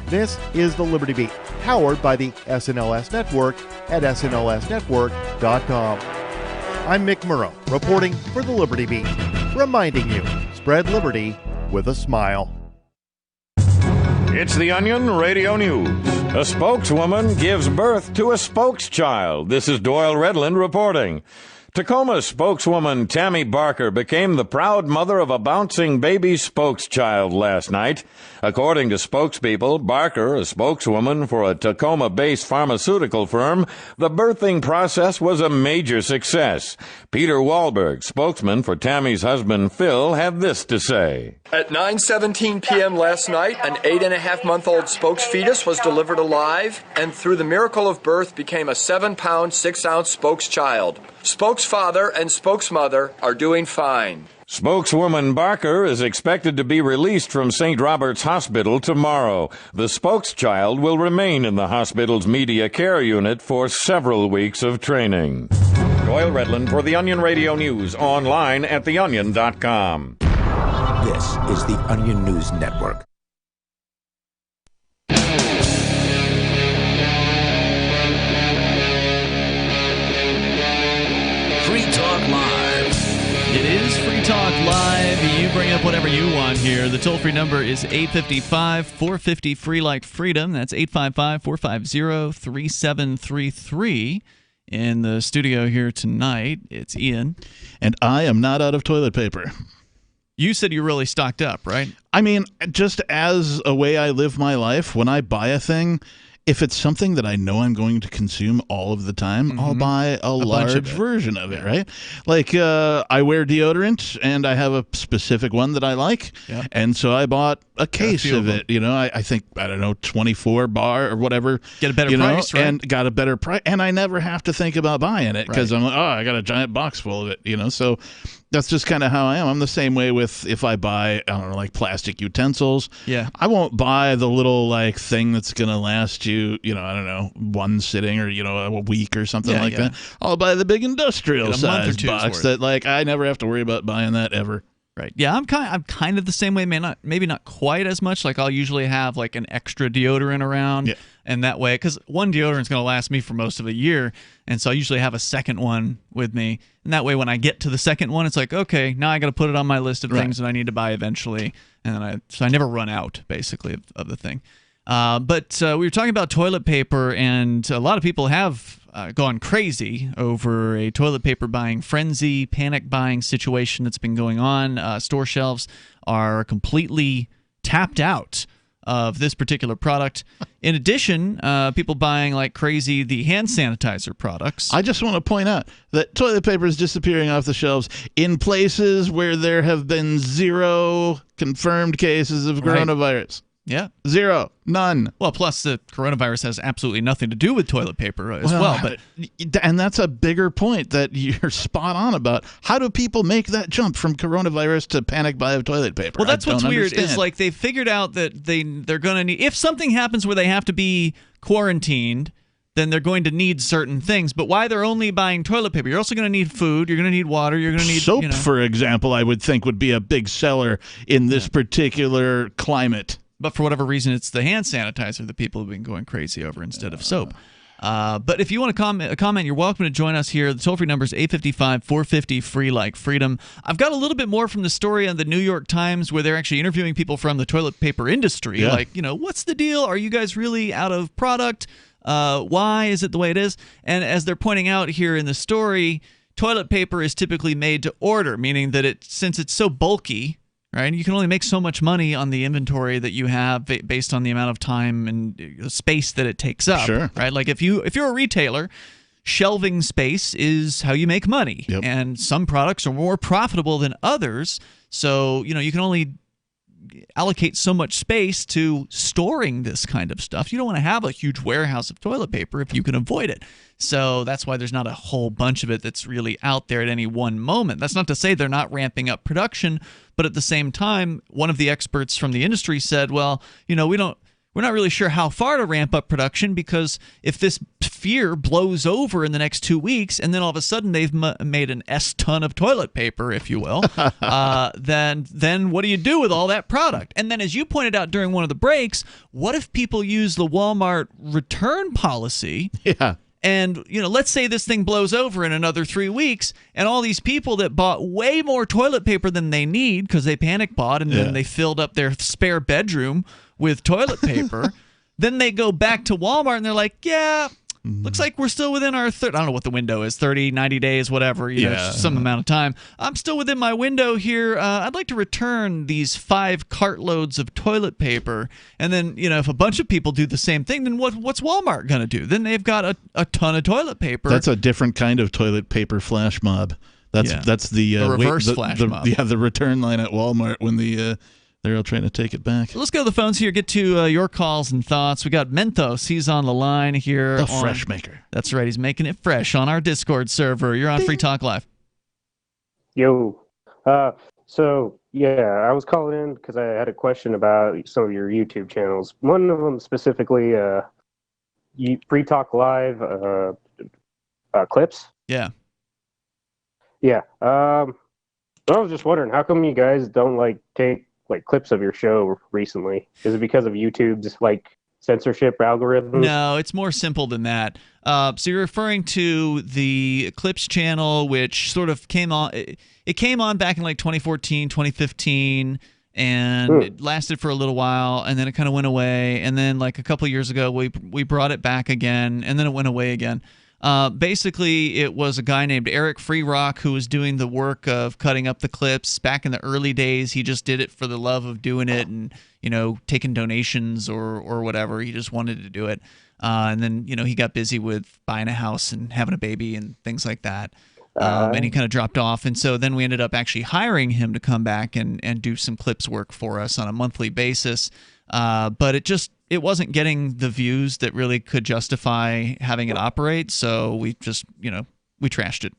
This is the Liberty Beat, powered by the SNLS Network at snlsnetwork.com. I'm Mick Murrow, reporting for the Liberty Beat, reminding you, spread liberty with a smile. It's the Onion Radio News. A spokeswoman gives birth to a spokeschild. This is Doyle Redland reporting. Tacoma spokeswoman Tammy Barker became the proud mother of a bouncing baby spokeschild last night. According to spokespeople, Barker, a spokeswoman for a Tacoma-based pharmaceutical firm, the birthing process was a major success. Peter Wahlberg, spokesman for Tammy's husband Phil, had this to say. At 9:17 p.m. last night, an 8.5-month-old spokes fetus was delivered alive and through the miracle of birth became a 7-pound, 6-ounce spokes child. Spokes father and spokes mother are doing fine. Spokeswoman Barker is expected to be released from St. Robert's Hospital tomorrow. The spokeschild will remain in the hospital's media care unit for several weeks of training. Doyle Redland for the Onion Radio News, online at theonion.com. This is the Onion News Network. Free Talk Live. It is Free Talk Live. You bring up whatever you want here. The toll-free number is 855-450-FREE like freedom. That's 855-450-3733. In the studio here tonight, it's Ian. And I am not out of toilet paper. You said you really stocked up, right? I mean, just as a way I live my life, when I buy a thing, if it's something that I know I'm going to consume all of the time, I'll buy a large version of it, right? Like, I wear deodorant, and I have a specific one that I like, and so I bought a case of it. You know, I think, I don't know, 24 bar or whatever. Get a better price, right? And got a better price, and I never have to think about buying it because I'm like, oh, I got a giant box full of it, you know, so that's just kind of how I am. I'm the same way with if I buy, I don't know, like plastic utensils. Yeah. I won't buy the little like thing that's going to last you, you know, I don't know, one sitting or, you know, a week or something like that. I'll buy the big industrial size box that like I never have to worry about buying that ever. Right. Yeah, I'm kind of the same way. Maybe not quite as much. Like I'll usually have like an extra deodorant around, and that way, because one deodorant's going to last me for most of a year, and so I usually have a second one with me, and that way when I get to the second one, it's like, okay, now I got to put it on my list of things that I need to buy eventually, and then I never run out basically of the thing. But we were talking about toilet paper, and a lot of people have gone crazy over a toilet paper buying frenzy, panic buying situation that's been going on. Store shelves are completely tapped out of this particular product. In addition, people buying like crazy the hand sanitizer products. I just want to point out that toilet paper is disappearing off the shelves in places where there have been 0 confirmed cases of coronavirus. Yeah. 0. None. Well, plus the coronavirus has absolutely nothing to do with toilet paper as well. But and that's a bigger point that you're spot on about. How do people make that jump from coronavirus to panic buy of toilet paper? Well, that's what's weird is like they figured out that they're going to need, if something happens where they have to be quarantined, then they're going to need certain things. But why they're only buying toilet paper? You're also going to need food. You're going to need water. You're going to need soap, for example, I would think would be a big seller in this particular climate. But for whatever reason, it's the hand sanitizer that people have been going crazy over instead of soap. But if you want to comment, you're welcome to join us here. The toll-free number is 855-450-FREE like freedom. I've got a little bit more from the story on the New York Times where they're actually interviewing people from the toilet paper industry. Yeah. Like, you know, what's the deal? Are you guys really out of product? Why is it the way it is? And as they're pointing out here in the story, toilet paper is typically made to order, meaning that since it's so bulky, right? You can only make so much money on the inventory that you have based on the amount of time and space that it takes up. Sure. Right? Like if you're a retailer, shelving space is how you make money. Yep. And some products are more profitable than others. So, you know, you can only allocate so much space to storing this kind of stuff. You don't want to have a huge warehouse of toilet paper if you can avoid it. So that's why there's not a whole bunch of it that's really out there at any one moment. That's not to say they're not ramping up production, but at the same time, one of the experts from the industry said, well, you know, we're not really sure how far to ramp up production because if this fear blows over in the next 2 weeks and then all of a sudden they've made an S-ton of toilet paper, if you will, then what do you do with all that product? And then as you pointed out during one of the breaks, what if people use the Walmart return policy? Yeah. And, you know, let's say this thing blows over in another 3 weeks and all these people that bought way more toilet paper than they need because they panic bought and then they filled up their spare bedroom with toilet paper, then they go back to Walmart and they're like, yeah, looks like we're still within our I don't know what the window is, 30, 90 days, whatever, you know, some amount of time. I'm still within my window here. I'd like to return these 5 cartloads of toilet paper. And then, you know, if a bunch of people do the same thing, then what's Walmart going to do? Then they've got a ton of toilet paper. That's a different kind of toilet paper flash mob. That's the reverse flash mob. Yeah, the return line at Walmart when they're all trying to take it back. Let's go to the phones here, get to your calls and thoughts. We got Mentos. He's on the line here. The fresh maker. That's right. He's making it fresh on our Discord server. You're on Free Talk Live. Yo. So, yeah, I was calling in because I had a question about some of your YouTube channels. One of them specifically, Free Talk Live clips. Yeah. Yeah. I was just wondering, how come you guys don't take clips of your show recently? Is it because of YouTube's censorship algorithms? No, it's more simple than that. So you're referring to the Clips channel, which sort of came on. It came on back in 2014, 2015. And it lasted for a little while, and then it kind of went away. And then, a couple of years ago, we brought it back again, and then it went away again. Basically, it was a guy named Eric Freerock who was doing the work of cutting up the clips. Back in the early days, he just did it for the love of doing it and, taking donations or whatever. He just wanted to do it. And then, he got busy with buying a house and having a baby and things like that. And he kind of dropped off. And so then we ended up actually hiring him to come back and do some clips work for us on a monthly basis. But it wasn't getting the views that really could justify having it operate. So we just, we trashed it.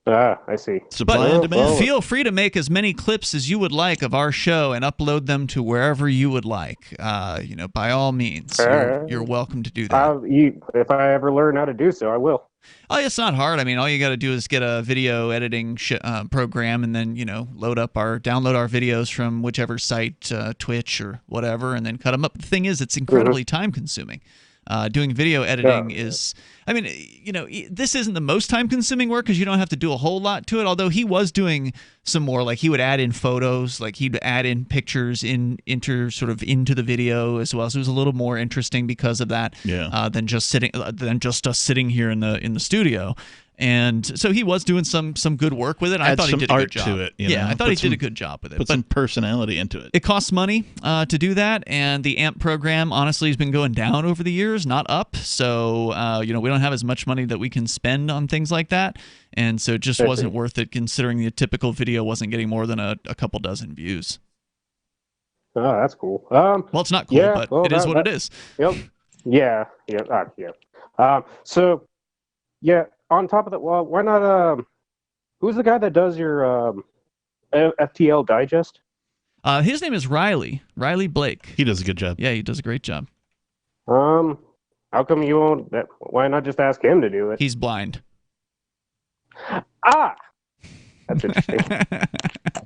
I see. Supply and demand. Feel free to make as many clips as you would like of our show and upload them to wherever you would like. By all means, you're welcome to do that. If I ever learn how to do so, I will. Oh, it's not hard. I mean, all you got to do is get a video editing program and then, download our videos from whichever site, Twitch or whatever, and then cut them up. The thing is, it's incredibly time consuming. Doing video editing is, this isn't the most time consuming work because you don't have to do a whole lot to it. Although he was doing some more, he would add in photos, he'd add in pictures into the video as well. So it was a little more interesting because of that than just us sitting here in the studio. And so he was doing some good work with it. I thought he did a good job. To it, I thought he did a good job with it. Put some personality into it. It costs money to do that, and the AMP program honestly has been going down over the years, not up. So we don't have as much money that we can spend on things like that, and so it just wasn't worth it considering the typical video wasn't getting more than a couple dozen views. Oh, that's cool. Well, it's not cool, but it is what it is. Yep. Yeah. So, yeah. On top of that, well, why not? Who's the guy that does your FTL Digest? His name is Riley Blake. He does a good job. Yeah, he does a great job. How come you won't? Why not just ask him to do it? He's blind. That's interesting.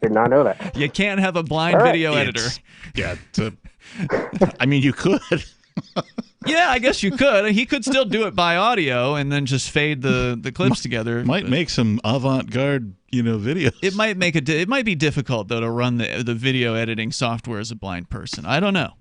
Did not know that. You can't have a blind video editor. Yeah. You could. Yeah, I guess you could. He could still do it by audio and then just fade the clips together. Might make some avant-garde, videos. It might it might be difficult though to run the video editing software as a blind person. I don't know.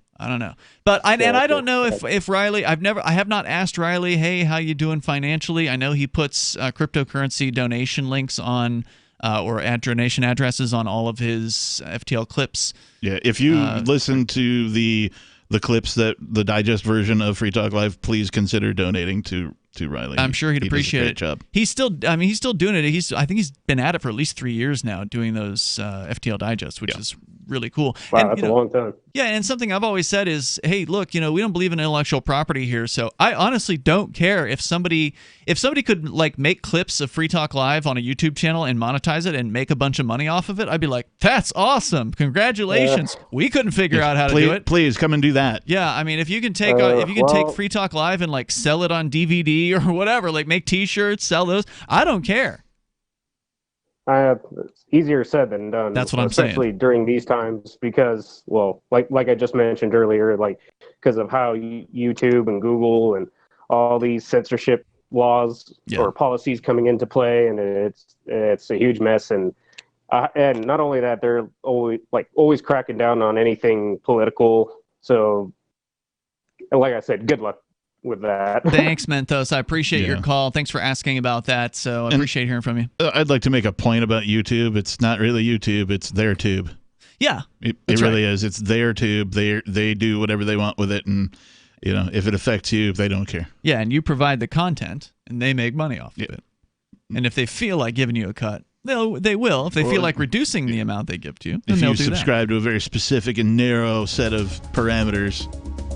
But I don't know if Riley. I have not asked Riley, hey, how you doing financially? I know he puts cryptocurrency donation links on or donation addresses on all of his FTL clips. Yeah, if you listen to the clips that the digest version of Free Talk Live, please consider donating to Riley. I'm sure he'd appreciate it. Job. He's still doing it. I think he's been at it for at least 3 years now, doing those FTL digests, which is really cool. Wow, that's a long time. Yeah, and something I've always said is, hey, look, we don't believe in intellectual property here, so I honestly don't care if somebody could make clips of Free Talk Live on a YouTube channel and monetize it and make a bunch of money off of it. I'd be like, that's awesome, congratulations. We couldn't figure out how to do it. Please come and do that. Yeah, I mean, if you can take take Free Talk Live and sell it on DVD or whatever, make T-shirts, sell those, I don't care. It's easier said than done. That's what I'm saying. Especially during these times because, like I just mentioned earlier, because of how YouTube and Google and all these censorship laws or policies coming into play, and it's a huge mess. And not only that, they're always cracking down on anything political. So, like I said, good luck with that. Thanks, Mentos. I appreciate your call. Thanks for asking about that. So I appreciate hearing from you. I'd like to make a point about YouTube. It's not really YouTube. It's their tube. Yeah, it really is. It's their tube. They do whatever they want with it, and if it affects you, they don't care. Yeah, and you provide the content, and they make money off of it. And if they feel like giving you a cut, they will. If they feel like reducing the amount they give to you, then if they'll you do subscribe to a very specific and narrow set of parameters,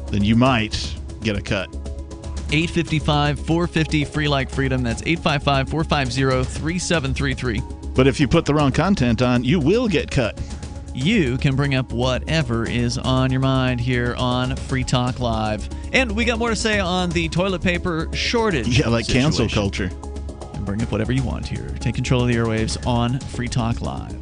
then you might get a cut. 855-450 free like freedom. That's 855-450-3733. But if you put the wrong content on, you will get cut. You can bring up whatever is on your mind here on Free Talk Live. And we got more to say on the toilet paper shortage. Yeah, like situation. cancel culture. bring up whatever you want here. Take control of the airwaves on Free Talk Live.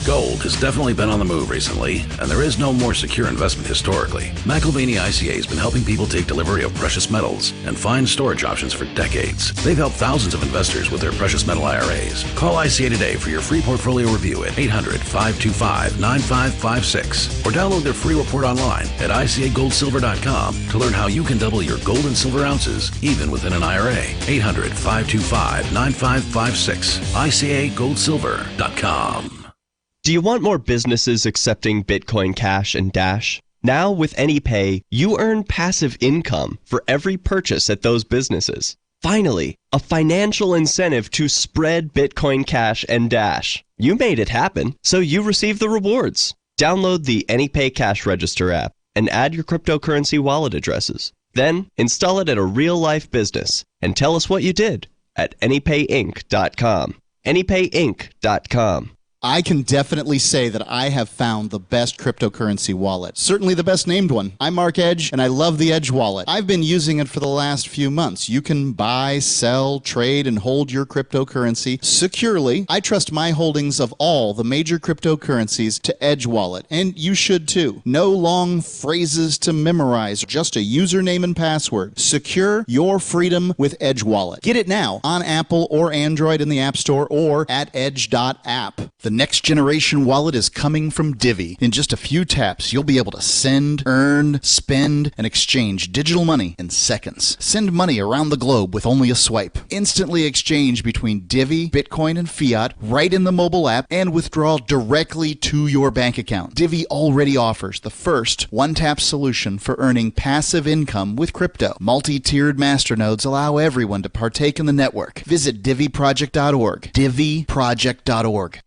Gold has definitely been on the move recently, and there is no more secure investment historically. McIlvaney ICA has been helping people take delivery of precious metals and find storage options for decades. They've helped thousands of investors with their precious metal IRAs. Call ICA today for your free portfolio review at 800-525-9556 or download their free report online at ICAGoldSilver.com to learn how you can double your gold and silver ounces even within an IRA. 800-525-9556. ICAGoldSilver.com. Do you want more businesses accepting Bitcoin Cash and Dash? Now with AnyPay, you earn passive income for every purchase at those businesses. Finally, a financial incentive to spread Bitcoin Cash and Dash. You made it happen, so you receive the rewards. Download the AnyPay Cash Register app and add your cryptocurrency wallet addresses. Then install it at a real-life business and tell us what you did at AnyPayInc.com. AnyPayInc.com. I can definitely say that I have found the best cryptocurrency wallet. Certainly the best named one. I'm Mark Edge, and I love the Edge wallet. I've been using it for the last few months. You can buy, sell, trade, and hold your cryptocurrency securely. I trust my holdings of all the major cryptocurrencies to Edge Wallet, and you should too. No long phrases to memorize, just a username and password. Secure your freedom with Edge Wallet. Get it now on Apple or Android in the App Store or at edge.app. The next generation wallet is coming from Divvy. In just a few taps, you'll be able to send, earn, spend, and exchange digital money in seconds. Send money around the globe with only a swipe. Instantly exchange between Divvy, Bitcoin, and fiat right in the mobile app and withdraw directly to your bank account. Divvy already offers the first one-tap solution for earning passive income with crypto. Multi-tiered masternodes allow everyone to partake in the network. Visit DivvyProject.org. DivvyProject.org.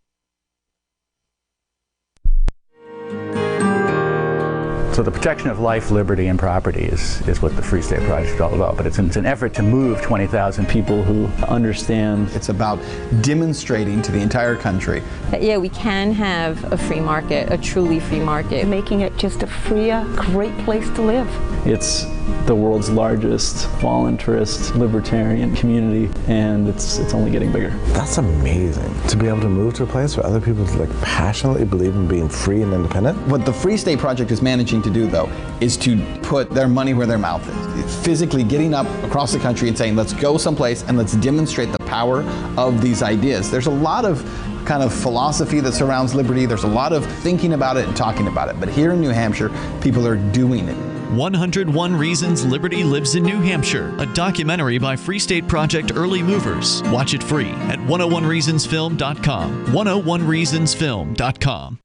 So the protection of life, liberty, and property is what the Free State Project is all about. But it's an effort to move 20,000 people who understand. It's about demonstrating to the entire country that, yeah, we can have a free market, a truly free market. Making it just a freer, great place to live. It's the world's largest voluntarist libertarian community, and it's only getting bigger. That's amazing, to be able to move to a place where other people passionately believe in being free and independent. What the Free State Project is managing to do, though, is to put their money where their mouth is. It's physically getting up across the country and saying, let's go someplace and let's demonstrate the power of these ideas. There's a lot of kind of philosophy that surrounds liberty. There's a lot of thinking about it and talking about it. But here in New Hampshire, people are doing it. 101 Reasons Liberty Lives in New Hampshire, a documentary by Free State Project Early Movers. Watch it free at 101reasonsfilm.com. 101reasonsfilm.com.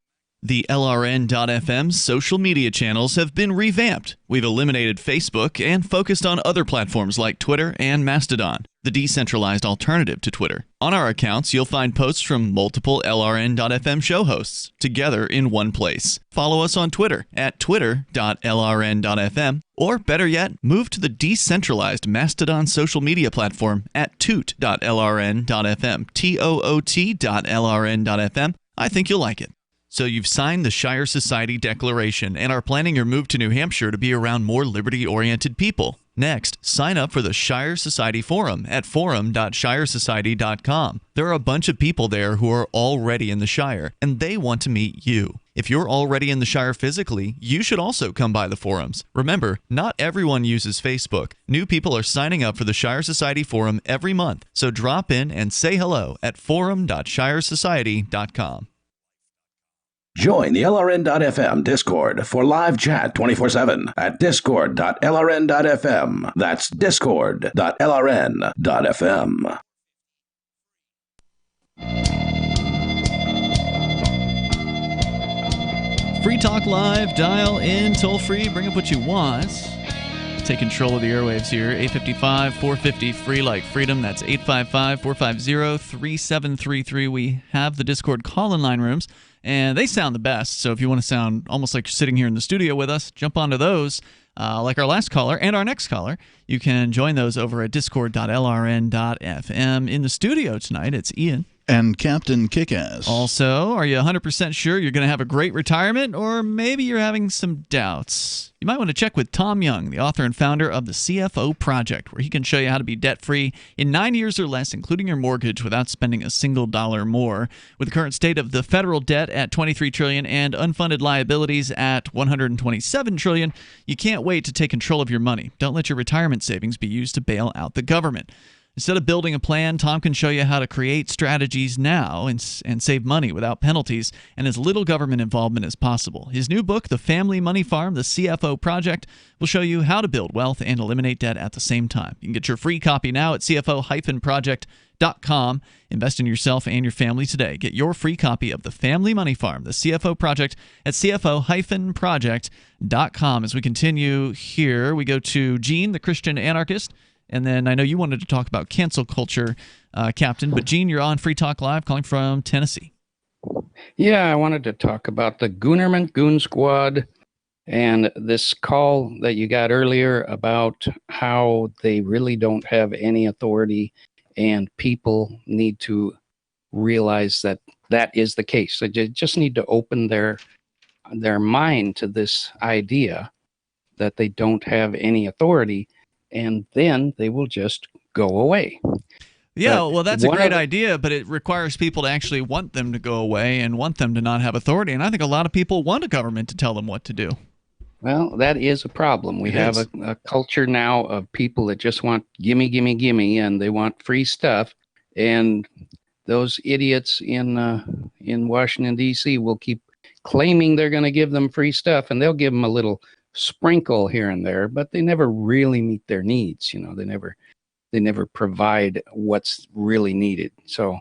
The LRN.FM social media channels have been revamped. We've eliminated Facebook and focused on other platforms like Twitter and Mastodon, the decentralized alternative to Twitter. On our accounts, you'll find posts from multiple LRN.FM show hosts together in one place. Follow us on Twitter at twitter.lrn.fm, or better yet, move to the decentralized Mastodon social media platform at toot.lrn.fm, toot.lrn.fm. I think you'll like it. So you've signed the Shire Society Declaration and are planning your move to New Hampshire to be around more liberty-oriented people. Next, sign up for the Shire Society Forum at forum.shiresociety.com. There are a bunch of people there who are already in the Shire, and they want to meet you. If you're already in the Shire physically, you should also come by the forums. Remember, not everyone uses Facebook. New people are signing up for the Shire Society Forum every month, so drop in and say hello at forum.shiresociety.com. Join the LRN.FM Discord for live chat 24/7 at discord.lrn.fm. That's discord.lrn.fm. Free Talk Live, dial in, toll free, bring up what you want. Take control of the airwaves here. 855-450 free like freedom. That's 855-450-3733. We have the Discord call-in line rooms, and they sound the best. So if you want to sound almost like you're sitting here in the studio with us, jump onto those. Like our last caller and our next caller, you can join those over at discord.lrn.fm. In the studio tonight, it's Ian, And Captain Kickass. Also, are you 100% sure you're going to have a great retirement, or maybe you're having some doubts? You might want to check with Tom Young, the author and founder of the CFO Project, where he can show you how to be debt-free in 9 years or less, including your mortgage, without spending a single dollar more. With the current state of the federal debt at $23 trillion and unfunded liabilities at $127 trillion, you can't wait to take control of your money. Don't let your retirement savings be used to bail out the government. Instead of building a plan, Tom can show you how to create strategies now and save money without penalties and as little government involvement as possible. His new book, The Family Money Farm, The CFO Project, will show you how to build wealth and eliminate debt at the same time. You can get your free copy now at CFO-project.com. Invest in yourself and your family today. Get your free copy of The Family Money Farm, The CFO Project, at CFO-project.com. As we continue here, we go to Gene, the Christian anarchist. And then I know you wanted to talk about cancel culture, Captain. But, Gene, you're on Free Talk Live calling from Tennessee. Yeah, I wanted to talk about the Goonerman Goon Squad and this call that you got earlier about how they really don't have any authority and people need to realize that that is the case. They just need to open their mind to this idea that they don't have any authority, and then they will just go away. Yeah, well, that's a great idea, but it requires people to actually want them to go away and want them to not have authority. And I think a lot of people want a government to tell them what to do. Well, that is a problem. We have a culture now of people that just want gimme, gimme, gimme, and they want free stuff. And those idiots in Washington, D.C. will keep claiming they're going to give them free stuff, and they'll give them a little sprinkle here and there, but they never really meet their needs. You know, they never provide what's really needed. So,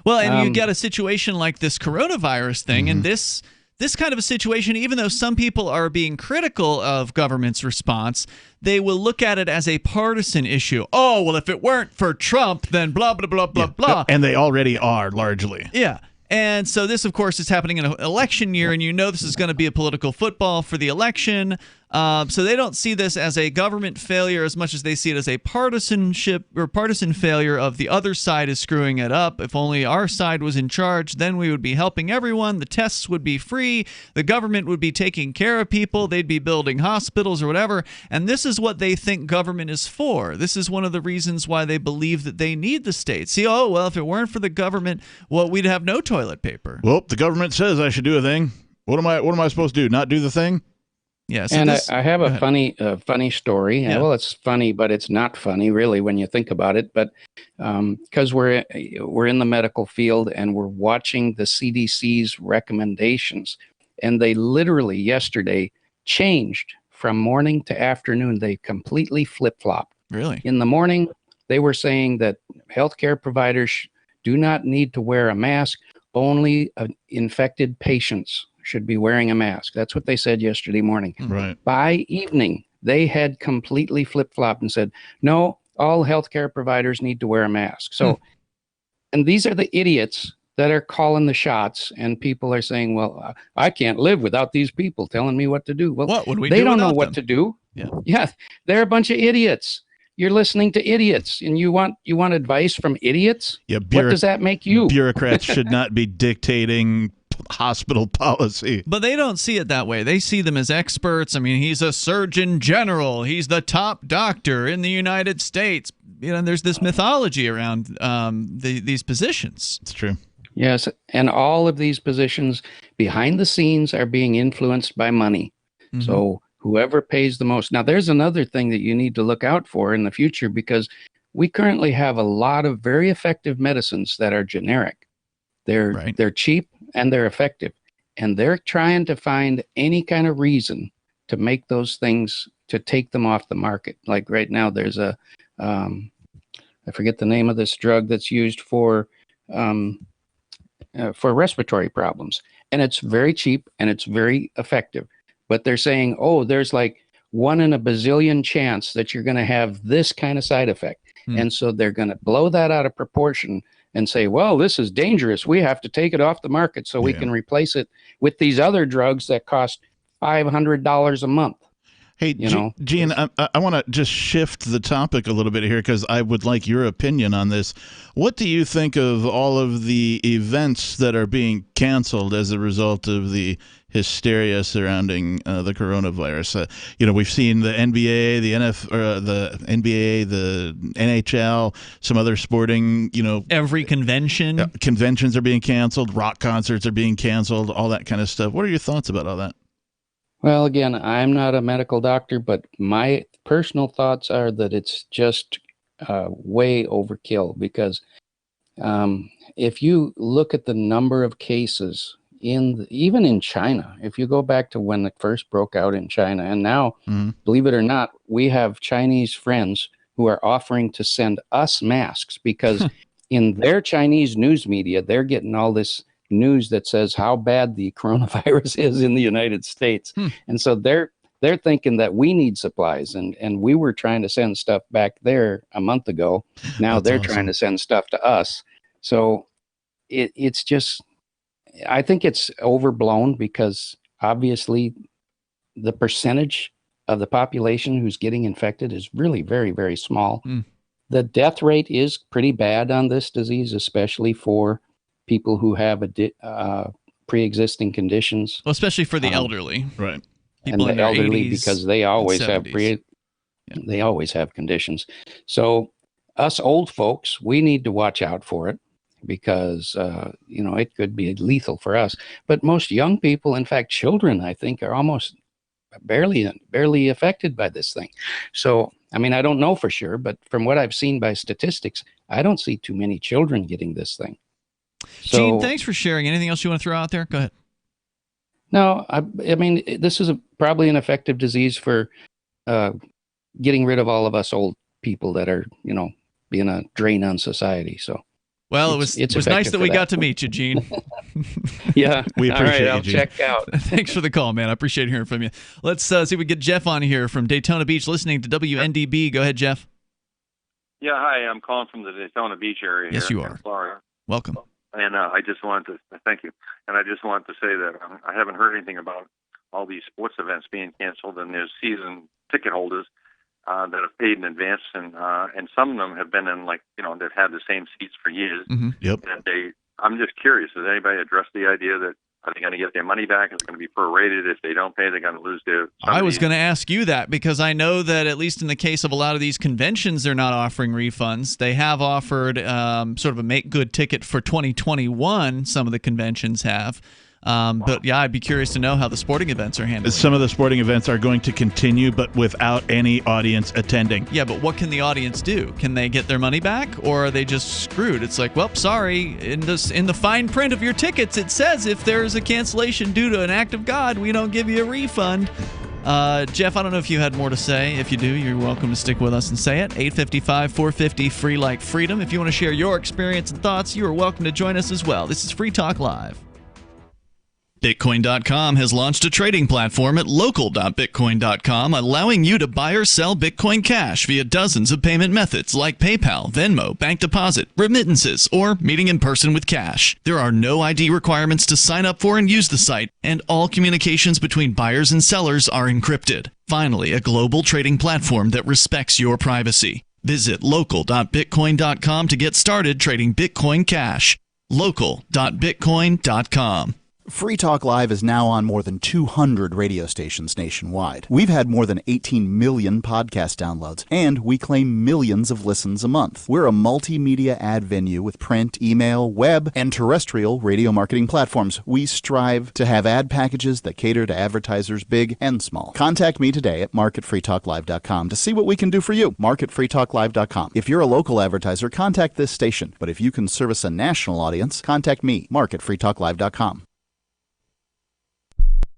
well, and you got a situation like this coronavirus thing, and this kind of a situation, even though some people are being critical of government's response, they will look at it as a partisan issue. Oh, well, if it weren't for Trump, then blah, blah, blah, blah, blah. And they already are, largely. Yeah. And so this, of course, is happening in an election year, and you know this is going to be a political football for the election. So they don't see this as a government failure as much as they see it as a partisan failure of the other side is screwing it up. If only our side was in charge, then we would be helping everyone. The tests would be free. The government would be taking care of people. They'd be building hospitals or whatever. And this is what they think government is for. This is one of the reasons why they believe that they need the state. See, oh, well, if it weren't for the government, well, we'd have no toilet paper. Well, the government says I should do a thing. What am I supposed to do? Not do the thing? Yeah, so and I have a funny story. Yeah. Well, it's funny, but it's not funny really when you think about it. But because we're in the medical field and we're watching the CDC's recommendations, and they literally yesterday changed from morning to afternoon. They completely flip-flopped. Really? In the morning, they were saying that healthcare providers do not need to wear a mask. Only infected patients should be wearing a mask. That's what they said yesterday morning. Right. By evening, they had completely flip-flopped and said, no, all healthcare providers need to wear a mask. So, and these are the idiots that are calling the shots, and people are saying, well, I can't live without these people telling me what to do. Well, what would we they do don't know without what them? to do. Yeah, they're a bunch of idiots. You're listening to idiots, and you want advice from idiots? Yeah, what does that make you? Bureaucrats should not be dictating hospital policy. But they don't see it that way. They see them as experts. I mean, he's a surgeon general. He's the top doctor in the United States. You know, and there's this mythology around these positions. It's true. Yes, and all of these positions behind the scenes are being influenced by money. Mm-hmm. So whoever pays the most. Now, there's another thing that you need to look out for in the future, because we currently have a lot of very effective medicines that are generic. They're cheap and they're effective. And they're trying to find any kind of reason to make those things, to take them off the market. Like right now, there's I forget the name of this drug that's used for respiratory problems. And it's very cheap and it's very effective. But they're saying, oh, there's like 1 in a bazillion chance that you're going to have this kind of side effect. And so they're going to blow that out of proportion and say, well, this is dangerous. We have to take it off the market so we can replace it with these other drugs that cost $500 a month. Hey, Gene, I want to just shift the topic a little bit here because I would like your opinion on this. What do you think of all of the events that are being canceled as a result of the hysteria surrounding the coronavirus? We've seen the NBA, the NHL, some other sporting, every convention. Conventions are being canceled. Rock concerts are being canceled. All that kind of stuff. What are your thoughts about all that? Well, again, I'm not a medical doctor, but my personal thoughts are that it's just way overkill because if you look at the number of cases even in China, if you go back to when it first broke out in China, and now, believe it or not, we have Chinese friends who are offering to send us masks because in their Chinese news media, they're getting all this news that says how bad the coronavirus is in the United States. And so they're thinking that we need supplies, and we were trying to send stuff back there a month ago. Now they're trying to send stuff to us. So it's just, I think it's overblown because obviously the percentage of the population who's getting infected is really very, very small. The death rate is pretty bad on this disease, especially for people who have pre-existing conditions. Well, especially for the elderly. Right. People and the elderly, because they always have they always have conditions. So us old folks, we need to watch out for it because it could be lethal for us. But most young people, in fact children, I think, are almost barely affected by this thing. So I mean, I don't know for sure, but from what I've seen by statistics, I don't see too many children getting this thing. So, Gene, thanks for sharing. Anything else you want to throw out there? Go ahead. No, I mean, this is probably an effective disease for getting rid of all of us old people that are, being a drain on society. So, well, it was nice that we got to meet you, Gene. Yeah, we appreciate I'll you, Gene. check out. Thanks for the call, man. I appreciate hearing from you. Let's see if we get Jeff on here from Daytona Beach, listening to WNDB. Go ahead, Jeff. Yeah, hi. I'm calling from the Daytona Beach area. Yes, here you in are. Florida. Welcome. And I just wanted to thank you. And I just wanted to say that I haven't heard anything about all these sports events being canceled, and there's season ticket holders that have paid in advance, and some of them have been in they've had the same seats for years. Yep. And I'm just curious, has anybody addressed the idea that are they going to get their money back? Is it going to be prorated? If they don't pay, they're going to lose their... I was going to ask you that because I know that at least in the case of a lot of these conventions, they're not offering refunds. They have offered sort of a make-good ticket for 2021. Some of the conventions have. But yeah, I'd be curious to know how the sporting events are handled. Some of the sporting events are going to continue, but without any audience attending. Yeah, but what can the audience do? Can they get their money back, or are they just screwed? It's like, well, sorry, in the fine print of your tickets, it says if there's a cancellation due to an act of God, we don't give you a refund. Jeff, I don't know if you had more to say. If you do, you're welcome to stick with us and say it. 855-450 free like freedom. If you want to share your experience and thoughts, you are welcome to join us as well. This is Free Talk Live. Bitcoin.com has launched a trading platform at local.bitcoin.com, allowing you to buy or sell Bitcoin Cash via dozens of payment methods like PayPal, Venmo, bank deposit, remittances, or meeting in person with cash. There are no ID requirements to sign up for and use the site, and all communications between buyers and sellers are encrypted. Finally, a global trading platform that respects your privacy. Visit local.bitcoin.com to get started trading Bitcoin Cash. local.bitcoin.com. Free Talk Live is now on more than 200 radio stations nationwide. We've had more than 18 million podcast downloads, and we claim millions of listens a month. We're a multimedia ad venue with print, email, web, and terrestrial radio marketing platforms. We strive to have ad packages that cater to advertisers big and small. Contact me today at marketfreetalklive.com to see what we can do for you. Marketfreetalklive.com. If you're a local advertiser, contact this station. But if you can service a national audience, contact me, marketfreetalklive.com.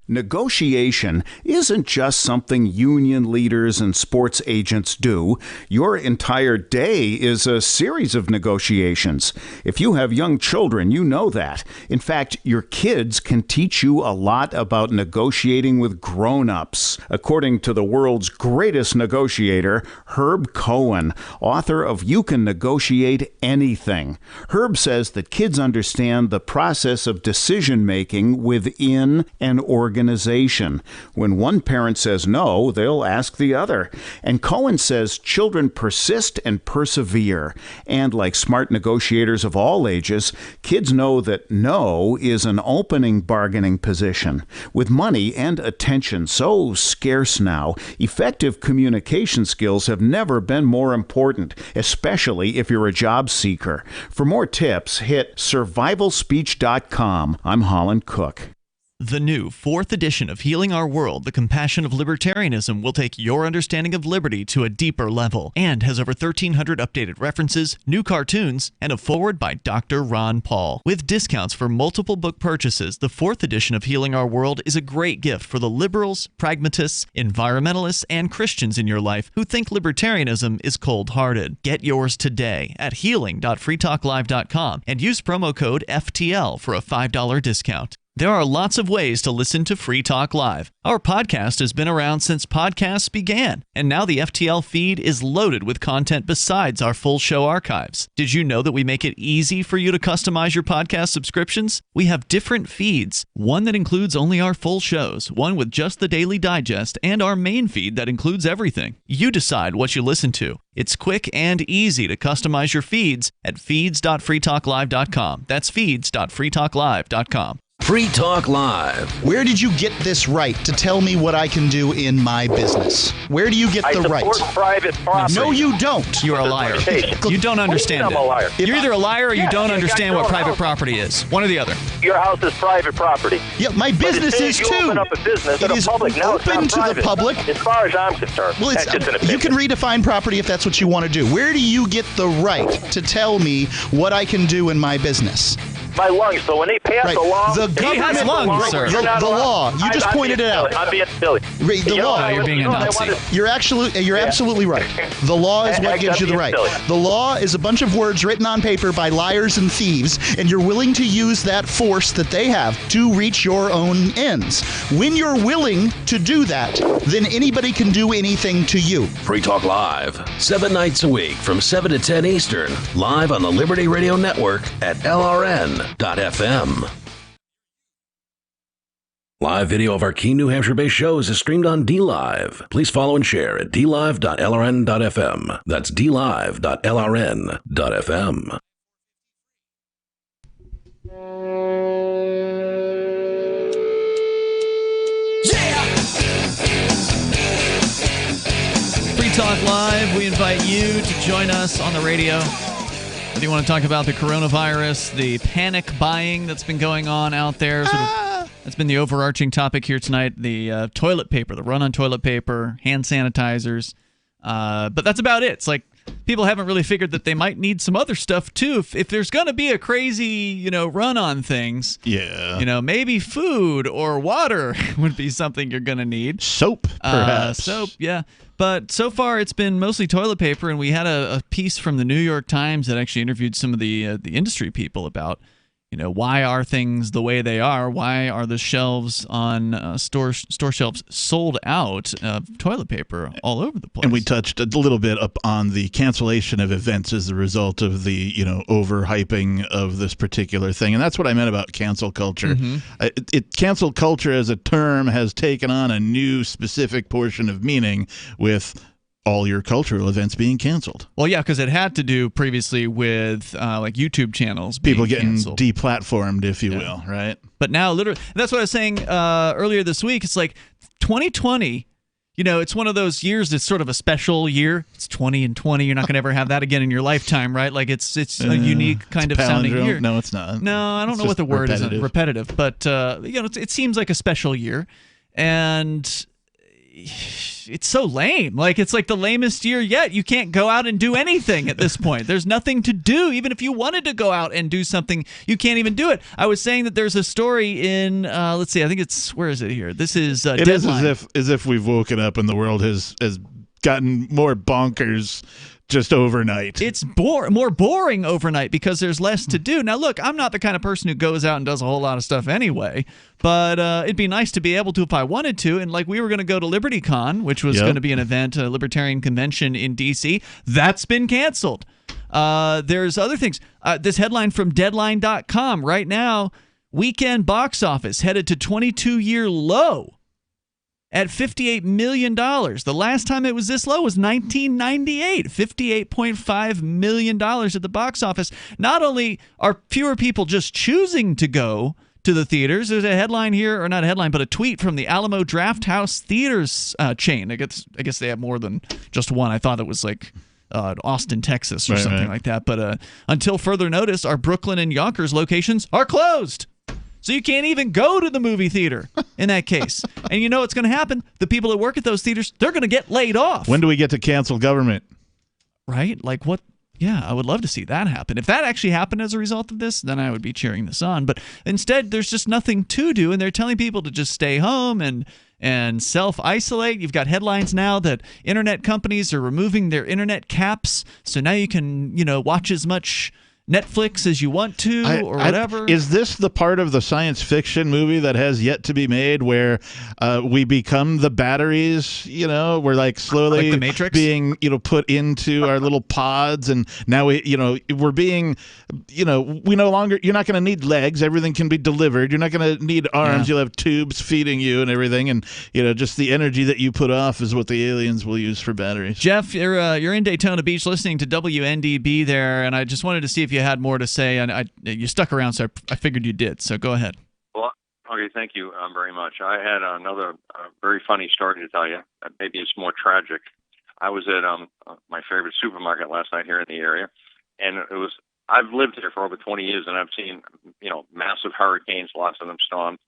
Negotiation isn't just something union leaders and sports agents do. Your entire day is a series of negotiations. If you have young children, you know that. In fact, your kids can teach you a lot about negotiating with grown-ups. According to the world's greatest negotiator, Herb Cohen, author of You Can Negotiate Anything. Herb says that kids understand the process of decision-making within an organization. organization. When one parent says no, they'll ask the other. And Cohen says children persist and persevere. And like smart negotiators of all ages, kids know that no is an opening bargaining position. With money and attention so scarce now, effective communication skills have never been more important, especially if you're a job seeker. For more tips, hit survivalspeech.com. I'm Holland Cook. The new 4th edition of Healing Our World, The Compassion of Libertarianism, will take your understanding of liberty to a deeper level and has over 1,300 updated references, new cartoons, and a foreword by Dr. Ron Paul. With discounts for multiple book purchases, the 4th edition of Healing Our World is a great gift for the liberals, pragmatists, environmentalists, and Christians in your life who think libertarianism is cold-hearted. Get yours today at healing.freetalklive.com and use promo code FTL for a $5 discount. There are lots of ways to listen to Free Talk Live. Our podcast has been around since podcasts began, and now the FTL feed is loaded with content besides our full show archives. Did you know that we make it easy for you to customize your podcast subscriptions? We have different feeds, one that includes only our full shows, one with just the Daily Digest, and our main feed that includes everything. You decide what you listen to. It's quick and easy to customize your feeds at feeds.freetalklive.com. That's feeds.freetalklive.com. Free Talk Live. Where did you get this right to tell me what I can do in my business? Where do you get the right? I support private property. No, you don't. You're a liar. You don't understand I'm a liar. it. You're either a liar or you don't you understand got what your private house. property is. One or the other. Your house is private property. Yeah, my business But is as soon as too. you open up a business It to the is public. Now it's open not to the private. public. As far as I'm concerned. Well, That's just an opinion. you can redefine property if that's what you want to do. Where do you get the right to tell me what I can do in my business? My lungs. So when they pass Right. a law, The they government- pass a law, lungs, sir. you're not The allowed- law. You just I'm pointed being it out. silly. I'm being silly. The You know law. what I- you're being you a know what I Nazi. wanted- You're absolutely right. The law is what gives you the right. The law is a bunch of words written on paper by liars and thieves, and you're willing to use that force that they have to reach your own ends. When you're willing to do that, then anybody can do anything to you. Free Talk Live, 7 nights a week from 7 to 10 Eastern, live on the Liberty Radio Network at LRN.FM. Live video of our key New Hampshire-based shows is streamed on DLive. Please follow and share at dlive.lrn.fm. That's dlive.lrn.fm. Free Talk Live, we invite you to join us on the radio. Whether you want to talk about the coronavirus, the panic buying that's been going on out there, that's been the overarching topic here tonight, the toilet paper, the run on toilet paper, hand sanitizers, but that's about it. It's like people haven't really figured that they might need some other stuff too. If there's going to be a crazy, run on things, maybe food or water would be something you're going to need. Soap, perhaps. Soap, yeah. But so far, it's been mostly toilet paper, and we had a piece from the New York Times that actually interviewed some of the industry people about, why are things the way they are? Why are the shelves on store shelves sold out of toilet paper all over the place? And we touched a little bit up on the cancellation of events as a result of the overhyping of this particular thing, and that's what I meant about cancel culture. Mm-hmm. Cancel culture as a term has taken on a new specific portion of meaning with all your cultural events being canceled. Well, yeah, because it had to do previously with like YouTube channels being people getting canceled. deplatformed, if you will, right? But now, literally, that's what I was saying earlier this week. It's like 2020. It's one of those years that's sort of a special year. It's 20 and 20. You're not going to ever have that again in your lifetime, right? Like it's a unique kind of sounding year. No, it's not. No, I don't know what the word is. Repetitive, but it seems like a special year, and it's so lame. Like it's like the lamest year yet. You can't go out and do anything at this point. There's nothing to do. Even if you wanted to go out and do something, you can't even do it. I was saying that there's a story in let's see, I think it's, where is it here? This is It Deadline. is as if we've woken up and the world has gotten more bonkers just overnight. It's more boring overnight because there's less to do. Now, look, I'm not the kind of person who goes out and does a whole lot of stuff anyway, but it'd be nice to be able to if I wanted to. And like we were going to go to LibertyCon, which was going to be an event, a libertarian convention in D.C. That's been canceled. There's other things. This headline from Deadline.com right now. Weekend box office headed to 22-year low at $58 million. The last time it was this low was 1998, $58.5 million at the box office. Not only are fewer people just choosing to go to the theaters, there's a headline here, or not a headline, but a tweet from the Alamo Drafthouse Theaters chain. I guess they have more than just one. I thought it was like Austin, Texas or something like that. But until further notice, our Brooklyn and Yonkers locations are closed. So you can't even go to the movie theater in that case. And you know what's going to happen? The people that work at those theaters, they're going to get laid off. When do we get to cancel government? Right? Like what? Yeah, I would love to see that happen. If that actually happened as a result of this, then I would be cheering this on. But instead, there's just nothing to do, and they're telling people to just stay home and self-isolate. You've got headlines now that internet companies are removing their internet caps, so now you can, watch as much Netflix as you want to or whatever. Is this the part of the science fiction movie that has yet to be made where we become the batteries, we're like slowly like the Matrix? Being, put into our little pods, and now we're being, we no longer, you're not going to need legs, everything can be delivered, you're not going to need arms, you'll have tubes feeding you and everything, and just the energy that you put off is what the aliens will use for batteries. Jeff, you're in Daytona Beach listening to WNDB there, and I just wanted to see if you had more to say, and you stuck around, so I figured you did. So go ahead. Well, okay, thank you very much. I had another very funny story to tell you. Maybe it's more tragic. I was at my favorite supermarket last night here in the area, and I've lived here for over 20 years, and I've seen massive hurricanes, lots of them storms,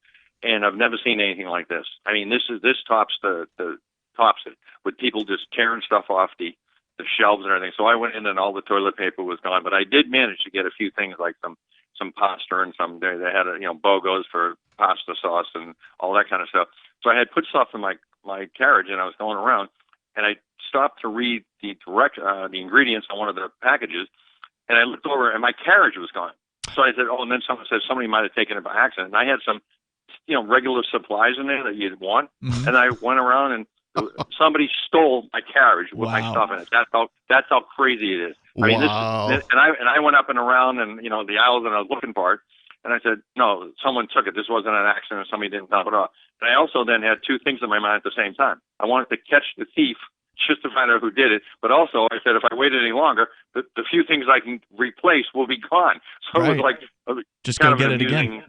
and I've never seen anything like this. I mean, this tops tops it, with people just tearing stuff off the shelves and everything. So I went in and all the toilet paper was gone, but I did manage to get a few things like some pasta and they had BOGOs for pasta sauce and all that kind of stuff. So I had put stuff in my carriage, and I was going around, and I stopped to read the ingredients on one of the packages, and I looked over and my carriage was gone. So I said, and then someone said somebody might have taken it by accident. And I had some regular supplies in there that you'd want, and I went around and somebody stole my carriage with my stuff in it. That's how crazy it is. I mean, I went up and around and the aisles, and I was looking for it, and I said, no, someone took it. This wasn't an accident. Somebody didn't dump it off. And I also then had two things in my mind at the same time. I wanted to catch the thief just to find out who did it, but also I said if I waited any longer, the few things I can replace will be gone. So it was like just go get it again.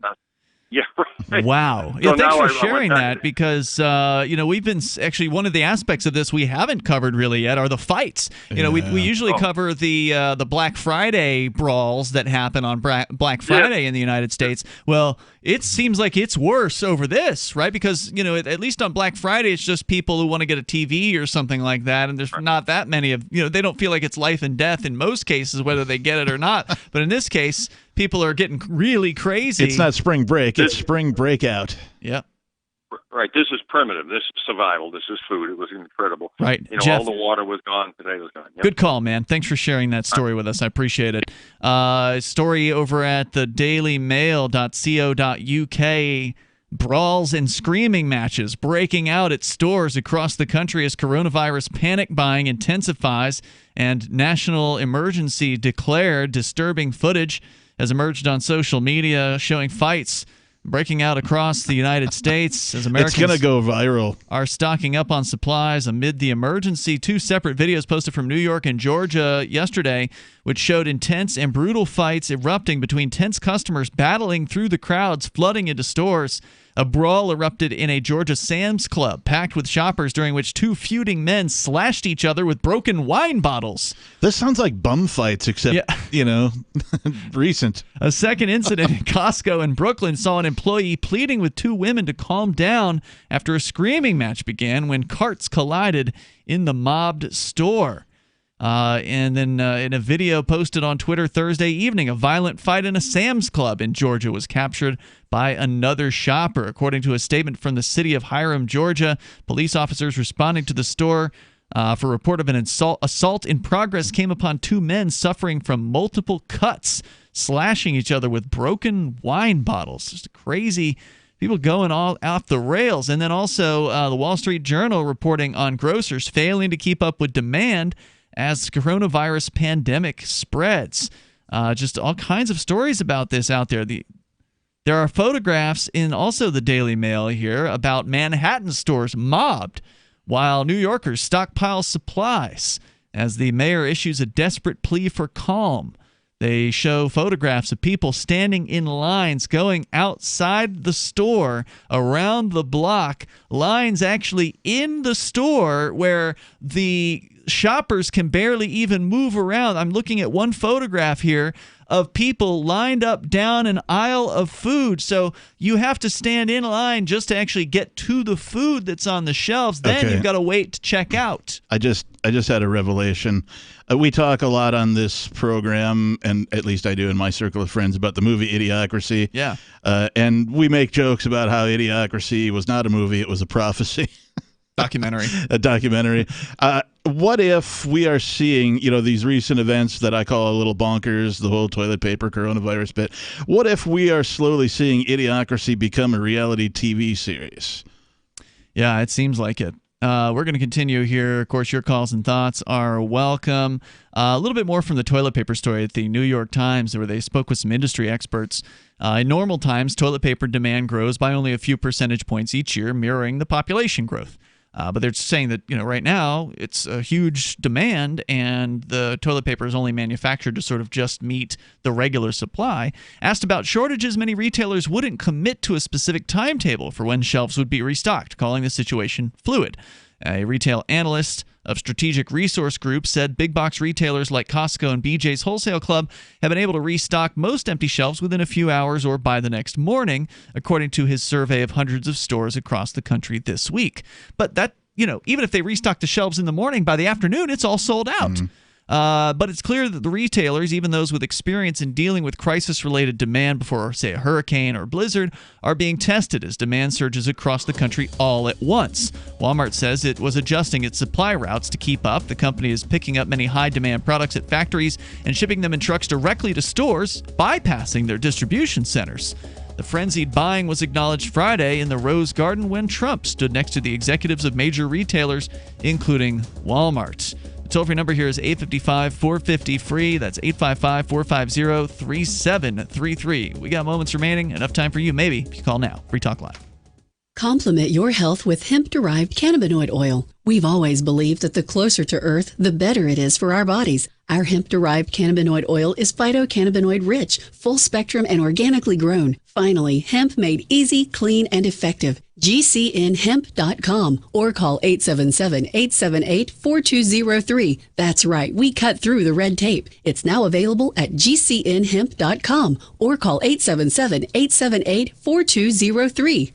Yeah, right. Wow. So Yeah, thanks now for sharing that, because we've been actually, one of the aspects of this we haven't covered really yet are the fights. We usually cover the Black Friday brawls that happen on Black Friday in the United States. Well, it seems like it's worse over this, right? Because at least on Black Friday, it's just people who want to get a TV or something like that, and there's not that many of they don't feel like it's life and death in most cases whether they get it or not. But in this case, people are getting really crazy. It's not spring break, it's spring breakout. Yeah. Right. This is primitive. This is survival. This is food. It was incredible. Right. Jeff, all the water was gone. Today was gone. Yep. Good call, man. Thanks for sharing that story with us. I appreciate it. Story over at the dailymail.co.uk. Brawls and screaming matches breaking out at stores across the country as coronavirus panic buying intensifies and national emergency declared. Disturbing footage has emerged on social media showing fights breaking out across the United States as Americans it's going to go viral. Are stocking up on supplies amid the emergency. Two separate videos posted from New York and Georgia yesterday, which showed intense and brutal fights erupting between tense customers battling through the crowds flooding into stores. A brawl erupted in a Georgia Sam's Club, packed with shoppers, during which two feuding men slashed each other with broken wine bottles. This sounds like bum fights, except, recent. A second incident in Costco in Brooklyn saw an employee pleading with two women to calm down after a screaming match began when carts collided in the mobbed store. And then in a video posted on Twitter Thursday evening, a violent fight in a Sam's Club in Georgia was captured by another shopper. According to a statement from the city of Hiram, Georgia, police officers responding to the store for a report of an assault in progress came upon two men suffering from multiple cuts, slashing each other with broken wine bottles. Just crazy. People going all off the rails. And then also the Wall Street Journal reporting on grocers failing to keep up with demand as the coronavirus pandemic spreads. Just all kinds of stories about this out there. There are photographs in also the Daily Mail here about Manhattan stores mobbed while New Yorkers stockpile supplies as the mayor issues a desperate plea for calm. They show photographs of people standing in lines going outside the store, around the block, lines actually in the store where the shoppers can barely even move around. I'm looking at one photograph here of people lined up down an aisle of food. So you have to stand in line just to actually get to the food that's on the shelves. Then you've got to wait to check out. I just had a revelation. We talk a lot on this program, and at least I do in my circle of friends, about the movie Idiocracy. Yeah. And we make jokes about how Idiocracy was not a movie, it was a prophecy. Documentary. A documentary. What if we are seeing, these recent events that I call a little bonkers, the whole toilet paper coronavirus bit? What if we are slowly seeing Idiocracy become a reality TV series? Yeah, it seems like it. We're going to continue here. Of course, your calls and thoughts are welcome. A little bit more from the toilet paper story at the New York Times, where they spoke with some industry experts. In normal times, toilet paper demand grows by only a few percentage points each year, mirroring the population growth. But they're saying that right now it's a huge demand, and the toilet paper is only manufactured to sort of just meet the regular supply. Asked about shortages, many retailers wouldn't commit to a specific timetable for when shelves would be restocked, calling the situation fluid. A retail analyst of Strategic Resource Group said big box retailers like Costco and BJ's Wholesale Club have been able to restock most empty shelves within a few hours or by the next morning, according to his survey of hundreds of stores across the country this week. But that, even if they restock the shelves in the morning, by the afternoon, it's all sold out. But it's clear that the retailers, even those with experience in dealing with crisis-related demand before, say, a hurricane or blizzard, are being tested as demand surges across the country all at once. Walmart says it was adjusting its supply routes to keep up. The company is picking up many high-demand products at factories and shipping them in trucks directly to stores, bypassing their distribution centers. The frenzied buying was acknowledged Friday in the Rose Garden when Trump stood next to the executives of major retailers, including Walmart. The toll-free number here is 855-450-FREE. That's 855-450-3733. We got moments remaining. Enough time for you, maybe, if you call now. Free Talk Live. Complement your health with hemp-derived cannabinoid oil. We've always believed that the closer to Earth, the better it is for our bodies. Our hemp-derived cannabinoid oil is phytocannabinoid-rich, full-spectrum, and organically grown. Finally, hemp made easy, clean, and effective. GCNhemp.com or call 877-878-4203. That's right, we cut through the red tape. It's now available at GCNhemp.com or call 877-878-4203.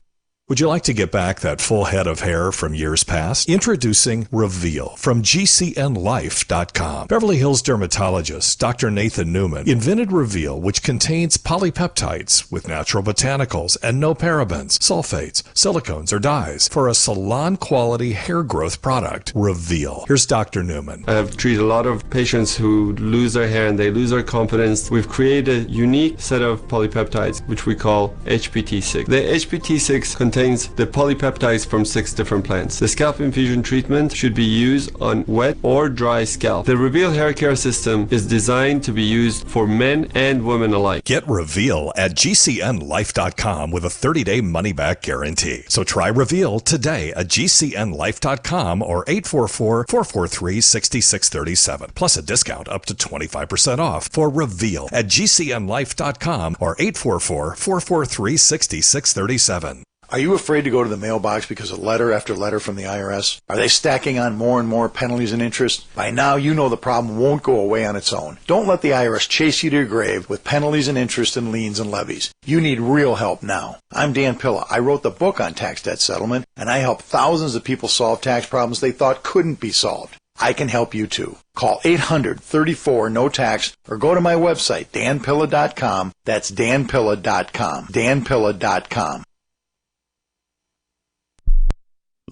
Would you like to get back that full head of hair from years past? Introducing Reveal from GCNlife.com. Beverly Hills dermatologist Dr. Nathan Newman invented Reveal, which contains polypeptides with natural botanicals and no parabens, sulfates, silicones, or dyes for a salon-quality hair growth product. Reveal. Here's Dr. Newman. I have treated a lot of patients who lose their hair and they lose their confidence. We've created a unique set of polypeptides, which we call HPT6. The HPT6 contains the polypeptides from 6 different plants. The scalp infusion treatment should be used on wet or dry scalp. The Reveal hair care system is designed to be used for men and women alike. Get Reveal at GCNlife.com with a 30-day money-back guarantee. So try Reveal today at GCNlife.com or 844-443-6637. Plus a discount up to 25% off for Reveal at GCNlife.com or 844-443-6637. Are you afraid to go to the mailbox because of letter after letter from the IRS? Are they stacking on more and more penalties and interest? By now, you know the problem won't go away on its own. Don't let the IRS chase you to your grave with penalties and interest and liens and levies. You need real help now. I'm Dan Pilla. I wrote the book on tax debt settlement, and I help thousands of people solve tax problems they thought couldn't be solved. I can help you too. Call 800-34-NO-TAX or go to my website, danpilla.com. That's danpilla.com. danpilla.com.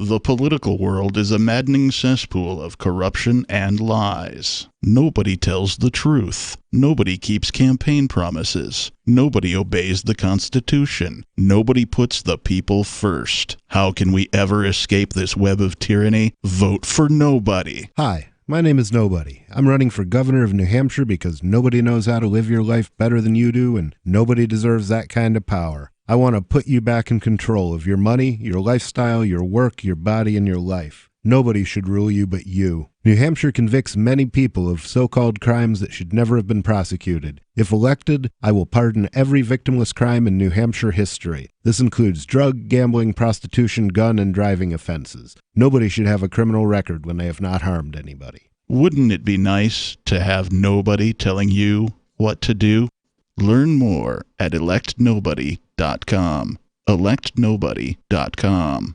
The political world is a maddening cesspool of corruption and lies. Nobody tells the truth. Nobody keeps campaign promises. Nobody obeys the Constitution. Nobody puts the people first. How can we ever escape this web of tyranny? Vote for nobody. Hi. My name is Nobody. I'm running for governor of New Hampshire because nobody knows how to live your life better than you do, and nobody deserves that kind of power. I want to put you back in control of your money, your lifestyle, your work, your body, and your life. Nobody should rule you but you. New Hampshire convicts many people of so-called crimes that should never have been prosecuted. If elected, I will pardon every victimless crime in New Hampshire history. This includes drug, gambling, prostitution, gun, and driving offenses. Nobody should have a criminal record when they have not harmed anybody. Wouldn't it be nice to have nobody telling you what to do? Learn more at electnobody.com. electnobody.com.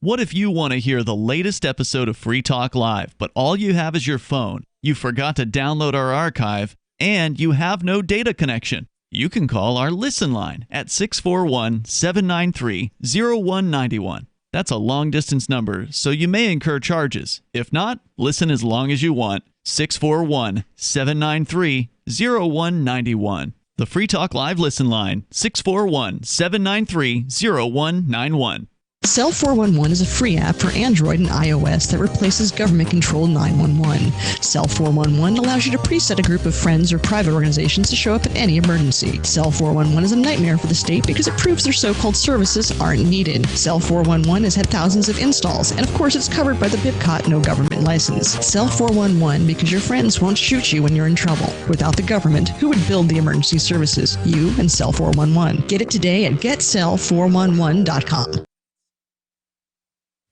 What if you want to hear the latest episode of Free Talk Live, but all you have is your phone, you forgot to download our archive, and you have no data connection? You can call our Listen line at 641-793-0191. That's a long-distance number, so you may incur charges. If not, listen as long as you want. 641-793-0191. The Free Talk Live Listen line, 641-793-0191. Cell 411 is a free app for Android and iOS that replaces government-controlled 911. Cell 411 allows you to preset a group of friends or private organizations to show up at any emergency. Cell 411 is a nightmare for the state because it proves their so-called services aren't needed. Cell 411 has had thousands of installs, and of course it's covered by the BIPCOT no government license. Cell 411 because your friends won't shoot you when you're in trouble. Without the government, who would build the emergency services? You and Cell 411. Get it today at getcell411.com.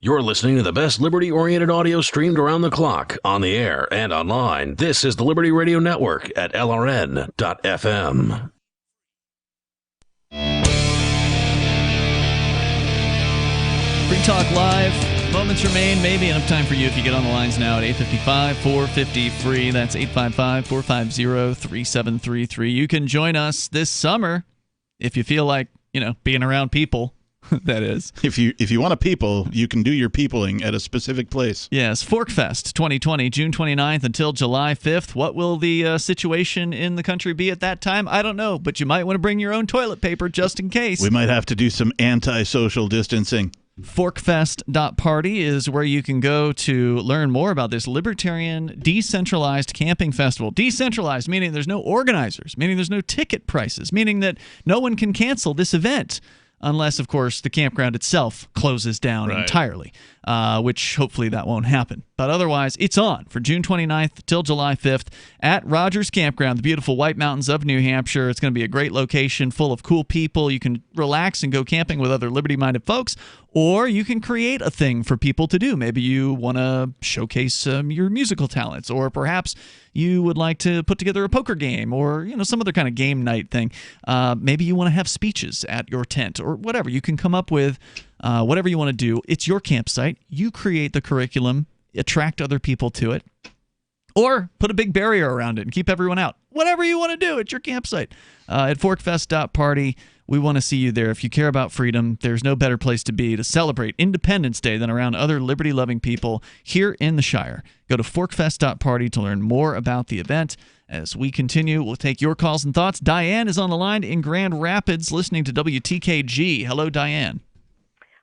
You're listening to the best liberty-oriented audio streamed around the clock, on the air and online. This is the Liberty Radio Network at LRN.FM. Free Talk Live. Moments remain. Maybe enough time for you if you get on the lines now at 855-450-FREE. That's 855-450-3733. You can join us this summer if you feel like, being around people. That is. If you want to people, you can do your peopling at a specific place. Yes, Forkfest 2020, June 29th until July 5th. What will the situation in the country be at that time? I don't know, but you might want to bring your own toilet paper just in case. We might have to do some anti-social distancing. Forkfest.party is where you can go to learn more about this libertarian decentralized camping festival. Decentralized, meaning there's no organizers, meaning there's no ticket prices, meaning that no one can cancel this event. Unless, of course, the campground itself closes down entirely, which hopefully that won't happen. But otherwise, it's on for June 29th till July 5th at Rogers Campground, the beautiful White Mountains of New Hampshire. It's going to be a great location full of cool people. You can relax and go camping with other liberty-minded folks, or you can create a thing for people to do. Maybe you want to showcase your musical talents, or perhaps you would like to put together a poker game or some other kind of game night thing. Maybe you want to have speeches at your tent or whatever. You can come up with whatever you want to do. It's your campsite. You create the curriculum, attract other people to it, or put a big barrier around it and keep everyone out. Whatever you want to do, it's your campsite. At forkfest.party, we want to see you there. If you care about freedom, there's no better place to be to celebrate Independence Day than around other liberty-loving people here in the Shire. Go to forkfest.party to learn more about the event. As we continue, we'll take your calls and thoughts. Diane is on the line in Grand Rapids listening to WTKG. Hello, Diane.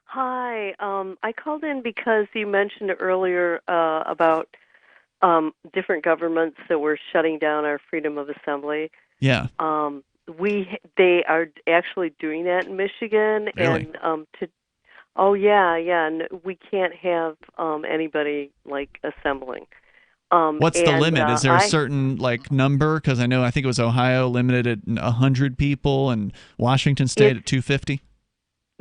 Hi. I called in because you mentioned earlier about different governments that were shutting down our freedom of assembly. Yeah. They are actually doing that in Michigan. Really? And and we can't have anybody assembling. What's the limit? Is there a certain number? Because I think it was Ohio limited at 100 people and Washington State at 250.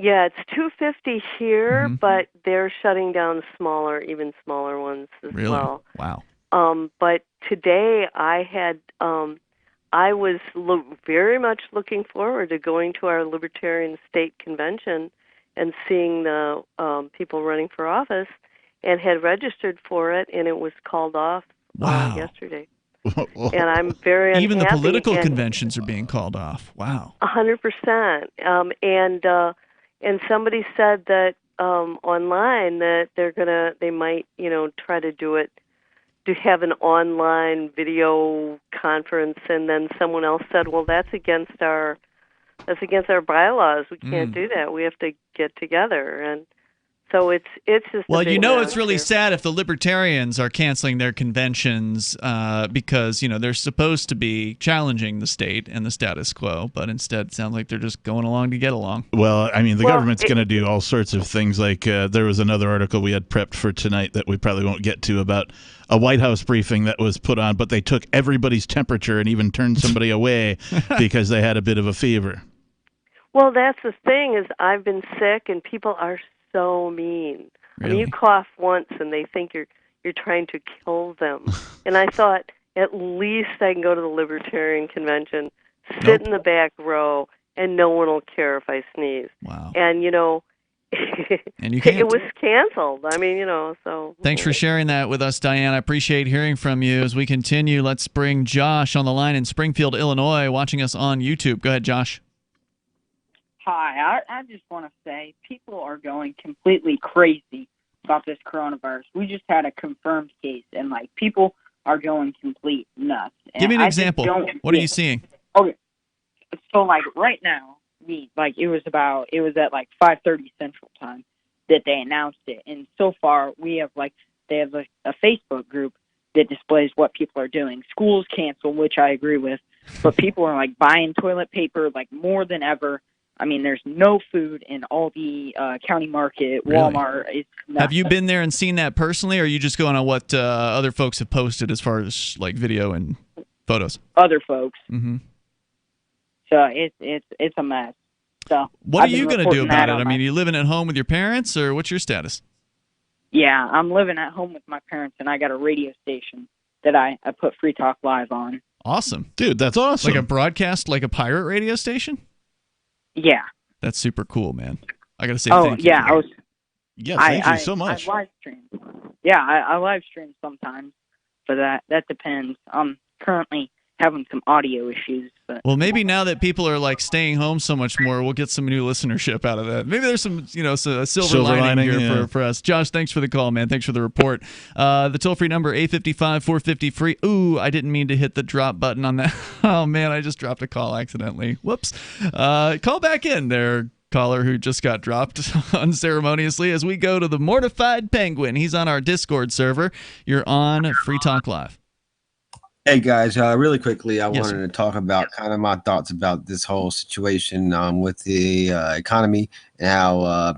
Yeah, it's 250 here, but they're shutting down even smaller ones as well. Wow. But today I had I was very much looking forward to going to our Libertarian State Convention and seeing the people running for office, and had registered for it, and it was called off yesterday. And I'm very unhappy. Even the political conventions are being called off. Wow. 100%. And somebody said that online that they might try to do it, to have an online video conference, and then someone else said, well, that's against our bylaws. We can't do that. We have to get together. And So it's just well, a big it's really monster. sad if the libertarians are canceling their conventions because they're supposed to be challenging the state and the status quo, but instead it sounds like they're just going along to get along. Well, I mean, the government's going to do all sorts of things. Like there was another article we had prepped for tonight that we probably won't get to about a White House briefing that was put on, but they took everybody's temperature and even turned somebody away because they had a bit of a fever. Well, that's the thing is I've been sick and people are so mean. Really? I mean, you cough once and they think you're trying to kill them. And I thought at least I can go to the Libertarian Convention, sit in the back row, and no one will care if I sneeze. Wow. And and you can't. It was canceled. I mean, so. Thanks for sharing that with us, Diane. I appreciate hearing from you. As we continue, let's bring Josh on the line in Springfield, Illinois, watching us on YouTube. Go ahead, Josh. Hi, I just want to say people are going completely crazy about this coronavirus. We just had a confirmed case, and people are going complete nuts. And Give me an example. What are you seeing? Okay, so right now, it was at 5:30 Central Time that they announced it, and so far we have they have a Facebook group that displays what people are doing. Schools canceled, which I agree with, but people are buying toilet paper more than ever. I mean, there's no food in all the county market, Walmart. Really? Have you been there and seen that personally, or are you just going on what other folks have posted as far as video and photos? Other folks. Mm-hmm. So it's a mess. So what are you going to do about it? I mean, are you living at home with your parents, or what's your status? Yeah, I'm living at home with my parents, and I got a radio station that I put Free Talk Live on. Awesome. Dude, that's awesome. Like a broadcast, like a pirate radio station? Yeah. That's super cool, man. I got to say thank you. Thank you so much. I live stream. Yeah, I live stream sometimes, but that depends. I'm currently having some audio issues. But well, maybe now that people are staying home so much more, we'll get some new listenership out of that. Maybe there's some, a silver lining here yeah. for us. Josh, thanks for the call, man. Thanks for the report. The toll-free number, 855-450-FREE. Ooh, I didn't mean to hit the drop button on that. Oh, man, I just dropped a call accidentally. Whoops. Call back in there, caller who just got dropped unceremoniously, as we go to the Mortified Penguin. He's on our Discord server. You're on Free Talk Live. Hey guys, really quickly, I wanted to talk about kind of my thoughts about this whole situation with the economy and how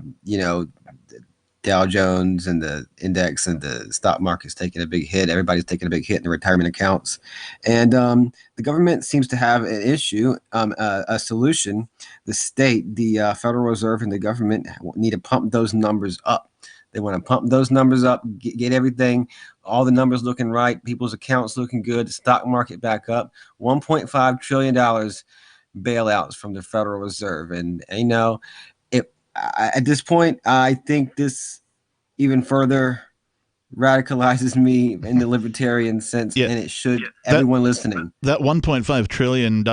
Dow Jones and the index and the stock market's taking a big hit. Everybody's taking a big hit in the retirement accounts, and the government seems to have an issue, a solution. The state, the Federal Reserve, and the government need to pump those numbers up. They want to pump those numbers up, get everything, all the numbers looking right, people's accounts looking good, the stock market back up. $1.5 trillion bailouts from the Federal Reserve. And at this point, I think this even further radicalizes me in the libertarian sense, and it should, everyone listening. That $1.5 trillion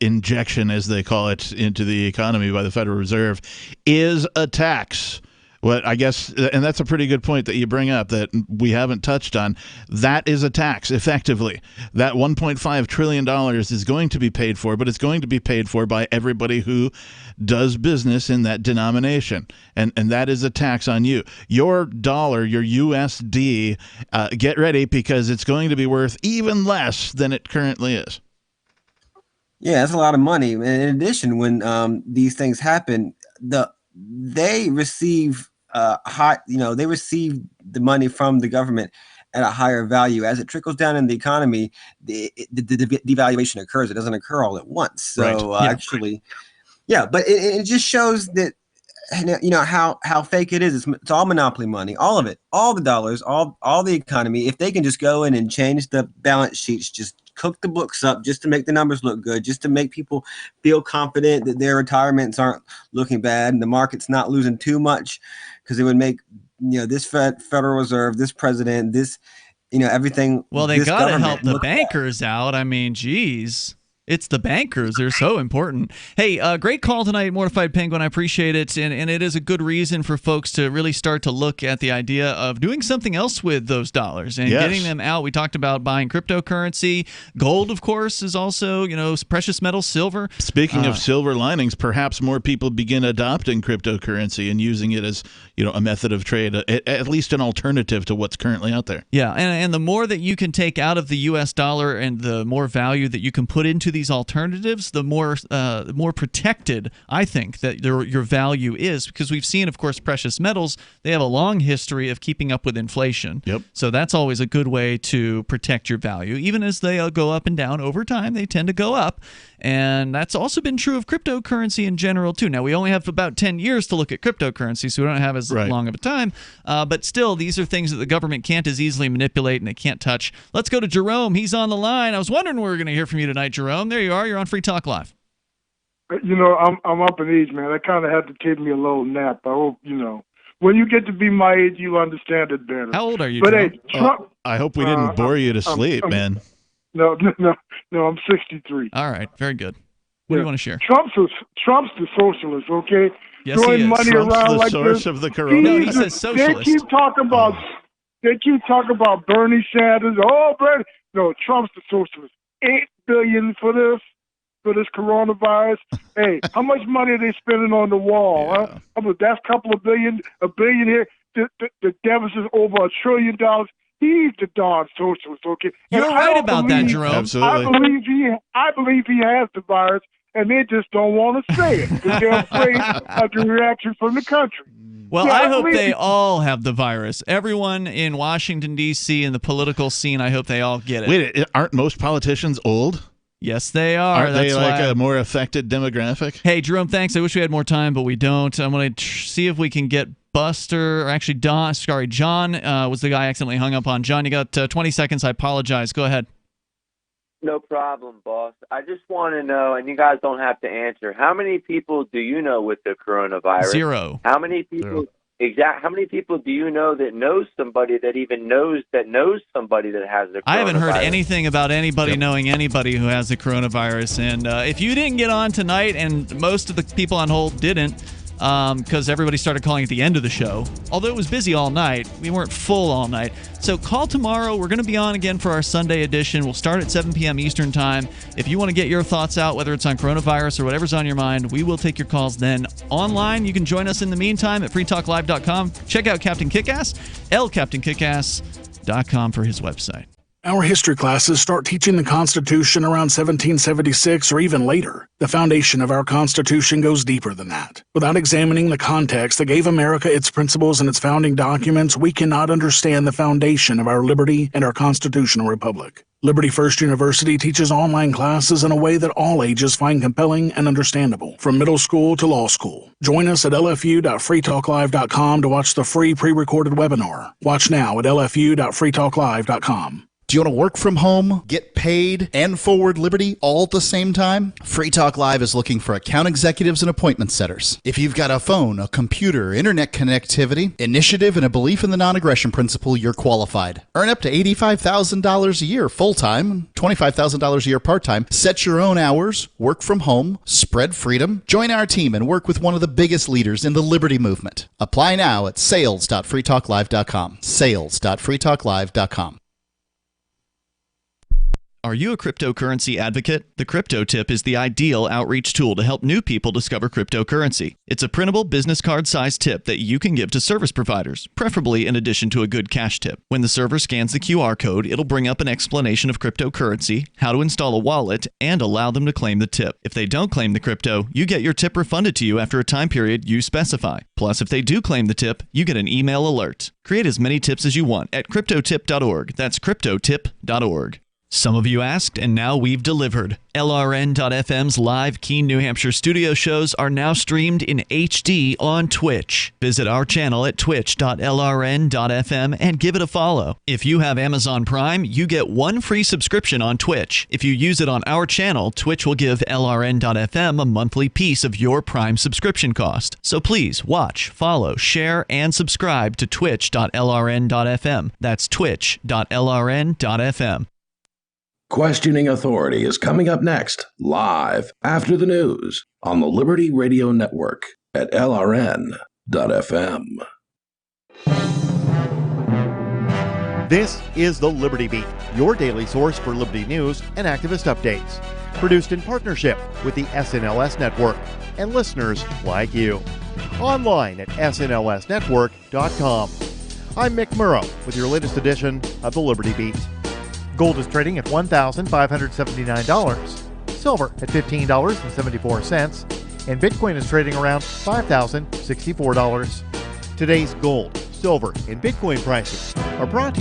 injection, as they call it, into the economy by the Federal Reserve is a tax. What I guess, and that's a pretty good point that you bring up that we haven't touched on. That is a tax, effectively. That $1.5 trillion is going to be paid for, but it's going to be paid for by everybody who does business in that denomination. And that is a tax on you. Your dollar, your USD, get ready because it's going to be worth even less than it currently is. Yeah, that's a lot of money. And in addition, when these things happen, they receive they receive the money from the government at a higher value. As it trickles down in the economy, the devaluation occurs. It doesn't occur all at once. So actually, but it just shows that how fake it is. It's all monopoly money, all of it, all the dollars, all the economy. If they can just go in and change the balance sheets, just cook the books up just to make the numbers look good, just to make people feel confident that their retirements aren't looking bad and the market's not losing too much, because it would make this Federal Reserve, this president, this everything. Well, they got to help the bankers out. I mean, geez. It's the bankers. They're so important. Hey, great call tonight, Mortified Penguin. I appreciate it. And it is a good reason for folks to really start to look at the idea of doing something else with those dollars and getting them out. We talked about buying cryptocurrency. Gold, of course, is also, precious metals, silver. Speaking of silver linings, perhaps more people begin adopting cryptocurrency and using it as, a method of trade, at least an alternative to what's currently out there. Yeah, and the more that you can take out of the U.S. dollar and the more value that you can put into these alternatives, the more protected I think that your value is, because we've seen, of course, precious metals, they have a long history of keeping up with inflation. Yep. So that's always a good way to protect your value. Even as they go up and down over time, they tend to go up. And that's also been true of cryptocurrency in general, too. Now, we only have about 10 years to look at cryptocurrency, so we don't have as long of a time. But still, these are things that the government can't as easily manipulate and they can't touch. Let's go to Jerome. He's on the line. I was wondering when we were going to hear from you tonight, Jerome. There you are. You're on Free Talk Live. I'm up in age, man. I kind of had to take me a little nap. I hope, when you get to be my age, you'll understand it better. How old are you, but Jerome? Hey, Trump, I hope we didn't bore you to sleep, man. No, I'm 63. All right, very good. What do you want to share? Trump's the socialist, okay? Yes, Throwing he is. money Trump's around the like source this. of the corona. No, he says socialist. They keep talking about Bernie Sanders. Oh, Bernie. No, Trump's the socialist. $8 billion for this coronavirus. Hey, how much money are they spending on the wall? Huh? That's a couple of billion, $1 billion here. The deficit over $1 trillion. He's the darn socialist, okay? You're right about that, Jerome. Absolutely. I believe he has the virus, and they just don't want to say it because they're afraid of the reaction from the country. Well, I hope they all have the virus. Everyone in Washington, D.C., in the political scene, I hope they all get it. Wait, aren't most politicians old? Yes, they are. Aren't they like a more affected demographic? Hey, Jerome, thanks. I wish we had more time, but we don't. I'm going to see if we can get Buster, or actually John was the guy I accidentally hung up on. John, you got 20 seconds. I apologize. Go ahead. No problem, boss. I just want to know, and you guys don't have to answer, how many people do you know with the coronavirus? 0. How many people? How many people do you know that knows somebody that even knows somebody that has the coronavirus? I haven't heard anything about anybody knowing anybody who has the coronavirus. And if you didn't get on tonight, and most of the people on hold didn't, because everybody started calling at the end of the show. Although it was busy all night, we weren't full all night. So call tomorrow. We're going to be on again for our Sunday edition. We'll start at 7 p.m. Eastern Time. If you want to get your thoughts out, whether it's on coronavirus or whatever's on your mind, we will take your calls then. Online, you can join us in the meantime at freetalklive.com. Check out Captain Kickass, lcaptainkickass.com for his website. Our history classes start teaching the Constitution around 1776 or even later. The foundation of our Constitution goes deeper than that. Without examining the context that gave America its principles and its founding documents, we cannot understand the foundation of our liberty and our constitutional republic. Liberty First University teaches online classes in a way that all ages find compelling and understandable, from middle school to law school. Join us at lfu.freetalklive.com to watch the free pre-recorded webinar. Watch now at lfu.freetalklive.com. Do you want to work from home, get paid, and forward liberty all at the same time? Free Talk Live is looking for account executives and appointment setters. If you've got a phone, a computer, internet connectivity, initiative, and a belief in the non-aggression principle, you're qualified. Earn up to $85,000 a year full-time, $25,000 a year part-time. Set your own hours, work from home, spread freedom. Join our team and work with one of the biggest leaders in the liberty movement. Apply now at sales.freetalklive.com. Sales.freetalklive.com. Are you a cryptocurrency advocate? The Crypto Tip is the ideal outreach tool to help new people discover cryptocurrency. It's a printable business card-sized tip that you can give to service providers, preferably in addition to a good cash tip. When the server scans the QR code, it'll bring up an explanation of cryptocurrency, how to install a wallet, and allow them to claim the tip. If they don't claim the crypto, you get your tip refunded to you after a time period you specify. Plus, if they do claim the tip, you get an email alert. Create as many tips as you want at cryptotip.org. That's cryptotip.org. Some of you asked, and now we've delivered. LRN.FM's live Keene, New Hampshire studio shows are now streamed in HD on Twitch. Visit our channel at twitch.lrn.fm and give it a follow. If you have Amazon Prime, you get one free subscription on Twitch. If you use it on our channel, Twitch will give LRN.FM a monthly piece of your Prime subscription cost. So please watch, follow, share, and subscribe to twitch.lrn.fm. That's twitch.lrn.fm. Questioning Authority is coming up next, live after the news on the Liberty Radio Network at LRN.FM. This is the Liberty Beat, your daily source for Liberty news and activist updates. Produced in partnership with the SNLS Network and listeners like you. Online at snlsnetwork.com. I'm Mick Murrow with your latest edition of the Liberty Beat. Gold is trading at $1,579, silver at $15.74, and Bitcoin is trading around $5,064. Today's gold, silver, and Bitcoin prices are brought to you